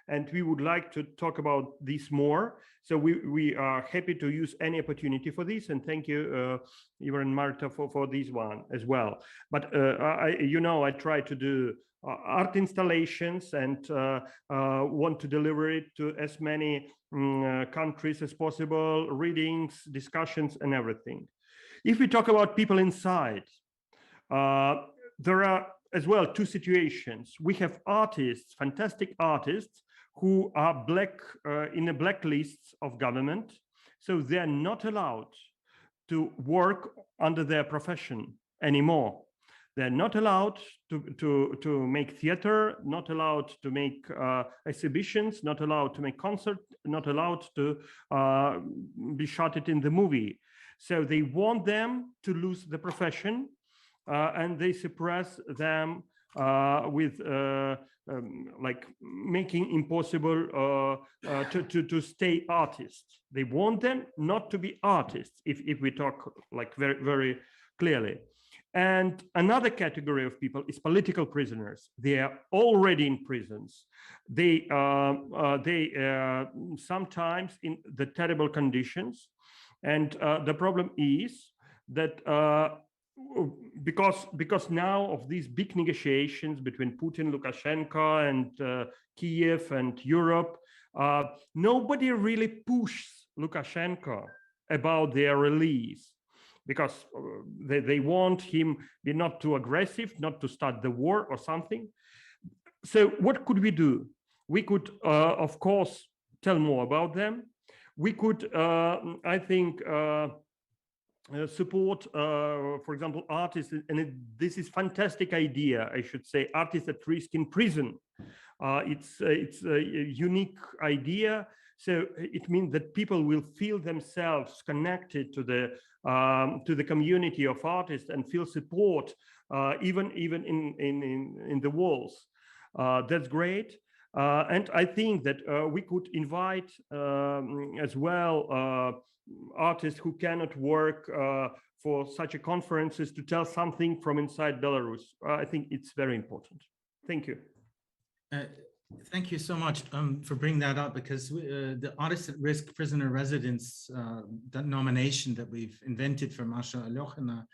and we would like to talk about this more. So we are happy to use any opportunity for this, and thank you, Ivor and Marta, for this one as well. But I try to do art installations and want to deliver it to as many countries as possible, readings, discussions, and everything. If we talk about people inside, there are as well two situations. We have artists, fantastic artists, who are in the blacklists of government, so they're not allowed to work under their profession anymore. They're not allowed to make theater, not allowed to make exhibitions, not allowed to make concerts, not allowed to be shot in the movie. So they want them to lose the profession, and they suppress them with like making impossible to stay artists. They want them not to be artists, if we talk like very, very clearly. And another category of people is political prisoners. They are already in prisons. They sometimes in the terrible conditions. And the problem is that because now of these big negotiations between Putin, Lukashenko, and Kiev and Europe, nobody really pushes Lukashenko about their release, because they want him be not too aggressive, not to start the war or something. So what could we do? We could, of course, tell more about them. We could, I think, support, for example, artists, and this is fantastic idea, I should say, artists at risk in prison. It's a unique idea So it means that people will feel themselves connected to the community of artists and feel support even in the walls. That's great. And I think that we could invite as well artists who cannot work for such a conferences to tell something from inside Belarus. I think it's very important. Thank you. Thank you so much for bringing that up, because the Artists at Risk Prisoner Residence that nomination that we've invented for Masha Alyokhina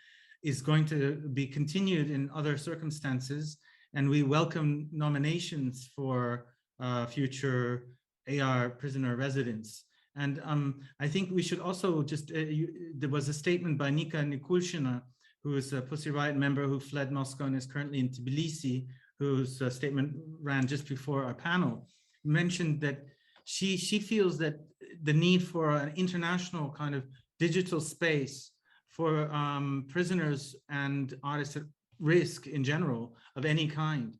is going to be continued in other circumstances, and we welcome nominations for future AR prisoner residents. And I think we should also just, there was a statement by Nika Nikulshina, who is a Pussy Riot member who fled Moscow and is currently in Tbilisi, whose statement ran just before our panel, mentioned that she feels that the need for an international kind of digital space for prisoners and artists at risk in general of any kind,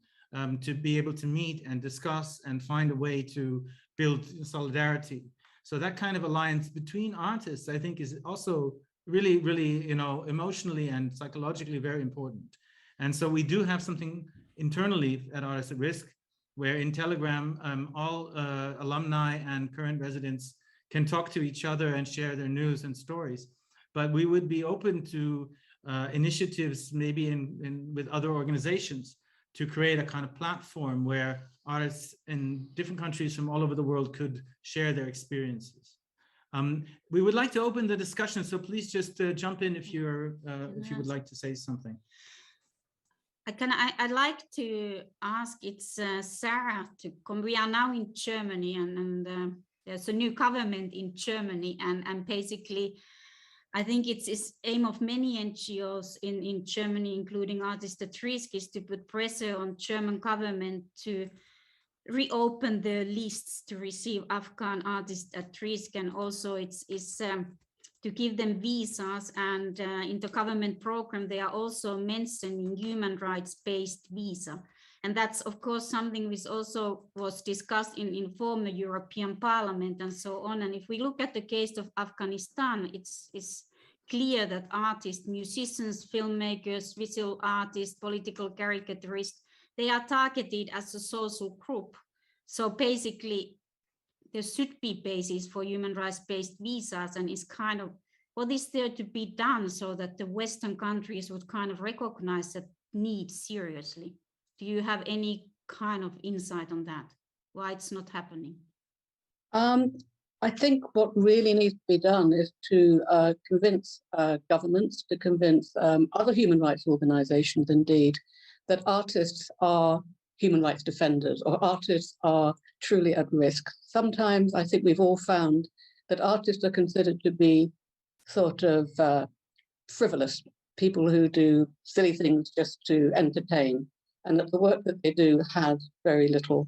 to be able to meet and discuss and find a way to build solidarity. So that kind of alliance between artists, I think, is also really, really, you know, emotionally and psychologically very important. And so we do have something internally at Artists at Risk, where in Telegram, all alumni and current residents can talk to each other and share their news and stories. But we would be open to initiatives, maybe with other organizations, to create a kind of platform where artists in different countries from all over the world could share their experiences. We would like to open the discussion, so please just jump in if you would like to say something. I'd like to ask, it's Sarah to come. We are now in Germany, and there's a new government in Germany, and basically I think it's aim of many NGOs in Germany, including Artists at Risk, is to put pressure on German government to reopen the lists to receive Afghan artists at risk, and also it's to give them visas. And in the government program, they are also mentioning human rights-based visa. And that's, of course, something which also was discussed in former European Parliament and so on. And if we look at the case of Afghanistan, it's clear that artists, musicians, filmmakers, visual artists, political caricaturists, they are targeted as a social group. So basically, there should be basis for human rights-based visas, and it's kind of what is there to be done so that the Western countries would kind of recognize that need seriously. Do you have any kind of insight on that? Why it's not happening? I think what really needs to be done is to convince governments, to convince other human rights organizations, indeed, that artists are human rights defenders, or artists are truly at risk. Sometimes I think we've all found that artists are considered to be sort of frivolous, people who do silly things just to entertain, and that the work that they do has very little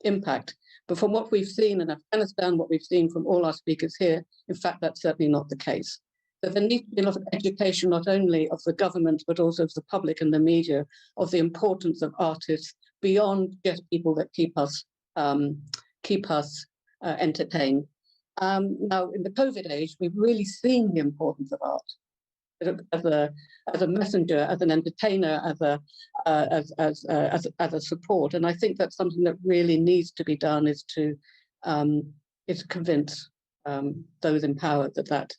impact. But from what we've seen in Afghanistan, what we've seen from all our speakers here, in fact, that's certainly not the case. So there needs to be a lot of education, not only of the government, but also of the public and the media, of the importance of artists beyond just people that keep us entertained. Now, in the COVID age, we've really seen the importance of art as a messenger, as an entertainer, as a support. And I think that's something that really needs to be done, is to convince those in power that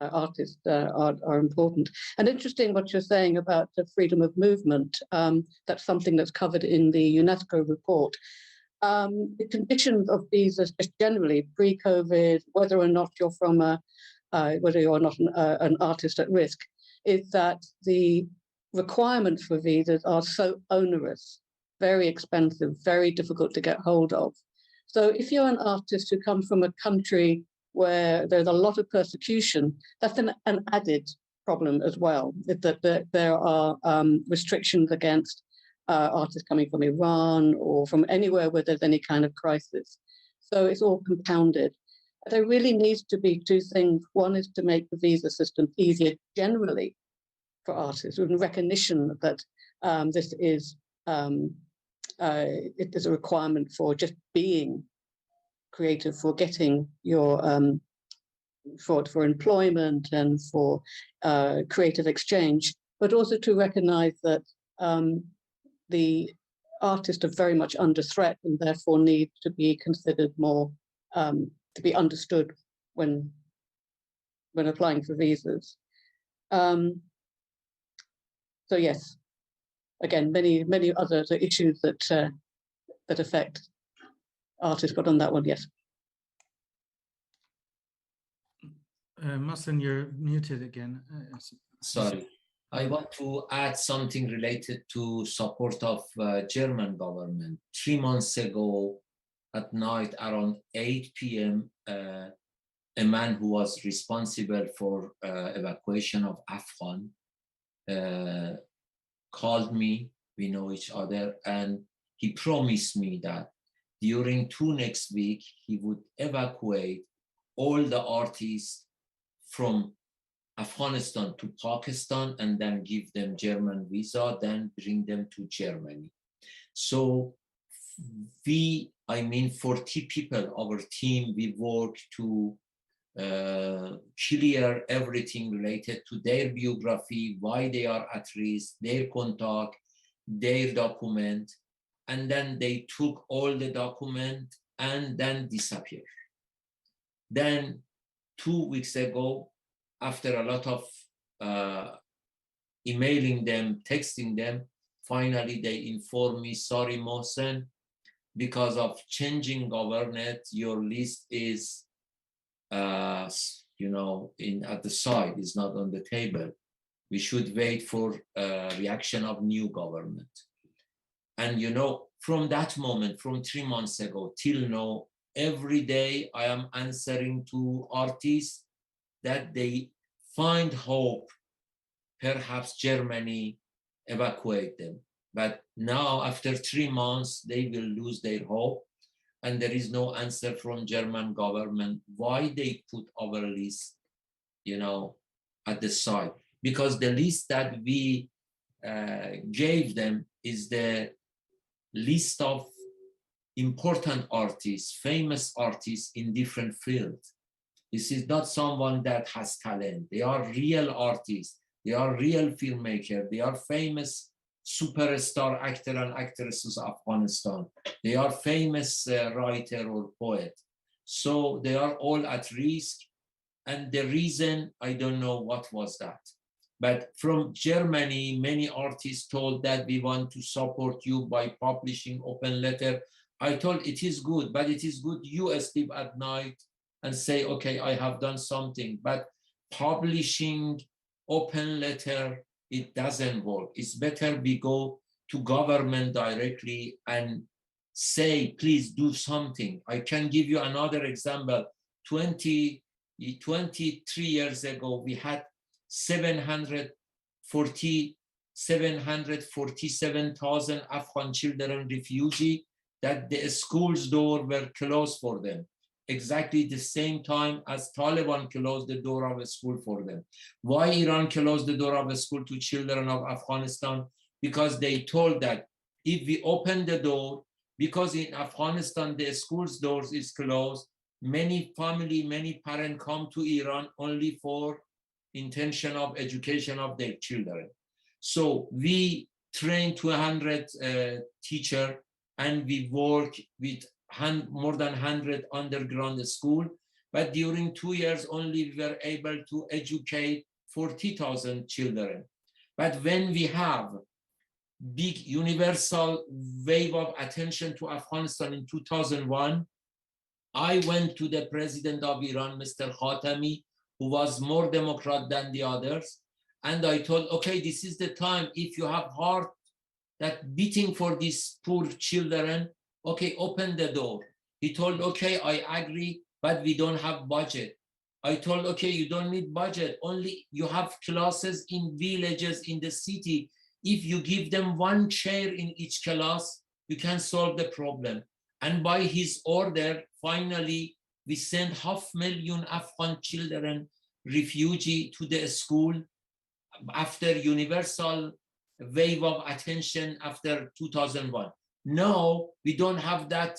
artists are important. And interesting what you're saying about the freedom of movement. That's something that's covered in the UNESCO report. The conditions of visas, just generally pre-COVID, whether or not you're from whether you're not an artist at risk, is that the requirements for visas are so onerous, very expensive, very difficult to get hold of. So if you're an artist who comes from a country where there's a lot of persecution, that's an added problem as well, that there are restrictions against artists coming from Iran or from anywhere where there's any kind of crisis. So it's all compounded. There really needs to be two things. One is to make the visa system easier generally for artists, with recognition that this is it is a requirement for just being creative for getting your for employment and for creative exchange, but also to recognize that the artists are very much under threat and therefore need to be considered more, to be understood when applying for visas. So yes, again, many other issues that that affect artists, but on that one, yes. Mohsen, you're muted again. Sorry. I want to add something related to support of German government. 3 months ago at night around 8 p.m., a man who was responsible for evacuation of Afghan called me, we know each other, and he promised me that during next week, he would evacuate all the artists from Afghanistan to Pakistan and then give them German visa, then bring them to Germany. So we, 40 people, our team, we work to clear everything related to their biography, why they are at risk, their contact, their document, and then they took all the document and then disappeared. Then 2 weeks ago, after a lot of emailing them, texting them, finally they informed me, sorry, Mohsen, because of changing government, your list is, at the side, is not on the table. We should wait for reaction of new government. And from that moment, from 3 months ago till now, every day I am answering to artists that they find hope, perhaps Germany evacuate them. But now after 3 months, they will lose their hope. And there is no answer from German government why they put our list, at the side. Because the list that we gave them is the list of important artists, famous artists in different fields. This is not someone that has talent. They are real artists. They are real filmmakers. They are famous superstar actor and actresses of Afghanistan. They are famous writer or poet. So they are all at risk. And the reason, I don't know what was that. But from Germany, many artists told that we want to support you by publishing open letter. I told it is good, but it is good you sleep at night and say, okay, I have done something. But publishing open letter, it doesn't work. It's better we go to government directly and say, please do something. I can give you another example. 23 years ago, we had 747,000 Afghan children refugees that the schools' doors were closed for them. Exactly the same time as Taliban closed the door of a school for them. Why Iran closed the door of a school to children of Afghanistan? Because they told that if we open the door, because in Afghanistan the school's doors is closed, many parents come to Iran only for intention of education of their children. So we train 200 teachers and we work with more than 100 underground school, but during 2 years only we were able to educate 40,000 children. But when we have big universal wave of attention to Afghanistan in 2001, I went to the president of Iran, Mr. Khatami, who was more Democrat than the others, and I told, okay, this is the time, if you have heart that beating for these poor children, okay, open the door. He told, okay, I agree, but we don't have budget. I told, okay, you don't need budget, only you have classes in villages in the city. If you give them one chair in each class, you can solve the problem. And by his order, finally, we sent 500,000 Afghan children, refugee, to the school after universal wave of attention after 2001. Now, we don't have that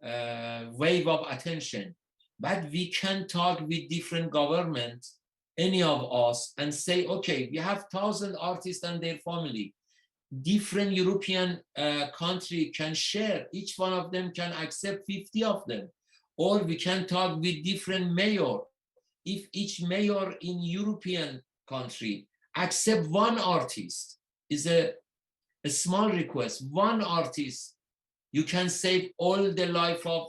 wave of attention. But we can talk with different governments, any of us, and say, okay, we have 1,000 artists and their family. Different European country can share. Each one of them can accept 50 of them. Or we can talk with different mayor. If each mayor in European country accept one artist, is a small request, one artist, you can save all the life of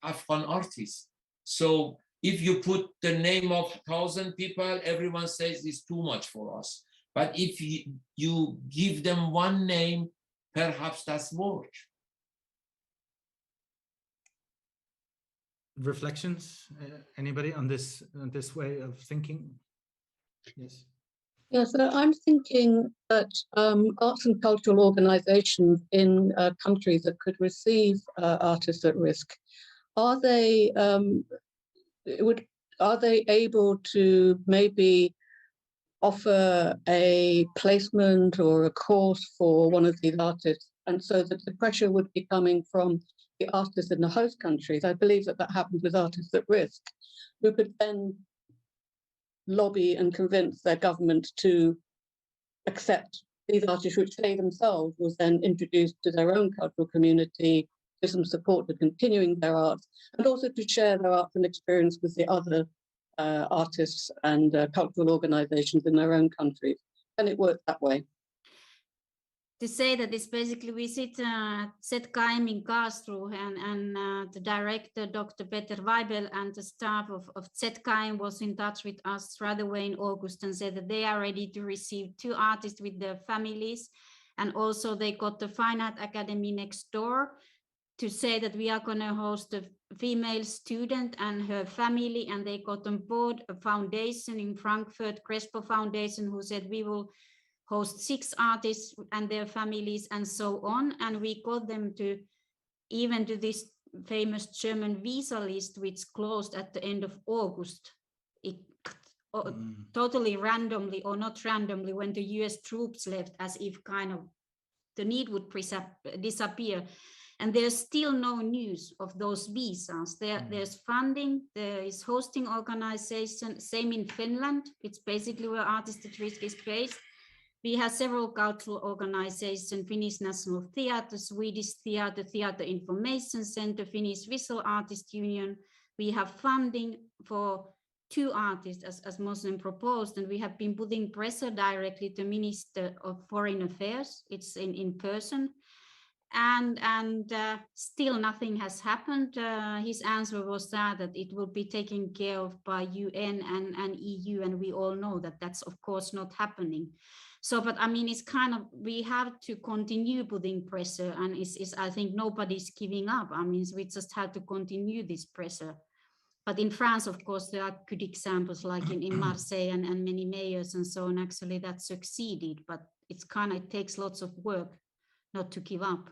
Afghan artists. So if you put the name of 1,000 people, everyone says it's too much for us. But if you give them one name, perhaps that's work. Reflections? Anybody on this way of thinking? Yes. Yeah, so I'm thinking that arts and cultural organizations in countries that could receive artists at risk, are they able to maybe offer a placement or a course for one of these artists, and so that the pressure would be coming from the artists in the host countries? I believe that happens with artists at risk, who could then lobby and convince their government to accept these artists, which they themselves was then introduced to their own cultural community, give some support to continuing their arts, and also to share their arts and experience with the other artists and cultural organizations in their own countries. And it works that way. To say that it's basically, we sit ZKM in Karlsruhe, and the director, Dr. Peter Weibel, and the staff of ZKM was in touch with us right away in August and said that they are ready to receive 2 artists with their families. And also they got the Fine Art Academy next door to say that we are going to host a female student and her family, and they got on board a foundation in Frankfurt, Crespo Foundation, who said we will host 6 artists and their families and so on. And we got them to even to this famous German visa list, which closed at the end of August. It totally randomly, or not randomly, when the US troops left, as if kind of the need would disappear. And there's still no news of those visas. There's funding, there is hosting organization, same in Finland. It's basically where Artists at Risk is based. We have several cultural organizations: Finnish National Theatre, Swedish Theatre, Theatre Information Center, Finnish Visual Artists Union. We have funding for 2 artists as Muslim proposed, and we have been putting pressure directly to Minister of Foreign Affairs. It's in person. And still nothing has happened. His answer was that it will be taken care of by UN and EU, and we all know that that's of course not happening. So, but I mean, it's kind of, we have to continue putting pressure, and I think nobody's giving up. I mean, we just have to continue this pressure. But in France, of course, there are good examples, like in Marseille and many mayors and so on, actually that succeeded, but it's kind of, it takes lots of work not to give up.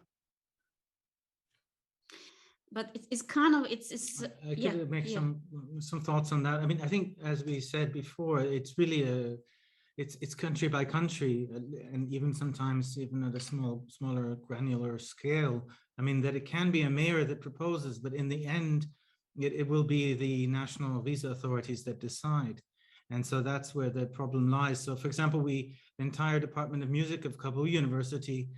But it's kind of, I could make some thoughts on that. I mean, I think, as we said before, it's really it's country by country, and even sometimes even at a smaller granular scale. I mean, that it can be a mayor that proposes, but in the end, it will be the national visa authorities that decide. And so that's where the problem lies. So, for example, the entire Department of Music of Kabul University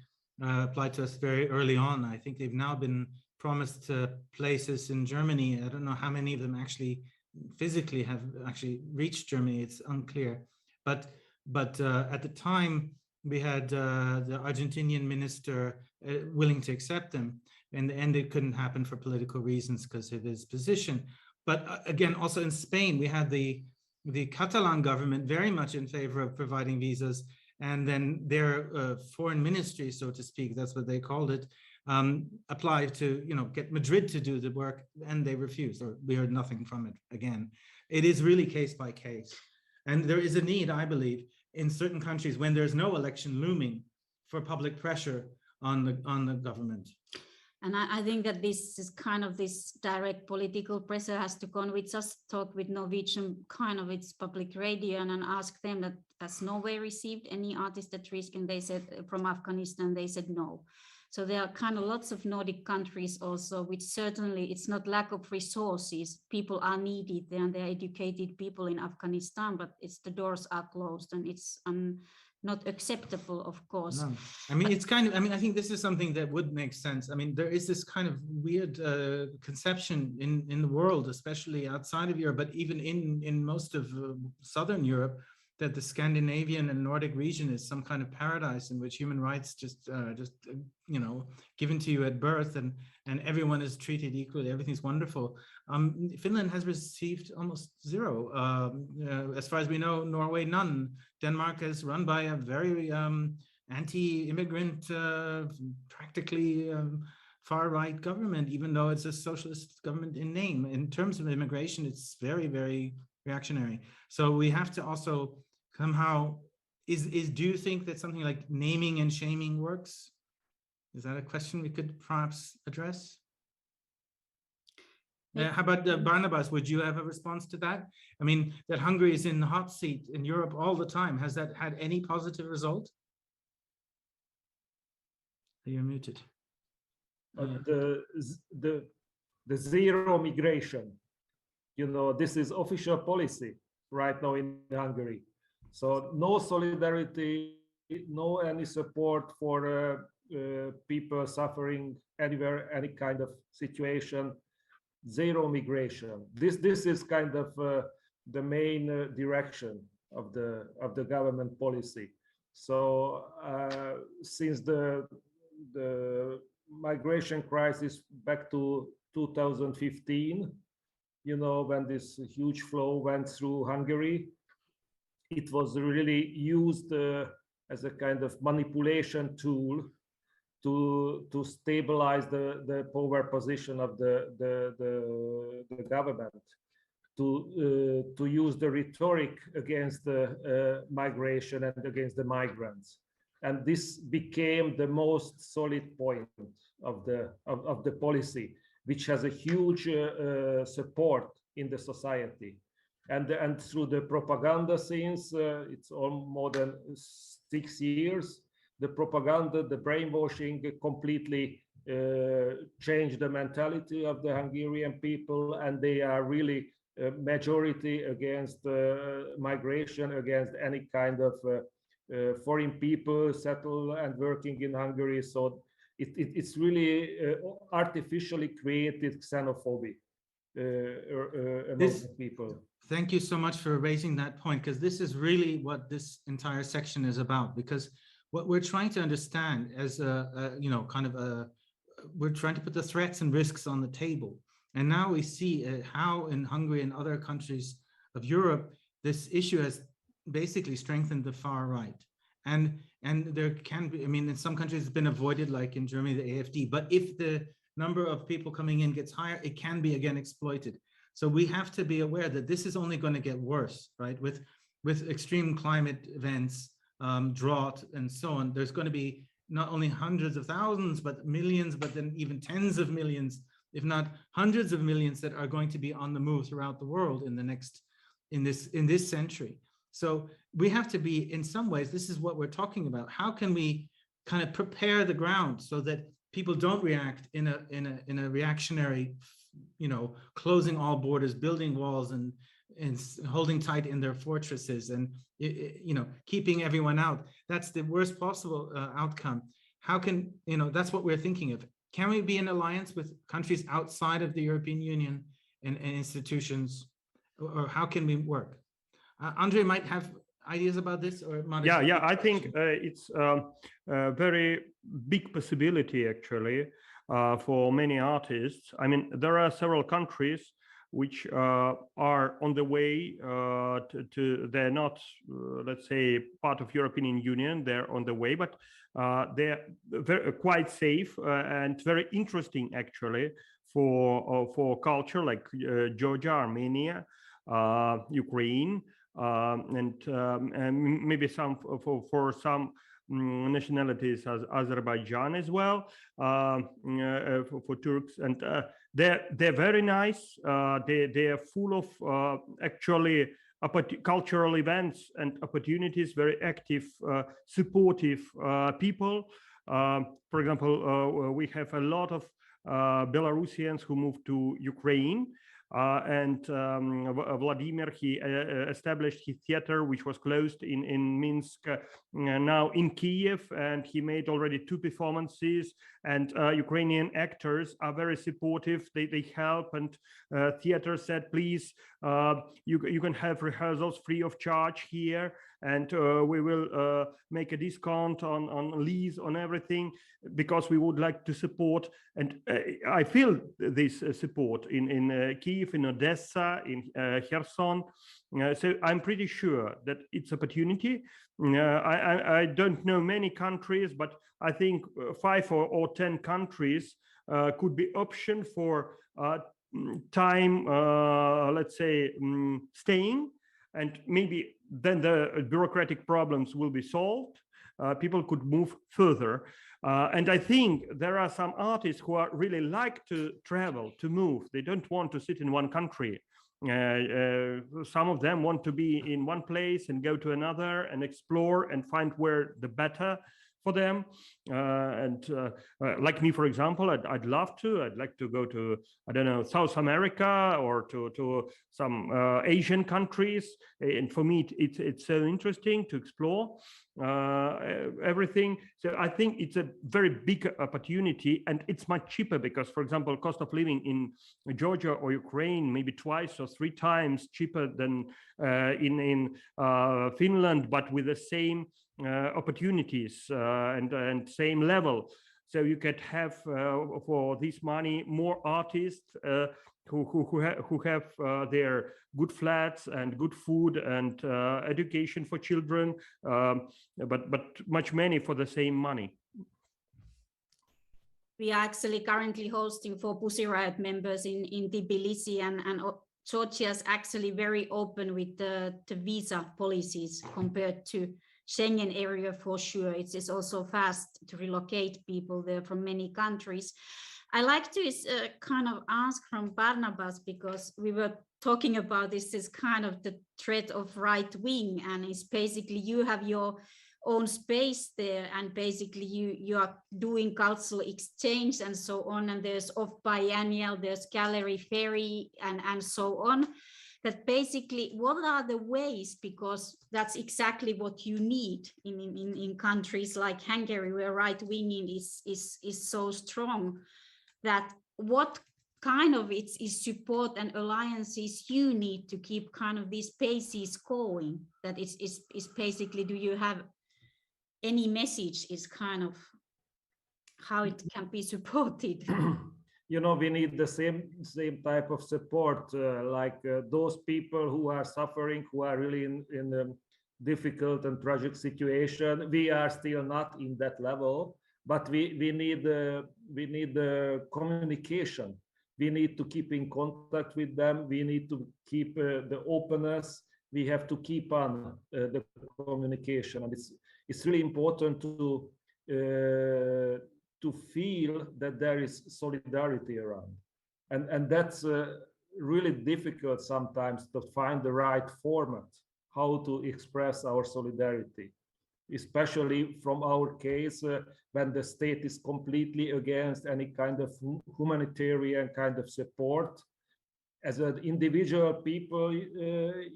applied to us very early on. I think they've now been promised places in Germany. I don't know how many of them actually physically have actually reached Germany. It's unclear. But at the time, we had the Argentinian minister willing to accept them. In the end, it couldn't happen for political reasons because of his position. But again, also in Spain, we had the Catalan government very much in favor of providing visas, and then their foreign ministry, so to speak, that's what they called it, applied to get Madrid to do the work, and they refused, or we heard nothing from it again. It is really case by case, and there is a need, I believe, in certain countries when there's no election looming, for public pressure on the government. And I think that this is kind of this direct political pressure has to go on. We just talked with Norwegian, kind of its public radio, and asked them that has Norway received any artist at risk, and they said from Afghanistan, they said no. So there are kind of lots of Nordic countries also, which certainly it's not lack of resources. People are needed there, and they're educated people in Afghanistan, but it's the doors are closed, and it's not acceptable, of course. No. I mean, it's kind of, I mean, I think this is something that would make sense. I mean, there is this kind of weird conception in the world, especially outside of Europe, but even in most of Southern Europe, that the Scandinavian and Nordic region is some kind of paradise in which human rights just you know, given to you at birth, and everyone is treated equally. Everything's wonderful. Finland has received almost zero. As far as we know, Norway, none. Denmark is run by a very anti-immigrant, practically far-right government, even though it's a socialist government in name. In terms of immigration, it's very, very reactionary. So we have to also somehow, do you think that something like naming and shaming works? Is that a question we could perhaps address? How about Barnabas? Would you have a response to that? I mean, that Hungary is in the hot seat in Europe all the time. Has that had any positive result? You're muted. The zero migration, you know, this is official policy right now in Hungary. So no solidarity, no any support for people suffering anywhere, any kind of situation. Zero migration. This is kind of the main direction of the government policy. So since the migration crisis back to 2015, you know, when this huge flow went through Hungary, it was really used as a kind of manipulation tool to stabilize the power position of the government, to use the rhetoric against the migration and against the migrants. And this became the most solid point of the policy, which has a huge support in the society. And through the propaganda since it's all more than 6 years, the propaganda, the brainwashing completely changed the mentality of the Hungarian people, and they are really a majority against migration, against any kind of foreign people settle and working in Hungary. So it's really artificially created xenophobia among people. Thank you so much for raising that point, because this is really what this entire section is about. Because what we're trying to understand as you know, kind of we're trying to put the threats and risks on the table. And now we see how in Hungary and other countries of Europe, this issue has basically strengthened the far right. And there can be, I mean, in some countries it's been avoided, like in Germany, the AfD. But if the number of people coming in gets higher, it can be again exploited. So we have to be aware that this is only going to get worse, right? With extreme climate events, drought, and so on. There's going to be not only hundreds of thousands, but millions, but then even tens of millions, if not hundreds of millions, that are going to be on the move throughout the world in the next, in this century. So we have to be, in some ways, this is what we're talking about. How can we kind of prepare the ground so that people don't react in a reactionary, you know, closing all borders, building walls, and holding tight in their fortresses, and you know, keeping everyone out? That's the worst possible outcome. How can, you know, that's what we're thinking of. Can we be in alliance with countries outside of the European Union and institutions, or how can we work? Andre might have ideas about this, or yeah, I think it's a very big possibility actually for many artists. I mean, there are several countries which are on the way they're not, let's say, part of European Union. They're on the way, but they're quite safe and very interesting actually for culture, like Georgia, Armenia, Ukraine, and maybe some for some nationalities as Azerbaijan as well, for Turks, and they're very nice. They're full of actually cultural events and opportunities, very active, supportive people. For example, we have a lot of Belarusians who moved to Ukraine. And Vladimir, he established his theater, which was closed in Minsk, now in Kiev, and he made already 2 performances. And Ukrainian actors are very supportive. They help, and theater said, please, you can have rehearsals free of charge here, and we will make a discount on lease, on everything, because we would like to support. And I feel this support in Kiev, in Odessa, in Kherson. So I'm pretty sure that it's opportunity. I don't know many countries, but I think 5 or 10 countries could be option for time, let's say, staying, and maybe then the bureaucratic problems will be solved. People could move further. And I think there are some artists who are really like to travel, to move. They don't want to sit in one country. Some of them want to be in one place and go to another and explore and find where the better for them. Like me, for example, I'd love to. I'd like to go to, I don't know, South America or to some Asian countries. And for me, it's so interesting to explore everything. So I think it's a very big opportunity, and it's much cheaper because, for example, cost of living in Georgia or Ukraine maybe 2 or 3 times cheaper than in Finland, but with the same opportunities and same level. So you could have for this money more artists who have their good flats and good food and education for children, but much money for the same money. We are actually currently hosting for Pussy Riot members in Tbilisi, and Georgia is actually very open with the visa policies compared to Schengen area for sure. It is also fast to relocate people there from many countries. I like to kind of ask from Barnabas, because we were talking about this is kind of the threat of right wing, and it's basically you have your own space there, and basically you are doing cultural exchange and so on, and there's off biennial, there's gallery ferry and so on. That basically, what are the ways, because that's exactly what you need in countries like Hungary, where right-winging is so strong, that what kind of is support and alliances you need to keep kind of these spaces going? That is basically, do you have any message is kind of how it can be supported? You know, we need the same type of support, like those people who are suffering, who are really in a difficult and tragic situation. We are still not in that level, but we need the communication. We need to keep in contact with them. We need to keep the openness. We have to keep on the communication, and it's really important to feel that there is solidarity around, and that's really difficult sometimes to find the right format how to express our solidarity, especially from our case when the state is completely against any kind of humanitarian kind of support. As an individual people,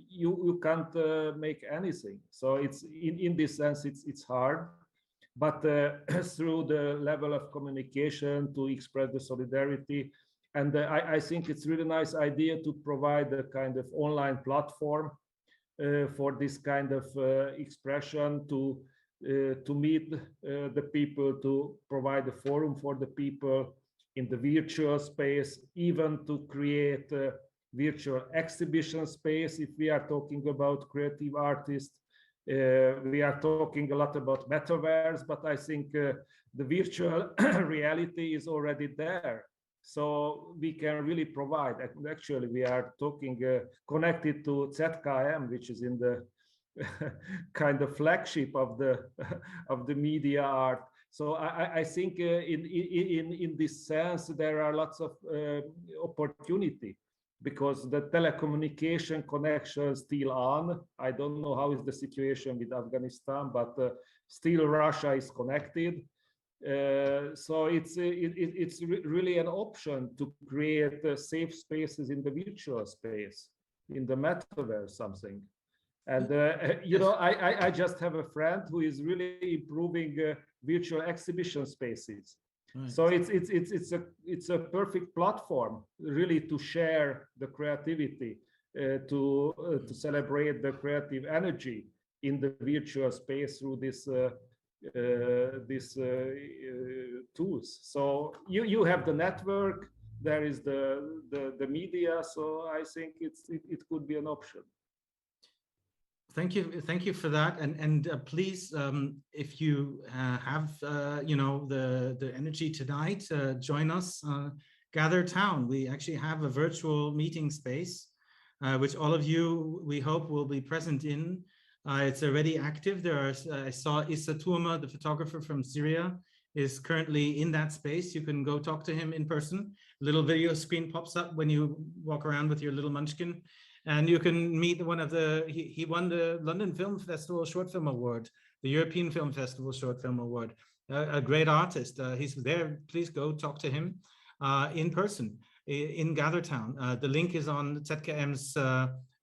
you can't make anything. So it's in this sense it's hard. But through the level of communication to express the solidarity. And I think it's really nice idea to provide a kind of online platform for this kind of expression, to meet the people, to provide a forum for the people in the virtual space, even to create a virtual exhibition space. If we are talking about creative artists, we are talking a lot about metaverse, but I think the virtual reality is already there. So we can really provide. Actually, we are talking connected to ZKM, which is in the kind of flagship of the media art. So I think in this sense there are lots of opportunity, because the telecommunication connection is still on. I don't know how is the situation with Afghanistan, but still Russia is connected. So it's really an option to create safe spaces in the virtual space, in the metaverse, something. And you know, I just have a friend who is really improving virtual exhibition spaces. Right. So it's a perfect platform really to share the creativity, to celebrate the creative energy in the virtual space through this tools. So you have the network, there is the media. So I think it could be an option. Thank you for that, and please, if you have you know the energy tonight, join us. Gather Town. We actually have a virtual meeting space, which all of you we hope will be present in. It's already active. There are I saw Issa Turma, the photographer from Syria, is currently in that space. You can go talk to him in person. A little video screen pops up when you walk around with your little munchkin. And you can meet one of the, he won the London Film Festival Short Film Award, the European Film Festival Short Film Award, a great artist. He's there. Please go talk to him in person in Gathertown. The link is on ZKM's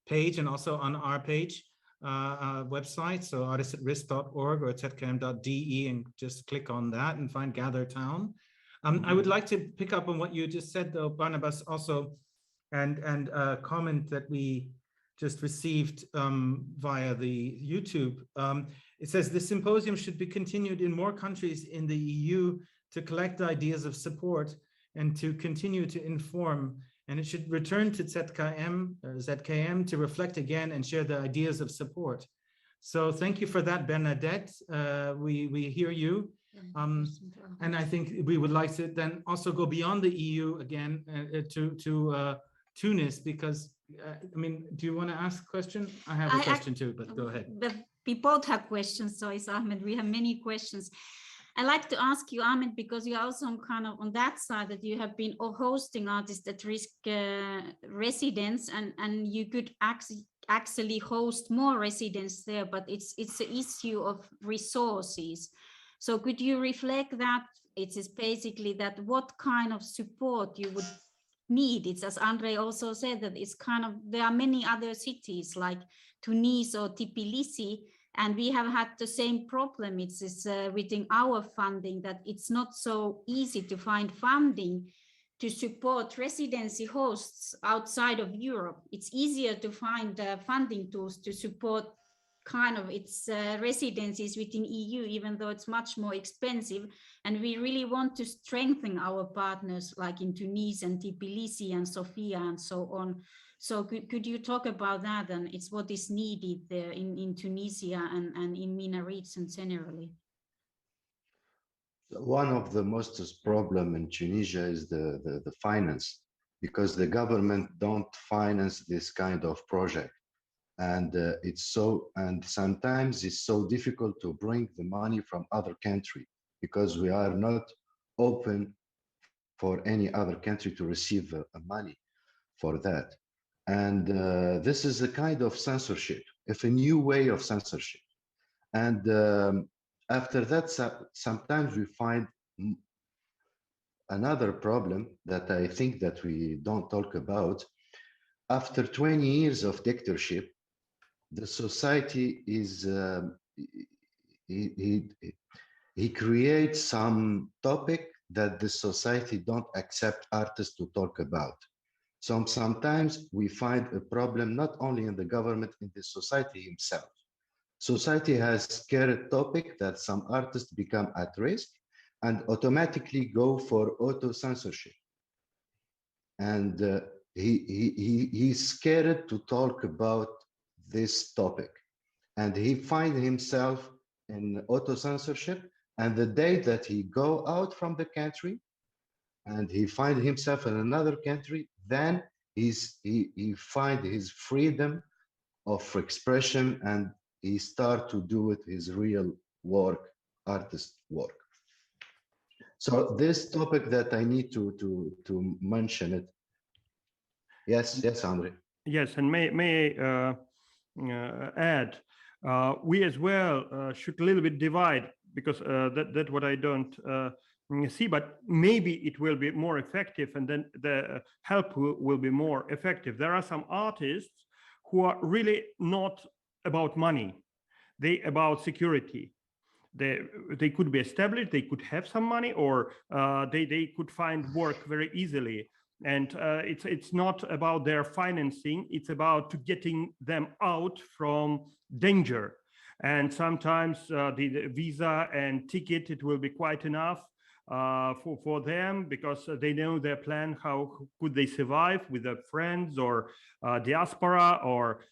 page and also on our page website, so artistatrisk.org or zkm.de, and just click on that and find Gathertown. I would like to pick up on what you just said, though, Barnabas, also, and a comment that we just received via the YouTube. It says the symposium should be continued in more countries in the EU to collect ideas of support and to continue to inform, and it should return to ZKM to reflect again and share the ideas of support. So thank you for that, Bernadette. We hear you. And I think we would like to then also go beyond the EU again to Tunis, because I mean, do you want to ask a question? I have a question too, but go ahead. We both have questions, so it's Ahmed. We have many questions. I'd like to ask you, Ahmed, because you're also kind of on that side, that you have been hosting Artists at Risk residents, and you could actually host more residents there, but it's an issue of resources. So could you reflect that? It is basically that what kind of support you would need. It's, as Andre also said, that it's kind of, there are many other cities like Tunis or Tbilisi, and we have had the same problem. It's within our funding that it's not so easy to find funding to support residency hosts outside of Europe. It's easier to find funding tools to support kind of its residencies within EU, even though it's much more expensive. And we really want to strengthen our partners like in Tunis and Tbilisi and Sofia and so on. So could you talk about that, and it's what is needed there in Tunisia and in MENA region generally? One of the most problem in Tunisia is the finance, because the government don't finance this kind of project. And sometimes it's so difficult to bring the money from other country, because we are not open for any other country to receive money for that. And this is a kind of censorship, a new way of censorship. And after that, sometimes we find another problem that I think that we don't talk about. After 20 years of dictatorship, the society is, he creates some topic that the society don't accept artists to talk about. So sometimes we find a problem not only in the government, in the society himself. Society has scared topic that some artists become at risk and automatically go for auto-censorship. And he's scared to talk about this topic. And he finds himself in auto-censorship. And the day that he go out from the country and he finds himself in another country, then he finds his freedom of expression, and he start to do it his real work, artist work. So this topic that I need to mention it. Yes, Andre. Yes, and may add, we as well should a little bit divide because that's what I don't see, but maybe it will be more effective, and then the help will be more effective. There are some artists who are really not about money, they about security. They could be established, they could have some money, or they could find work very easily. And it's not about their financing, it's about to getting them out from danger. And sometimes the visa and ticket, it will be quite enough for them, because they know their plan, how could they survive with their friends or diaspora or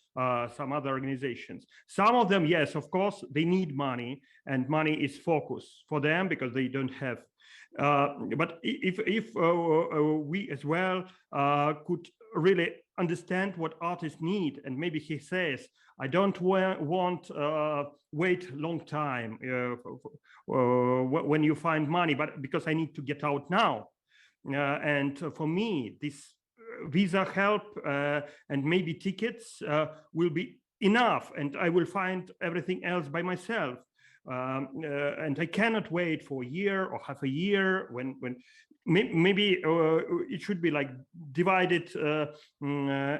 some other organizations. Some of them, yes, of course, they need money, and money is focus for them because they don't have. But if we as well could really understand what artists need, and maybe he says, I don't want wait long time when you find money, but because I need to get out now. And for me, this visa help and maybe tickets will be enough, and I will find everything else by myself. And I cannot wait for a year or half a year when maybe it should be like divided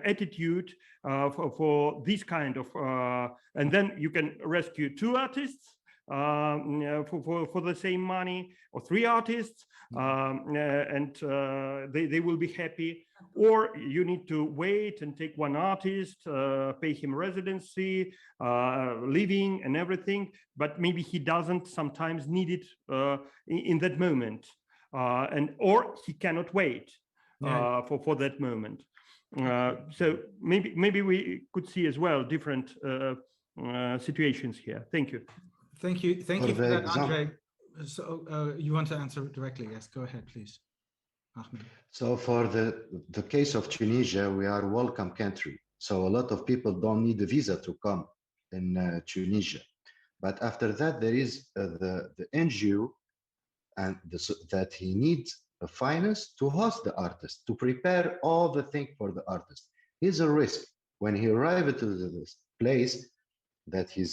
attitude for this kind of, and then you can rescue 2 artists for the same money, or 3 artists, and they will be happy. Or you need to wait and take 1 artist, pay him residency, living and everything, but maybe he doesn't sometimes need it in that moment, or he cannot wait for that moment. So maybe we could see as well different situations here. Thank you. Thank you for that, Andre. So you want to answer directly? Yes, go ahead, please, Ahmed. So for the case of Tunisia, we are a welcome country. So a lot of people don't need a visa to come in Tunisia. But after that, there is the NGO, and that he needs a finance to host the artist, to prepare all the thing for the artist. He's a risk when he arrives to this place that he's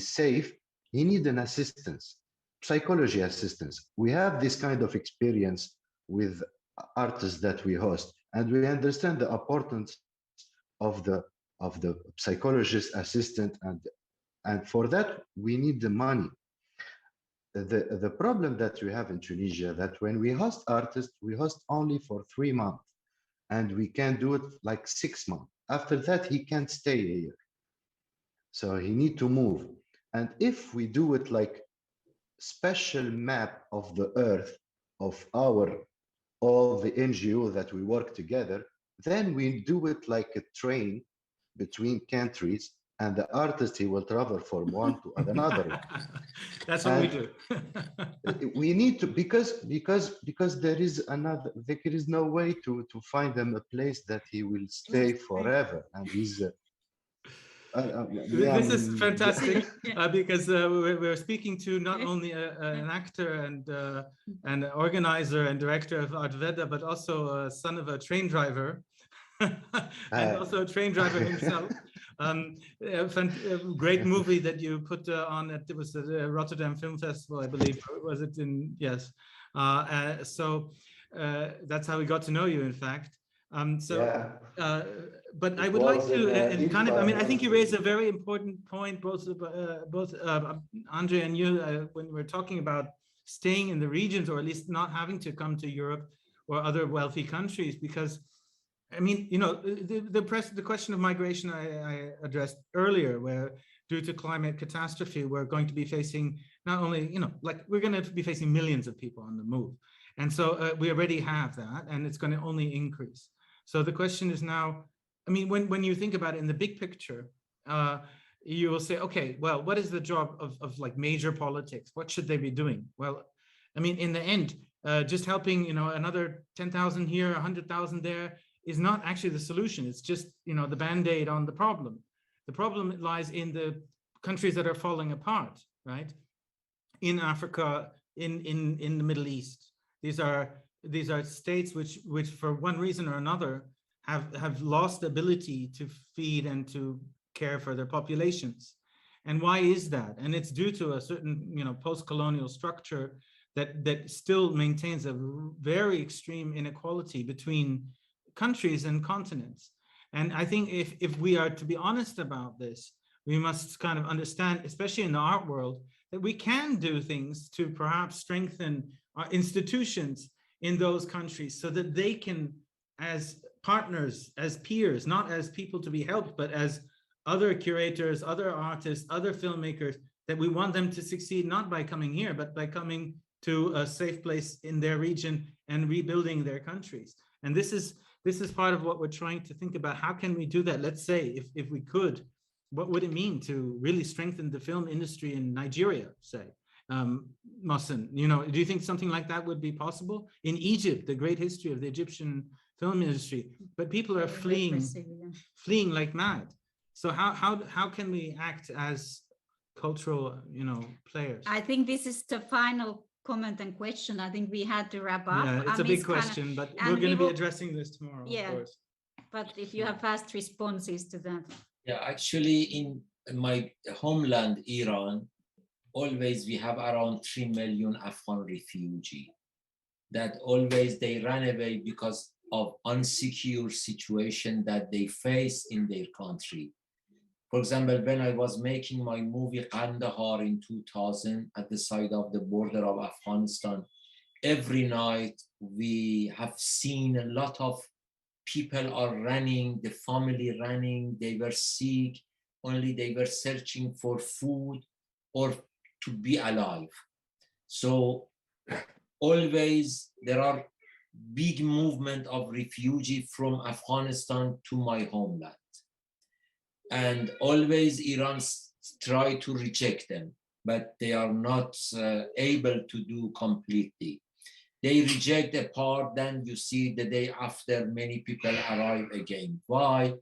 safe, he needs an assistance, psychology assistance. We have this kind of experience with artists that we host, and we understand the importance of the psychologist assistant, and for that we need the money. The problem that we have in Tunisia, that when we host artists, we host only for 3 months, and we can do it like 6 months. After that, he can't stay here. So he need to move. And if we do it like special map of the earth of all the NGO that we work together, then we do it like a train between countries, and the artist, he will travel from one to another. That's what we do. We need to, because there is no way to find them a place that he will stay forever, and he's this is fantastic because we're speaking to not only an actor and an organizer and director of Art Veda, but also a son of a train driver and also a train driver himself. A great movie that you put on it was at the Rotterdam Film Festival, I believe. Was it in? Yes. So that's how we got to know you, in fact. But I would like to I think you raised a very important point, both Andre and you, when we're talking about staying in the regions, or at least not having to come to Europe or other wealthy countries, because I mean, you know, the question of migration I addressed earlier, where due to climate catastrophe, we're going to be facing not only, you know, like we're going to be facing millions of people on the move. And so we already have that, and it's going to only increase. So the question is now, I mean, when you think about it in the big picture, you will say, okay, well, what is the job of like major politics? What should they be doing? Well, I mean, in the end, just helping, you know, another 10,000 here, 100,000 there is not actually the solution. It's just, you know, the Band-Aid on the problem. The problem lies in the countries that are falling apart, right? In Africa, in the Middle East. These are states which for one reason or another have lost the ability to feed and to care for their populations. And why is that? And it's due to a certain, post-colonial structure that still maintains a very extreme inequality between countries and continents. And I think if we are to be honest about this, we must kind of understand, especially in the art world, that we can do things to perhaps strengthen our institutions in those countries so that they can, as partners, as peers, not as people to be helped, but as other curators, other artists, other filmmakers, that we want them to succeed, not by coming here, but by coming to a safe place in their region and rebuilding their countries. And this is part of what we're trying to think about. How can we do that? Let's say, if we could, what would it mean to really strengthen the film industry in Nigeria, say? Mohsen, do you think something like that would be possible? In Egypt, the great history of the Egyptian film industry, but people are fleeing like mad. So how can we act as cultural, players? I think this is the final comment and question. I think we had to wrap up. Yeah, it's a big question, but we're going to be addressing this tomorrow, of course. But if you have fast responses to that. Yeah, actually, in my homeland, Iran, always we have around 3 million Afghan refugees that always they ran away because of unsecure situation that they face in their country. For example, when I was making my movie Kandahar in 2000 at the side of the border of Afghanistan, every night we have seen a lot of people are running, the family running, they were sick, only they were searching for food or to be alive. So always there are big movement of refugees from Afghanistan to my homeland. And always Iran try to reject them, but they are not able to do completely. They reject a part, then you see the day after many people arrive again. Why?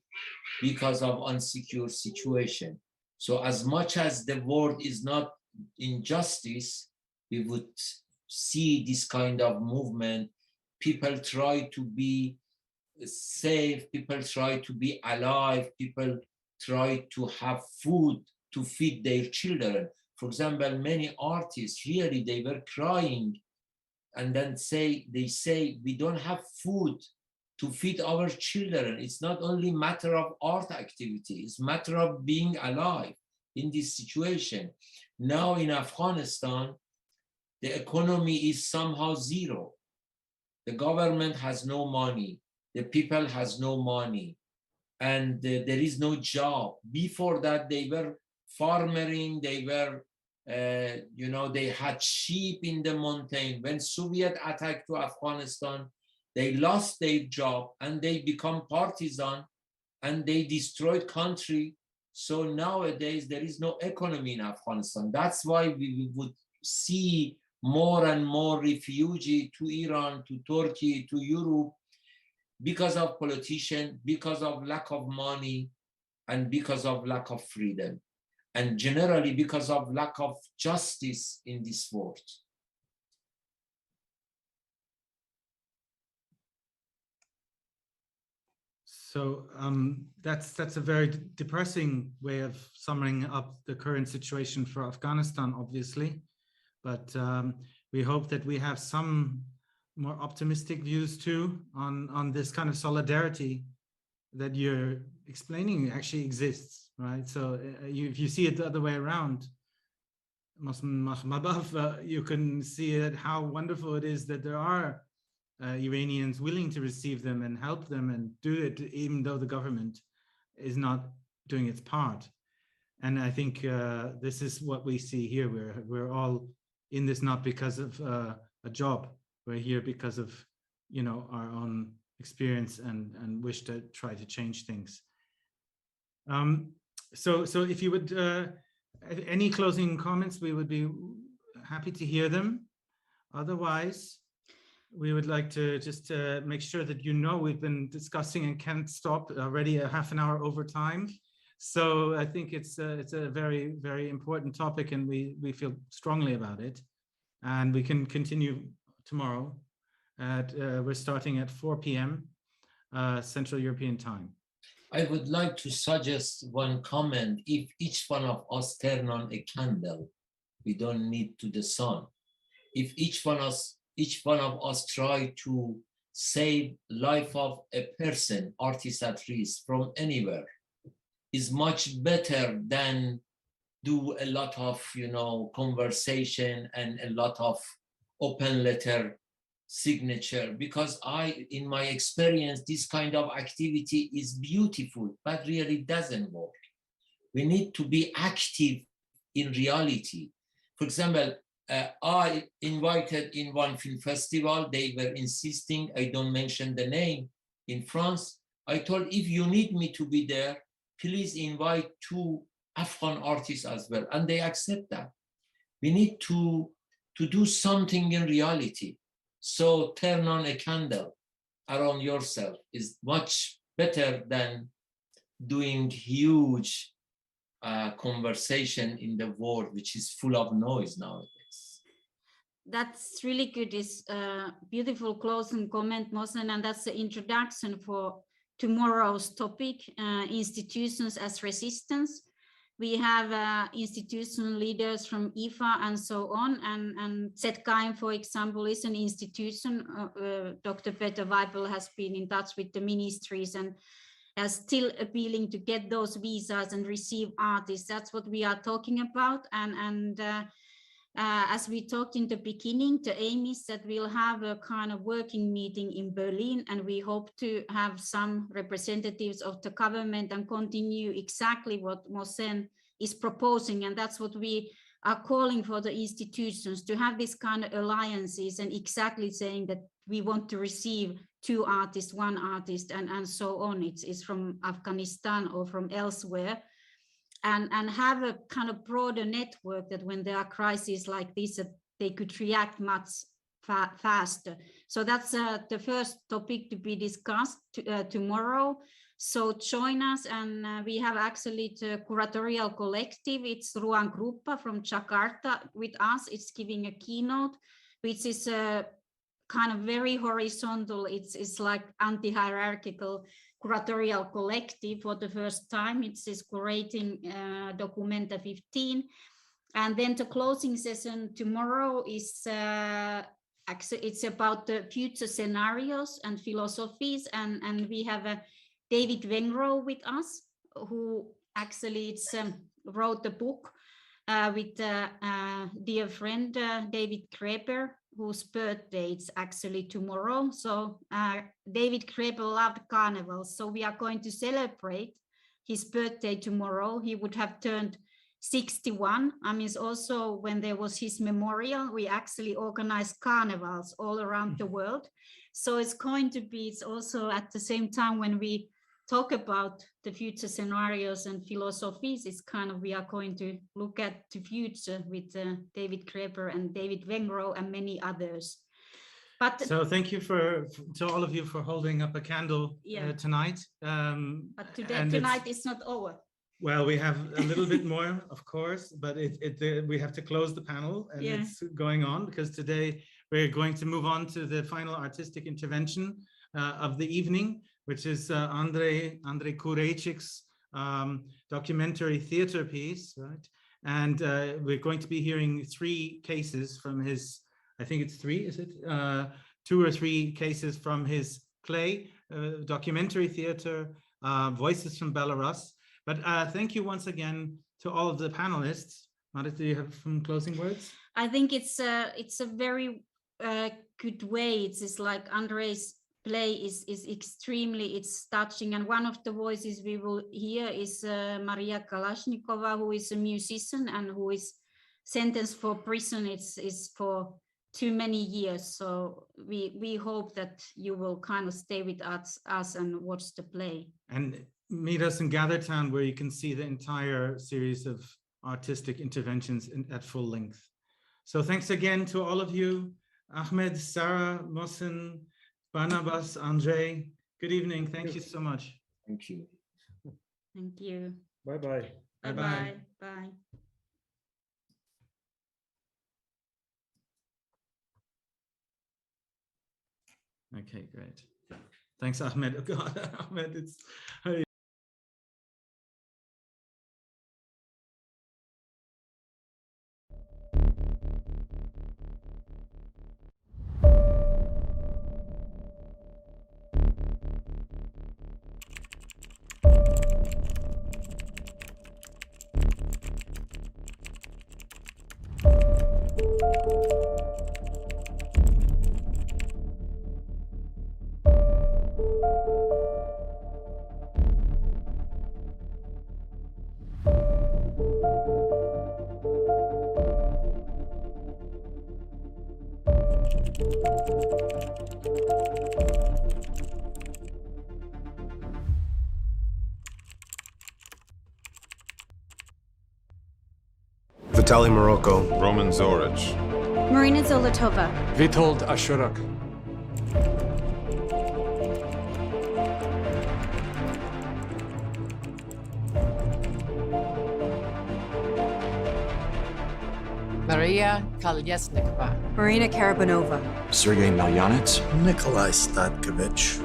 Because of insecure situation. So as much as the world is not injustice, we would see this kind of movement. People try to be safe, people try to be alive, people try to have food to feed their children. For example, many artists really, they were crying and then they say, we don't have food to feed our children. It's not only matter of art activity, it's matter of being alive in this situation. Now in Afghanistan, the economy is somehow zero. The government has no money, the people has no money, and there is no job. Before that, they were farming, they were, they had sheep in the mountain. When Soviet attacked to Afghanistan, they lost their job and they become partisan and they destroyed country. So nowadays there is no economy in Afghanistan. That's why we would see more and more refugees to Iran, to Turkey, to Europe, because of politicians, because of lack of money, and because of lack of freedom, and generally because of lack of justice in this world. So that's a very depressing way of summing up the current situation for Afghanistan, obviously. But we hope that we have some more optimistic views too on this kind of solidarity that you're explaining actually exists, right? So if you see it the other way around, you can see that how wonderful it is that there are Iranians willing to receive them and help them and do it, even though the government is not doing its part. And I think this is what we see here. We're all in this not because of a job. We're here because of, our own experience and wish to try to change things. So if you would, any closing comments, we would be happy to hear them. Otherwise, we would like to just make sure that we've been discussing and can't stop already a half an hour over time. So I think it's a very, very important topic, and we feel strongly about it. And we can continue tomorrow. We're starting at 4 p.m. Central European time. I would like to suggest one comment. If each one of us turn on a candle, we don't need to the sun. If each one of us try to save life of a person, artist at risk from anywhere, is much better than do a lot of, conversation and a lot of open letter signature, because in my experience, this kind of activity is beautiful, but really doesn't work. We need to be active in reality. For example, I invited in one film festival, they were insisting I don't mention the name, in France. I told, if you need me to be there, please invite 2 Afghan artists as well, and they accept that. We need to do something in reality. So turn on a candle around yourself is much better than doing huge conversation in the world, which is full of noise nowadays. That's really good. It's a beautiful closing comment, Mohsen, and that's the introduction for tomorrow's topic, institutions as resistance. We have institution leaders from IFA and so on, and ZKM, for example, is an institution. Dr. Peter Weibel has been in touch with the ministries and is still appealing to get those visas and receive artists. That's what we are talking about. And as we talked in the beginning, the aim is that we'll have a kind of working meeting in Berlin, and we hope to have some representatives of the government and continue exactly what Mohsen is proposing. And that's what we are calling for the institutions, to have this kind of alliances and exactly saying that we want to receive 2 artists, 1 artist, and so on. It's from Afghanistan or from elsewhere. And have a kind of broader network that when there are crises like this, they could react much faster. So that's the first topic to be discussed tomorrow. So join us, and we have actually the curatorial collective. It's Ruang Grupa from Jakarta with us. It's giving a keynote, which is a kind of very horizontal. It's like anti-hierarchical curatorial collective for the first time. It's curating Documenta 15. And then the closing session tomorrow is actually, it's about the future scenarios and philosophies. And we have David Wengrow with us, who actually wrote the book with dear friend David Kreber, whose birthday is actually tomorrow. So David Kreber loved carnival, so we are going to celebrate his birthday tomorrow. He would have turned 61. I mean, also when there was his memorial, we actually organized carnivals all around the world. So it's going to be, it's also at the same time when we talk about the future scenarios and philosophies, it's kind of, we are going to look at the future with David Kreber and David Wengrow and many others. But so thank you to all of you for holding up a candle tonight. But tonight it's not over. Well, we have a little bit more, of course, but we have to close the panel, and it's going on because today we're going to move on to the final artistic intervention of the evening, which is Andrei Kurejcik's documentary theater piece, right? And we're going to be hearing 3 cases from his, I think it's 3, is it? 2 or 3 cases from his play, documentary theater, Voices from Belarus. But thank you once again to all of the panelists. Marit, do you have some closing words? I think it's a very good way. It's like Andrei's play is extremely, it's touching, and one of the voices we will hear is Maria Kalashnikova, who is a musician and who is sentenced for prison. It's for too many years, so we hope that you will kind of stay with us and watch the play and meet us in Gathertown, where you can see the entire series of artistic interventions at full length. So thanks again to all of you, Ahmed, Sarah, Mohsen, Barnabas, Andrei. Good evening. Thank you so much. Thank you. Thank you. Bye-bye. Bye-bye. Bye. Okay, great. Thanks, Ahmed. Oh God, Ahmed, it's Vitaly Morocco. Roman Zoric. Marina Zolatova. Witold Ashuruk. Maria Kolyesnikova. Marina Karabanova. Sergei Melyanets. Nikolai Statkovich.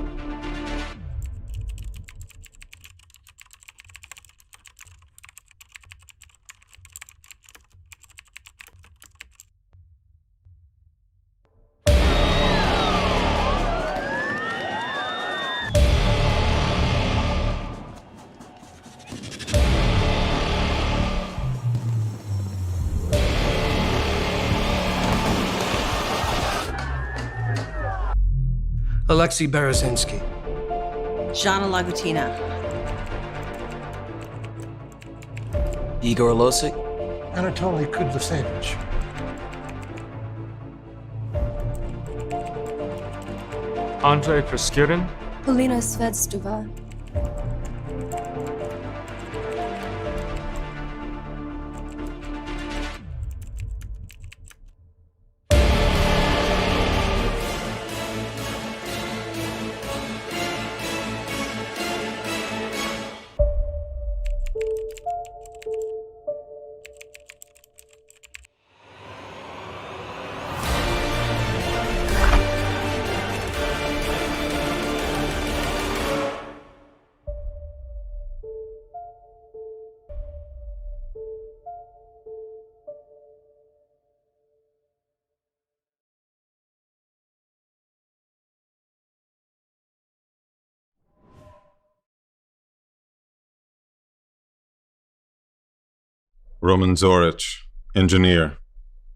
Alexei Berezinsky. Zhana Lagutina. Igor Losik. Anatoly Kudlasevich. Andrei Proskurin. Polina Svedstova. Roman Zoric, engineer,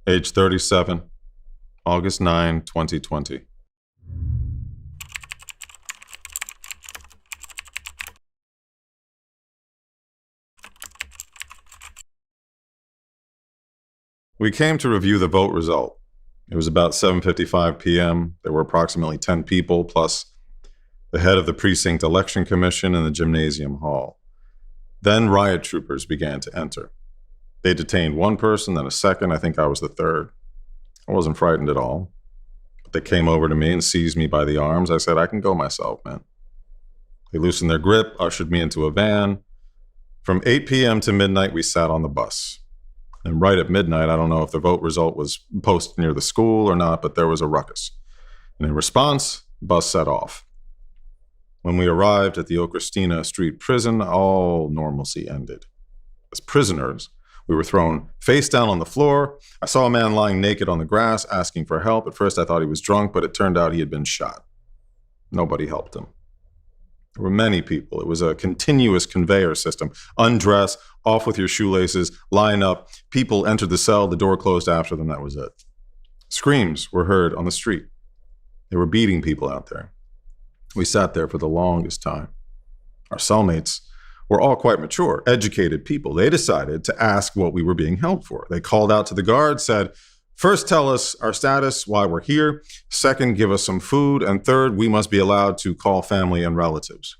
age 37, August 9, 2020. We came to review the vote result. It was about 7:55 p.m. There were approximately 10 people, plus the head of the precinct election commission in the gymnasium hall. Then riot troopers began to enter. They detained one person, then a second. I think I was the third. I wasn't frightened at all. But they came over to me and seized me by the arms. I said, I can go myself, man. They loosened their grip, ushered me into a van. From 8 p.m. to midnight, we sat on the bus. And right at midnight, I don't know if the vote result was posted near the school or not, but there was a ruckus. And in response, the bus set off. When we arrived at the Okrestina Street prison, all normalcy ended. As prisoners, we were thrown face down on the floor. I saw a man lying naked on the grass asking for help. At first I thought he was drunk, but it turned out he had been shot. Nobody helped him. There were many people. It was a continuous conveyor system. Undress, off with your shoelaces, line up. People entered the cell, the door closed after them, that was it. Screams were heard on the street. They were beating people out there. We sat there for the longest time. Our cellmates were all quite mature, educated people. They decided to ask what we were being held for. They called out to the guards, said, first, tell us our status, why we're here. Second, give us some food. And third, we must be allowed to call family and relatives.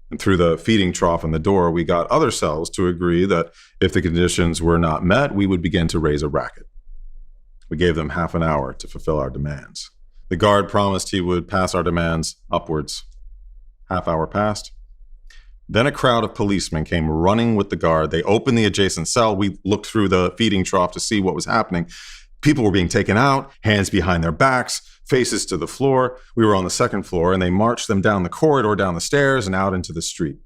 And through the feeding trough in the door, we got other cells to agree that if the conditions were not met, we would begin to raise a racket. We gave them half an hour to fulfill our demands. The guard promised he would pass our demands upwards. Half hour passed. Then a crowd of policemen came running with the guard. They opened the adjacent cell. We looked through the feeding trough to see what was happening. People were being taken out, hands behind their backs, faces to the floor. We were on the second floor, and they marched them down the corridor, down the stairs, and out into the street.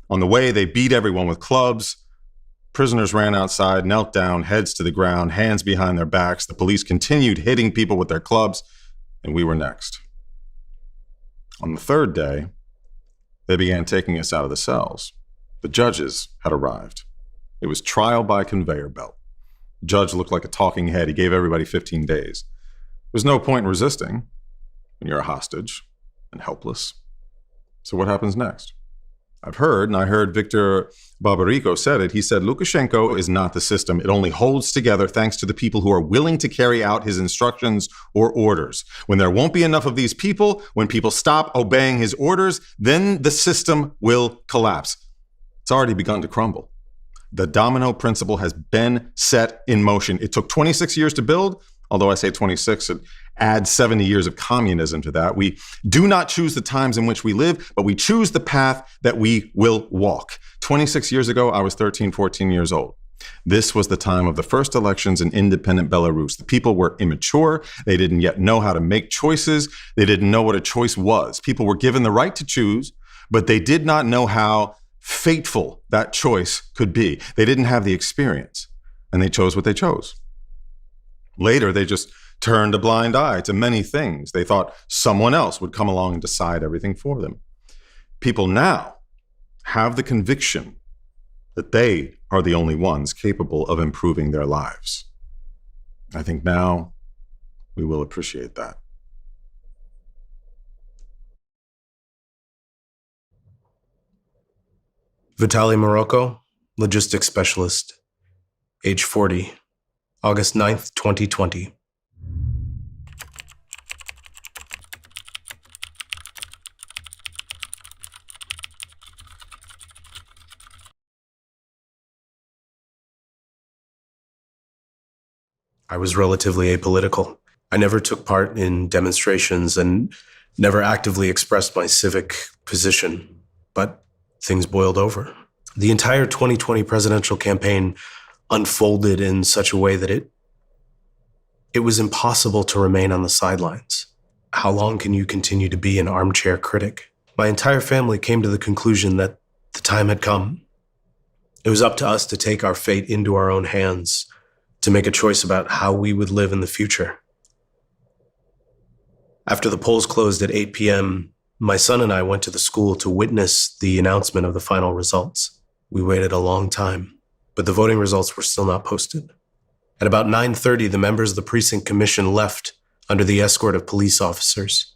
On the way, they beat everyone with clubs. Prisoners ran outside, knelt down, heads to the ground, hands behind their backs. The police continued hitting people with their clubs, and we were next. On the third day, they began taking us out of the cells. The judges had arrived. It was trial by conveyor belt. The judge looked like a talking head. He gave everybody 15 days. There's no point in resisting when you're a hostage and helpless. So what happens next? I've heard, and I heard Victor Barbarico said it, he said, Lukashenko is not the system. It only holds together thanks to the people who are willing to carry out his instructions or orders. When there won't be enough of these people, when people stop obeying his orders, then the system will collapse. It's already begun to crumble. The domino principle has been set in motion. It took 26 years to build, although I say 26, it adds 70 years of communism to that. We do not choose the times in which we live, but we choose the path that we will walk. 26 years ago, I was 13, 14 years old. This was the time of the first elections in independent Belarus. The people were immature. They didn't yet know how to make choices. They didn't know what a choice was. People were given the right to choose, but they did not know how fateful that choice could be. They didn't have the experience, and they chose what they chose. Later, they just turned a blind eye to many things. They thought someone else would come along and decide everything for them. People now have the conviction that they are the only ones capable of improving their lives. I think now we will appreciate that. Vitaly Morocco, logistics specialist, age 40, August 9th, 2020. I was relatively apolitical. I never took part in demonstrations and never actively expressed my civic position, but things boiled over. The entire 2020 presidential campaign unfolded in such a way that it was impossible to remain on the sidelines. How long can you continue to be an armchair critic? My entire family came to the conclusion that the time had come. It was up to us to take our fate into our own hands, to make a choice about how we would live in the future. After the polls closed at 8 p.m., my son and I went to the school to witness the announcement of the final results. We waited a long time, but the voting results were still not posted. At about 9:30, the members of the precinct commission left under the escort of police officers.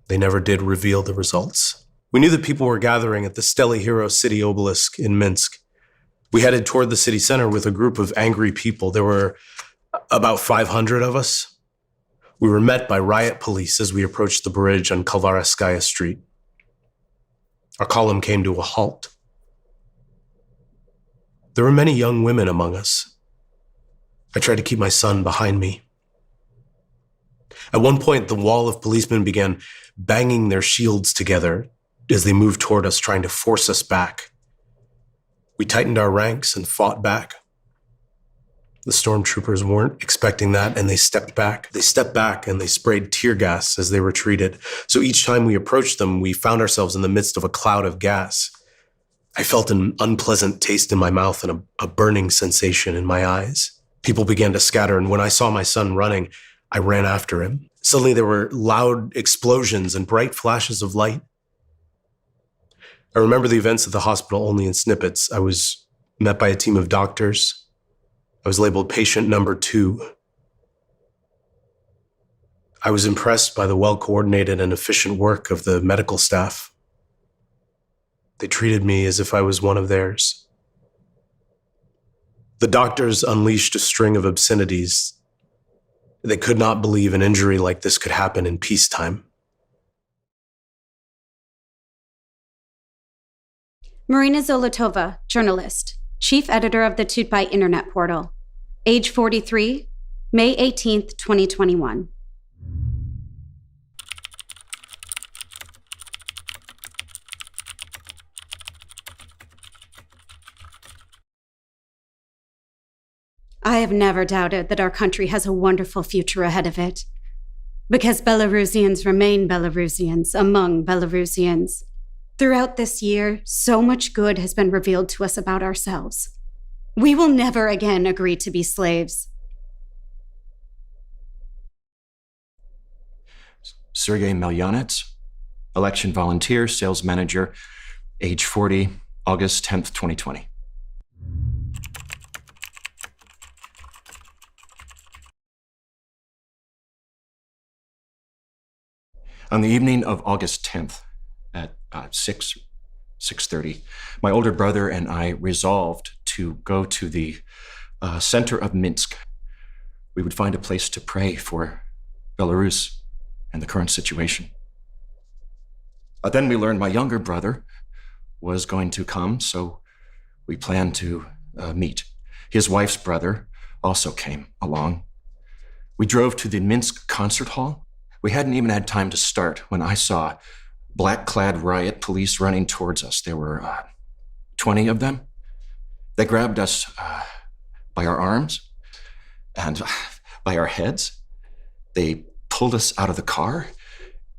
They never did reveal the results. We knew that people were gathering at the Steli Hero City Obelisk in Minsk. We headed toward the city center with a group of angry people. There were about 500 of us. We were met by riot police as we approached the bridge on Kalvarskaya Street. Our column came to a halt. There were many young women among us. I tried to keep my son behind me. At one point, the wall of policemen began banging their shields together as they moved toward us, trying to force us back. We tightened our ranks and fought back. The stormtroopers weren't expecting that, and they stepped back. They stepped back and they sprayed tear gas as they retreated. So each time we approached them, we found ourselves in the midst of a cloud of gas. I felt an unpleasant taste in my mouth and a burning sensation in my eyes. People began to scatter, and when I saw my son running, I ran after him. Suddenly there were loud explosions and bright flashes of light. I remember the events at the hospital only in snippets. I was met by a team of doctors. I was labeled patient number 2. I was impressed by the well-coordinated and efficient work of the medical staff. They treated me as if I was one of theirs. The doctors unleashed a string of obscenities. They could not believe an injury like this could happen in peacetime. Marina Zolotova, journalist, chief editor of the Tutbai internet portal, age 43, May 18th, 2021. I have never doubted that our country has a wonderful future ahead of it, because Belarusians remain Belarusians among Belarusians. Throughout this year, so much good has been revealed to us about ourselves. We will never again agree to be slaves. Sergey Melyanets, election volunteer, sales manager, age 40, August 10th, 2020. On the evening of August 10th at 6:30, my older brother and I resolved to go to the center of Minsk. We would find a place to pray for Belarus and the current situation. Then we learned my younger brother was going to come, so we planned to meet. His wife's brother also came along. We drove to the Minsk concert hall. We hadn't even had time to start when I saw black-clad riot police running towards us. There were 20 of them. They grabbed us by our arms and by our heads. They pulled us out of the car.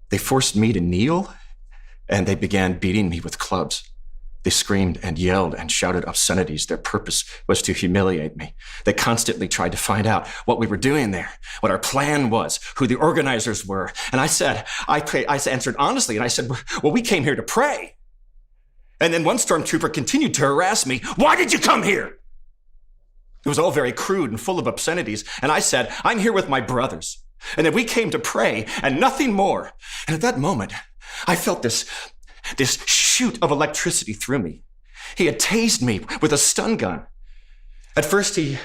They forced me to kneel, and they began beating me with clubs. They screamed and yelled and shouted obscenities. Their purpose was to humiliate me. They constantly tried to find out what we were doing there, what our plan was, who the organizers were. And I answered honestly, and I said, well, we came here to pray. And then one stormtrooper continued to harass me. Why did you come here? It was all very crude and full of obscenities. And I said, I'm here with my brothers. And that we came to pray and nothing more. And at that moment, I felt this shoot of electricity through me. He had tased me with a stun gun. At first, he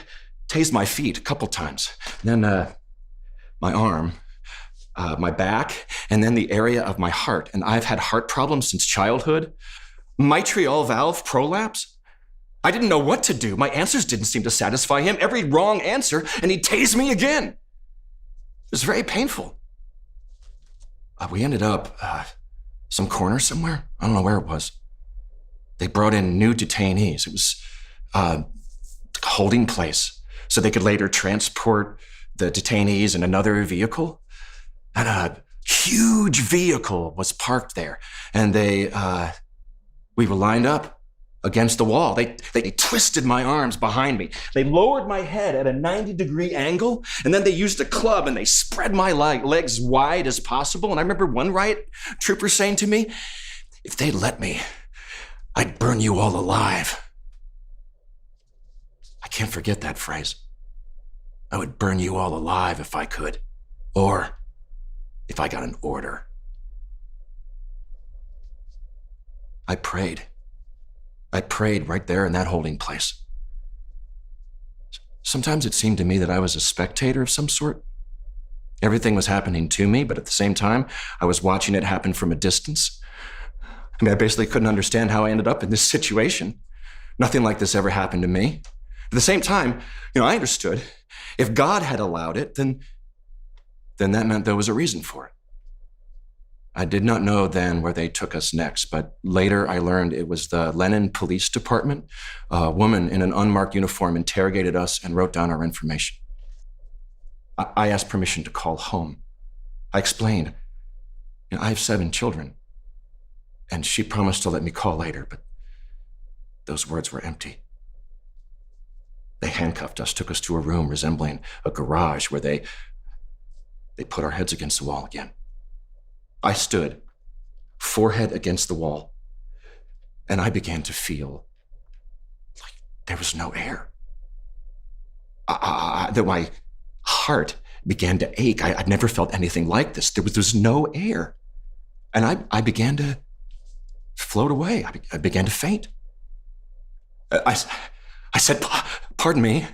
tased my feet a couple times, then my arm, my back, and then the area of my heart. And I've had heart problems since childhood. Mitral valve prolapse. I didn't know what to do. My answers didn't seem to satisfy him. Every wrong answer, and he tased me again. It was very painful. We ended up some corner somewhere. I don't know where it was. They brought in new detainees. It was a holding place so they could later transport the detainees in another vehicle. And a huge vehicle was parked there. And we were lined up against the wall. They twisted my arms behind me. They lowered my head at a 90-degree angle, and then they used a club and they spread my legs wide as possible. And I remember one riot trooper saying to me, if they'd let me, I'd burn you all alive. I can't forget that phrase. I would burn you all alive if I could, or if I got an order. I prayed right there in that holding place. Sometimes it seemed to me that I was a spectator of some sort. Everything was happening to me, but at the same time, I was watching it happen from a distance. I mean, I basically couldn't understand how I ended up in this situation. Nothing like this ever happened to me. At the same time, I understood. If God had allowed it, then that meant there was a reason for it. I did not know then where they took us next, but later I learned it was the Lenin Police Department. A woman in an unmarked uniform interrogated us and wrote down our information. I asked permission to call home. I explained, I have 7 children, and she promised to let me call later, but those words were empty. They handcuffed us, took us to a room resembling a garage where they put our heads against the wall again. I stood, forehead against the wall, and I began to feel like there was no air. That my heart began to ache. I'd never felt anything like this. There was no air. And I began to float away. I began to faint. I said, pardon me,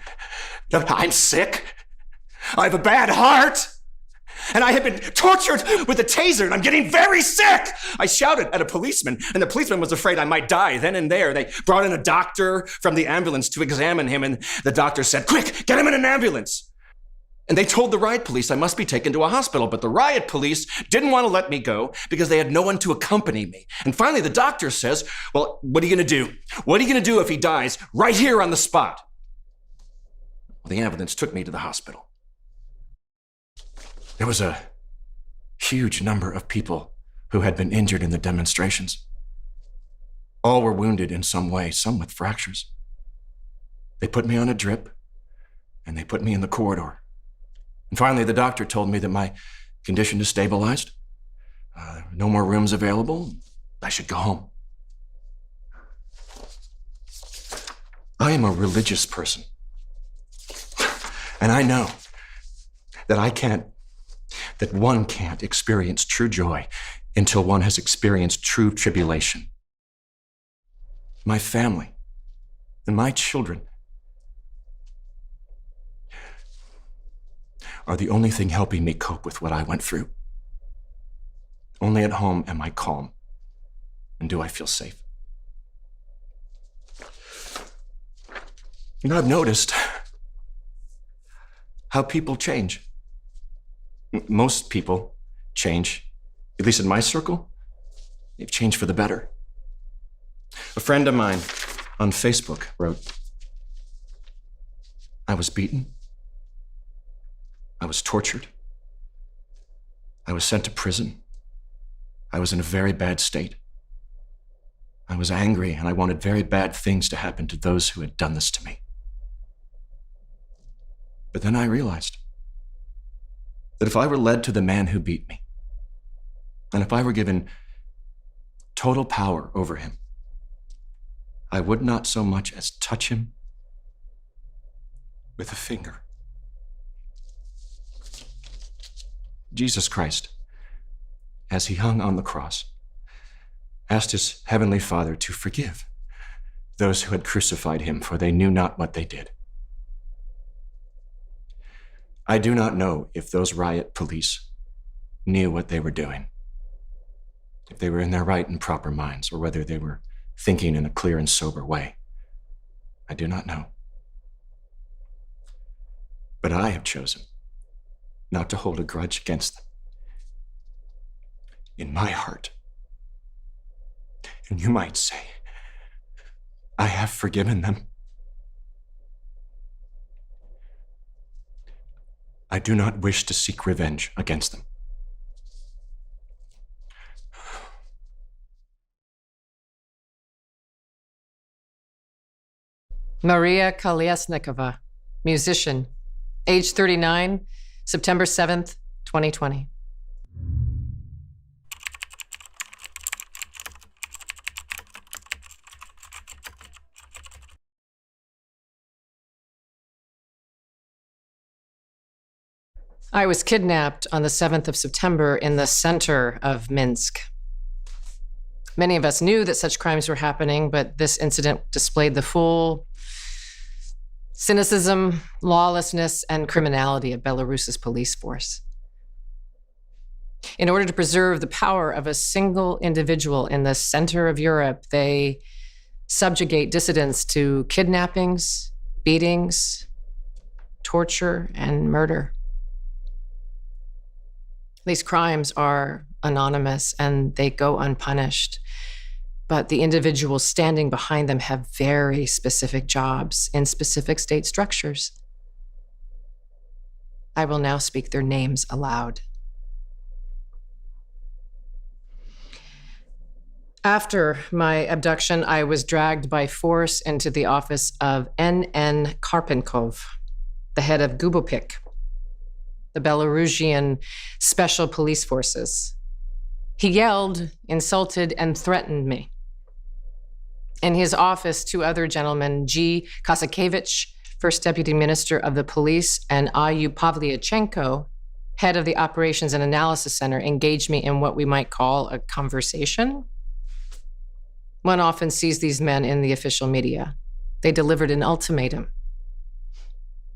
I'm sick. I have a bad heart. And I had been tortured with a taser, and I'm getting very sick. I shouted at a policeman, and the policeman was afraid I might die then and there. They brought in a doctor from the ambulance to examine him, and the doctor said, quick, get him in an ambulance. And they told the riot police I must be taken to a hospital, but the riot police didn't want to let me go because they had no one to accompany me. And finally, the doctor says, well, what are you going to do? What are you going to do if he dies right here on the spot? Well, the ambulance took me to the hospital. There was a huge number of people who had been injured in the demonstrations. All were wounded in some way, some with fractures. They put me on a drip, and they put me in the corridor. And finally, the doctor told me that my condition is stabilized. No more rooms available. I should go home. I am a religious person. And I know that one can't experience true joy until one has experienced true tribulation. My family and my children are the only thing helping me cope with what I went through. Only at home am I calm, and do I feel safe. I've noticed how people change. Most people change, at least in my circle, they've changed for the better. A friend of mine on Facebook wrote, "I was beaten. I was tortured. I was sent to prison. I was in a very bad state. I was angry, and I wanted very bad things to happen to those who had done this to me. But then I realized that if I were led to the man who beat me, and if I were given total power over him, I would not so much as touch him with a finger." Jesus Christ, as he hung on the cross, asked his heavenly Father to forgive those who had crucified him, for they knew not what they did. I do not know if those riot police knew what they were doing, if they were in their right and proper minds, or whether they were thinking in a clear and sober way. I do not know. But I have chosen not to hold a grudge against them in my heart. And you might say, I have forgiven them. I do not wish to seek revenge against them. Maria Kolesnikova, musician, age 39, September 7th, 2020. I was kidnapped on the 7th of September in the center of Minsk. Many of us knew that such crimes were happening, but this incident displayed the full cynicism, lawlessness, and criminality of Belarus's police force. In order to preserve the power of a single individual in the center of Europe, they subjugate dissidents to kidnappings, beatings, torture, and murder. These crimes are anonymous and they go unpunished, but the individuals standing behind them have very specific jobs in specific state structures. I will now speak their names aloud. After my abduction, I was dragged by force into the office of N.N. Karpenkov, the head of Gubopik, the Belarusian Special Police Forces. He yelled, insulted, and threatened me. In his office, two other gentlemen, G. Kosakevich, First Deputy Minister of the Police, and A.U. Pavlyachenko, head of the Operations and Analysis Center, engaged me in what we might call a conversation. One often sees these men in the official media. They delivered an ultimatum.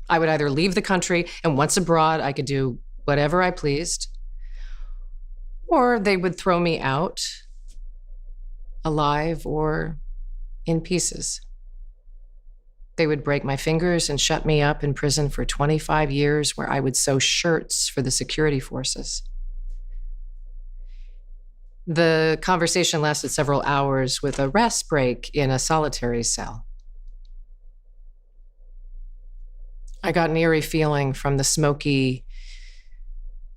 I would either leave the country, and once abroad, I could do whatever I pleased, or they would throw me out, alive or in pieces. They would break my fingers and shut me up in prison for 25 years, where I would sew shirts for the security forces. The conversation lasted several hours with a rest break in a solitary cell. I got an eerie feeling from the smoky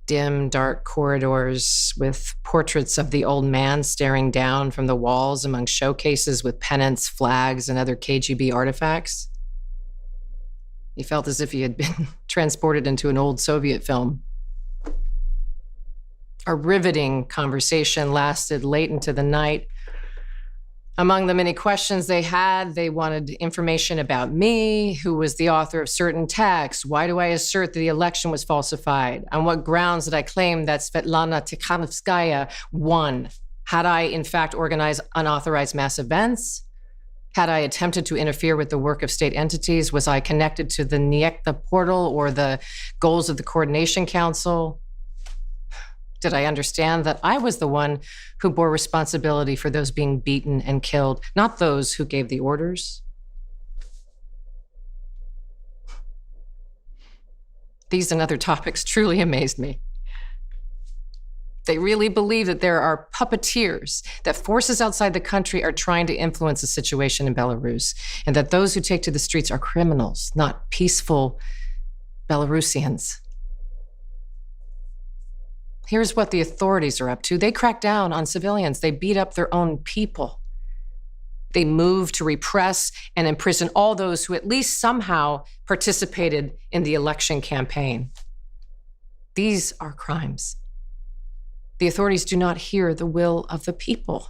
dim, dark corridors with portraits of the old man staring down from the walls among showcases with pennants, flags, and other KGB artifacts. He felt as if he had been transported into an old Soviet film. A riveting conversation lasted late into the night. Among the many questions they had, they wanted information about me, who was the author of certain texts. Why do I assert that the election was falsified? On what grounds did I claim that Svetlana Tikhanovskaya won? Had I, in fact, organized unauthorized mass events? Had I attempted to interfere with the work of state entities? Was I connected to the Niekta portal or the goals of the Coordination Council? Did I understand that I was the one who bore responsibility for those being beaten and killed, not those who gave the orders? These and other topics truly amazed me. They really believe that there are puppeteers, that forces outside the country are trying to influence the situation in Belarus, and that those who take to the streets are criminals, not peaceful Belarusians. Here's what the authorities are up to. They crack down on civilians. They beat up their own people. They move to repress and imprison all those who at least somehow participated in the election campaign. These are crimes. The authorities do not hear the will of the people.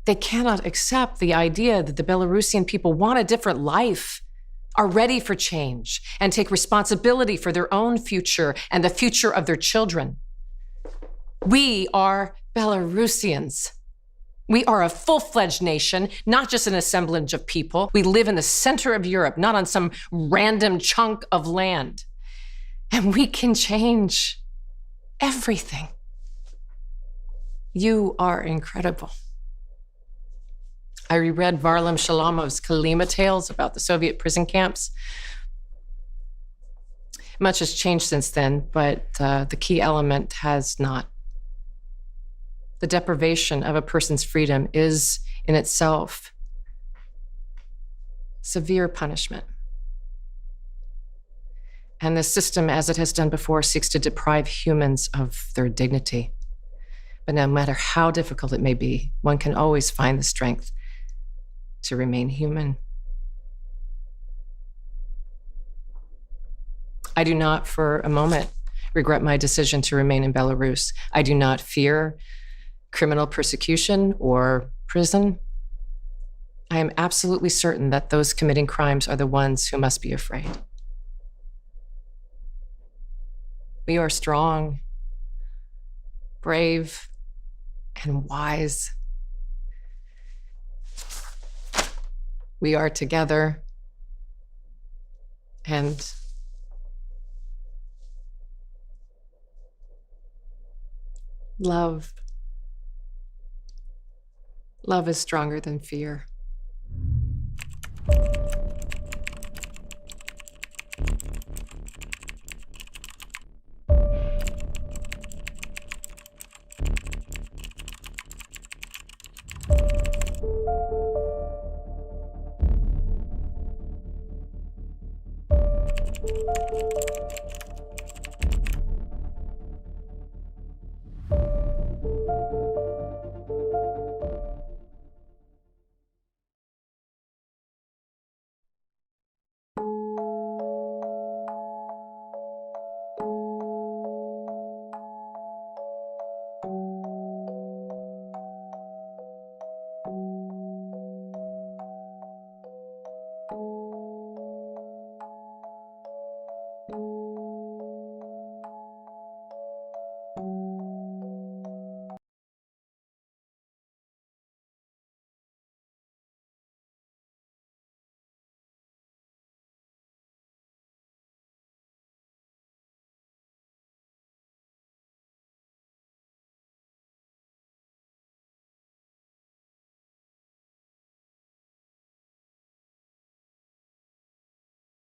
They cannot accept the idea that the Belarusian people want a different life, are ready for change, and take responsibility for their own future and the future of their children. We are Belarusians. We are a full-fledged nation, not just an assemblage of people. We live in the center of Europe, not on some random chunk of land. And we can change everything. You are incredible. I reread Varlam Shalamov's Kolyma tales about the Soviet prison camps. Much has changed since then, but the key element has not. The deprivation of a person's freedom is, in itself, severe punishment. And the system, as it has done before, seeks to deprive humans of their dignity. But no matter how difficult it may be, one can always find the strength to remain human. I do not for a moment regret my decision to remain in Belarus. I do not fear criminal persecution or prison. I am absolutely certain that those committing crimes are the ones who must be afraid. We are strong, brave, and wise. We are together, and love. Love is stronger than fear.